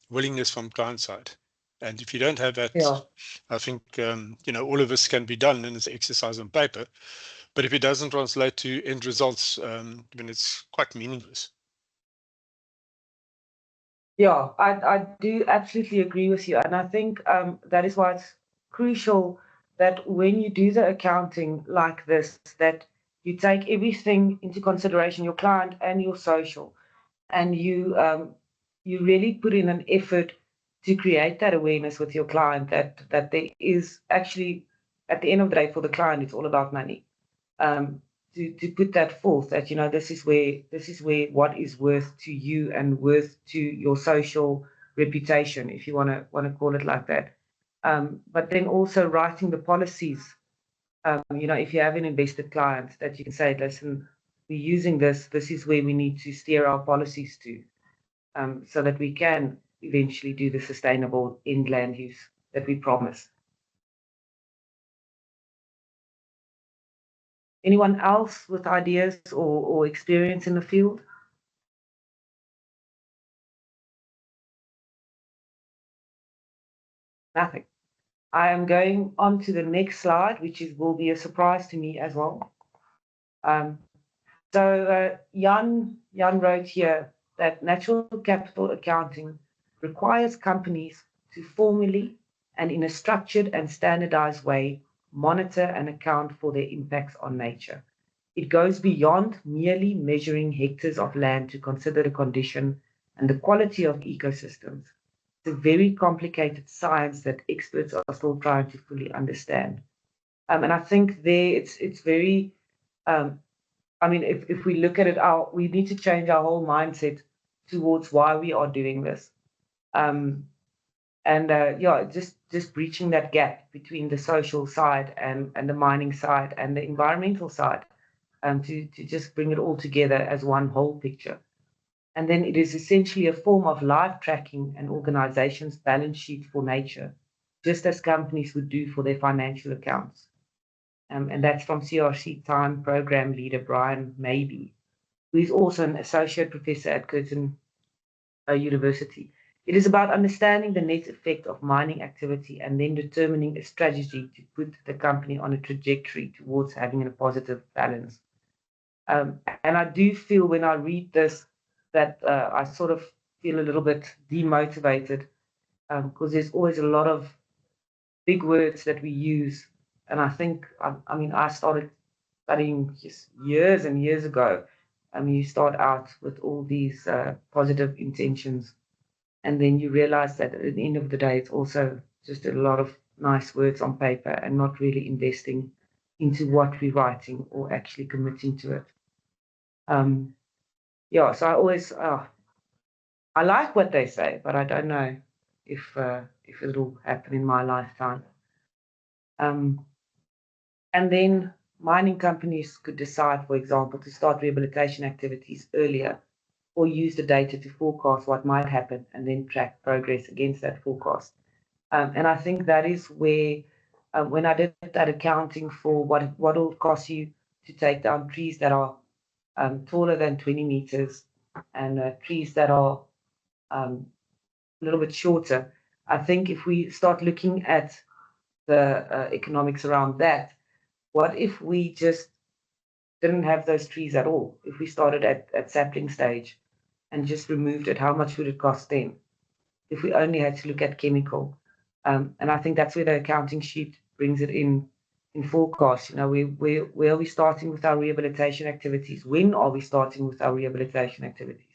willingness from client side. And if you don't have that, I think, you know, all of this can be done in this exercise on paper, but if it doesn't translate to end results, then it's quite meaningless. Yeah, I do absolutely agree with you. And I think that is why it's crucial that when you do the accounting like this, that you take everything into consideration, your client and your social, and you really put in an effort to create that awareness with your client that there is actually, at the end of the day, for the client, it's all about money. To put that forth, that, you know, this is where what is worth to you and worth to your social reputation, if you want to call it like that. But then also writing the policies. You know, if you have an invested client, that you can say, listen, we're using this. This is where we need to steer our policies to. so that we can eventually do the sustainable end land use that we promise. Anyone else with ideas or experience in the field? Nothing. I am going on to the next slide, which will be a surprise to me as well. So Jan wrote here that natural capital accounting requires companies to formally and in a structured and standardized way monitor and account for their impacts on nature. It goes beyond merely measuring hectares of land to consider the condition and the quality of ecosystems. It's a very complicated science that experts are still trying to fully understand. And I think there it's very, I mean, if we look at it out, we need to change our whole mindset towards why we are doing this. Yeah, just breaching that gap between the social side and the mining side and the environmental side, to just bring it all together as one whole picture. And then it is essentially a form of live tracking an organization's balance sheet for nature, just as companies would do for their financial accounts. And that's from CRC Time Program Leader Brian Maybe, who is also an associate professor at Curtin University. It is about understanding the net effect of mining activity and then determining a strategy to put the company on a trajectory towards having a positive balance. And I do feel when I read this that I sort of feel a little bit demotivated, because there's always a lot of big words that we use. And I think, I mean, I started studying just years and years ago. I mean, you start out with all these positive intentions, and then you realize that at the end of the day, it's also just a lot of nice words on paper and not really investing into what we're writing or actually committing to it. Yeah, so I always, I like what they say, but I don't know if it'll happen in my lifetime. And then mining companies could decide, for example, to start rehabilitation activities earlier or use the data to forecast what might happen and then track progress against that forecast. And I think that is where, when I did that accounting for what it'll cost you to take down trees that are taller than 20 meters and trees that are a little bit shorter, I think if we start looking at the economics around that, what if we just didn't have those trees at all? If we started at sapling stage and just removed it, how much would it cost then? If we only had to look at chemical. And I think that's where the accounting sheet brings it in forecast. You know, where are we starting with our rehabilitation activities? When are we starting with our rehabilitation activities?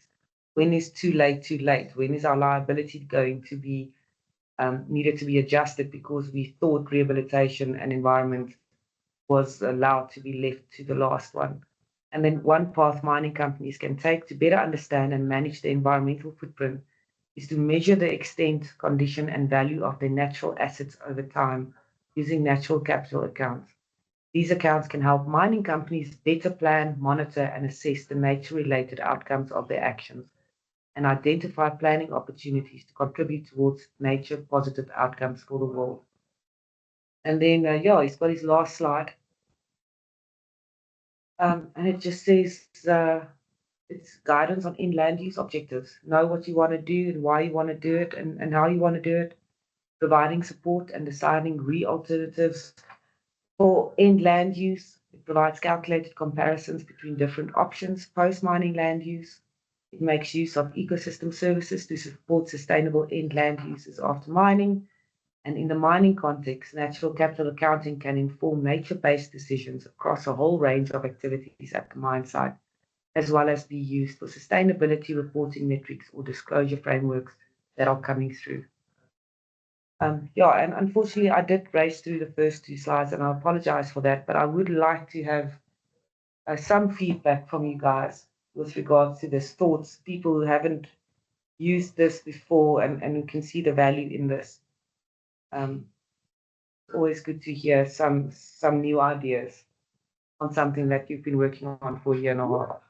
When is too late too late? When is our liability going to be needed to be adjusted because we thought rehabilitation and environment was allowed to be left to the last one? And then one path mining companies can take to better understand and manage the environmental footprint is to measure the extent, condition, and value of their natural assets over time using natural capital accounts. These accounts can help mining companies better plan, monitor, and assess the nature-related outcomes of their actions and identify planning opportunities to contribute towards nature-positive outcomes for the world. And then, yeah, he's got his last slide. And it just says, it's guidance on in-land use objectives. Know what you want to do and why you want to do it and how you want to do it. Providing support and deciding alternatives for in-land use. It provides calculated comparisons between different options post-mining land use. It makes use of ecosystem services to support sustainable in-land uses after mining. And in the mining context, natural capital accounting can inform nature-based decisions across a whole range of activities at the mine site, as well as be used for sustainability reporting metrics or disclosure frameworks that are coming through. Yeah, and unfortunately, I did race through the first two slides, and I apologize for that, but I would like to have some feedback from you guys with regards to this thoughts, people who haven't used this before and who can see the value in this. Always good to hear some new ideas on something that you've been working on for a year and a half.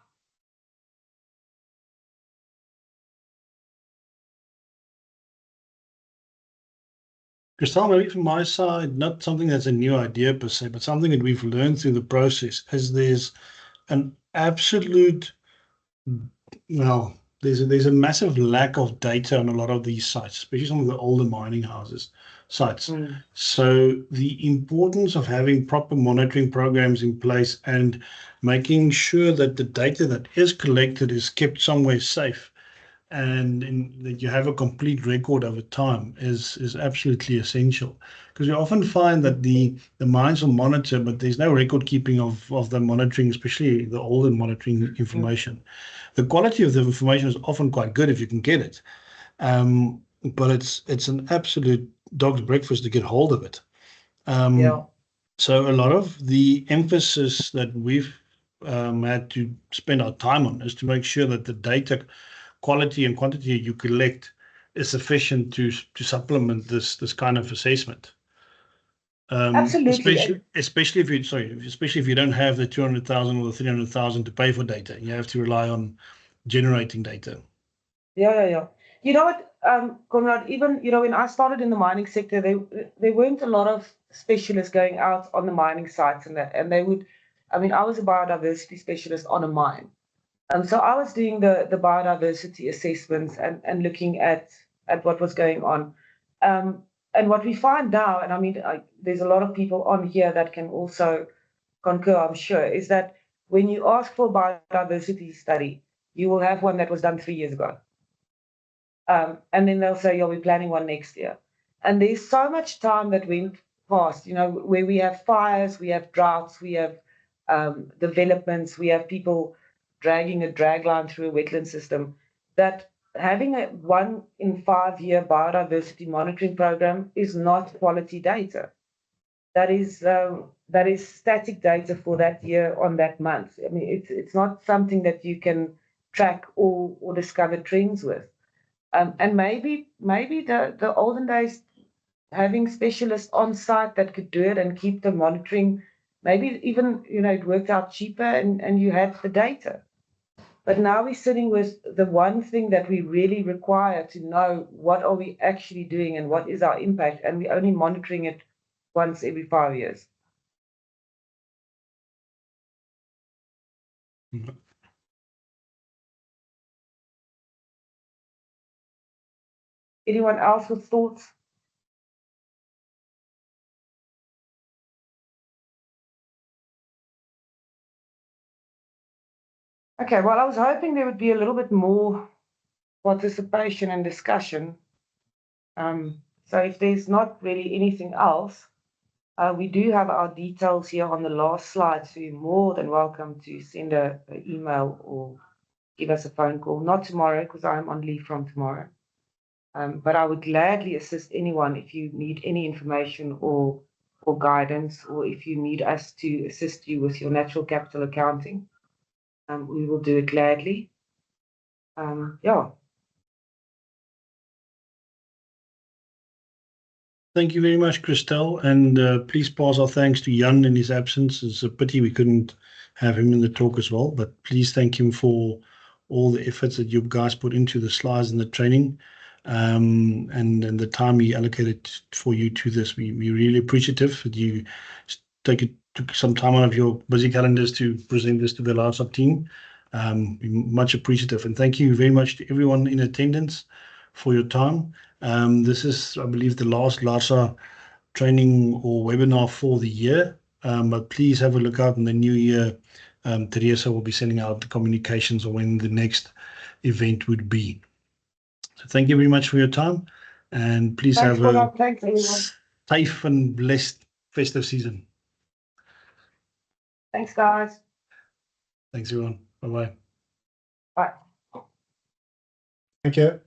Christelle, maybe from my side, not something that's a new idea per se, but something that we've learned through the process is there's an absolute, well, there's a massive lack of data on a lot of these sites, especially some of the older mining houses sites. So the importance of having proper monitoring programs in place and making sure that the data that is collected is kept somewhere safe and that you have a complete record over time is absolutely essential, because we often find that the mines will monitor, but there's no record keeping of the monitoring, especially the older monitoring information. The quality of the information is often quite good if you can get it, but it's an absolute dog's breakfast to get hold of it. So a lot of the emphasis that we've had to spend our time on is to make sure that the data quality and quantity you collect is sufficient to supplement this kind of assessment. Absolutely. Especially if you don't have the 200,000 or the 300,000 to pay for data, you have to rely on generating data. Yeah. You know what, Conrad, even, when I started in the mining sector, there weren't a lot of specialists going out on the mining sites and they would, I was a biodiversity specialist on a mine. So I was doing the biodiversity assessments and looking at what was going on. And what we find now, and there's a lot of people on here that can also concur, I'm sure, is that when you ask for a biodiversity study, you will have one that was done 3 years ago. And then they'll say, we're planning one next year. And there's so much time that went past, where we have fires, we have droughts, we have developments, we have people dragging a dragline through a wetland system, that having a 1 in 5 year biodiversity monitoring program is not quality data. That is static data for that year on that month. It's not something that you can track or discover trends with. And maybe the olden days, having specialists on site that could do it and keep the monitoring, maybe even, it worked out cheaper and you had the data. But now we're sitting with the one thing that we really require to know what are we actually doing and what is our impact, and we're only monitoring it once every 5 years. Anyone else with thoughts? Okay, well, I was hoping there would be a little bit more participation and discussion. So if there's not really anything else, we do have our details here on the last slide, so you're more than welcome to send an email or give us a phone call. Not tomorrow, because I'm on leave from tomorrow. But I would gladly assist anyone if you need any information or guidance, or if you need us to assist you with your natural capital accounting. We will do it gladly. Thank you very much, Christelle, and please pass our thanks to Jan in his absence. It's a pity we couldn't have him in the talk as well, but please thank him for all the efforts that you guys put into the slides and the training, and the time he allocated for you to this. We're really appreciative that you took some time out of your busy calendars to present this to the LaRSSA team. We're much appreciative, and thank you very much to everyone in attendance for your time. This is, I believe, the last LaRSSA training or webinar for the year, but please have a look out in the new year. Teresa will be sending out the communications on when the next event would be. So thank you very much for your time, and please have a safe and blessed festive season. Thanks, guys. Thanks, everyone. Bye-bye. Bye. Thank you.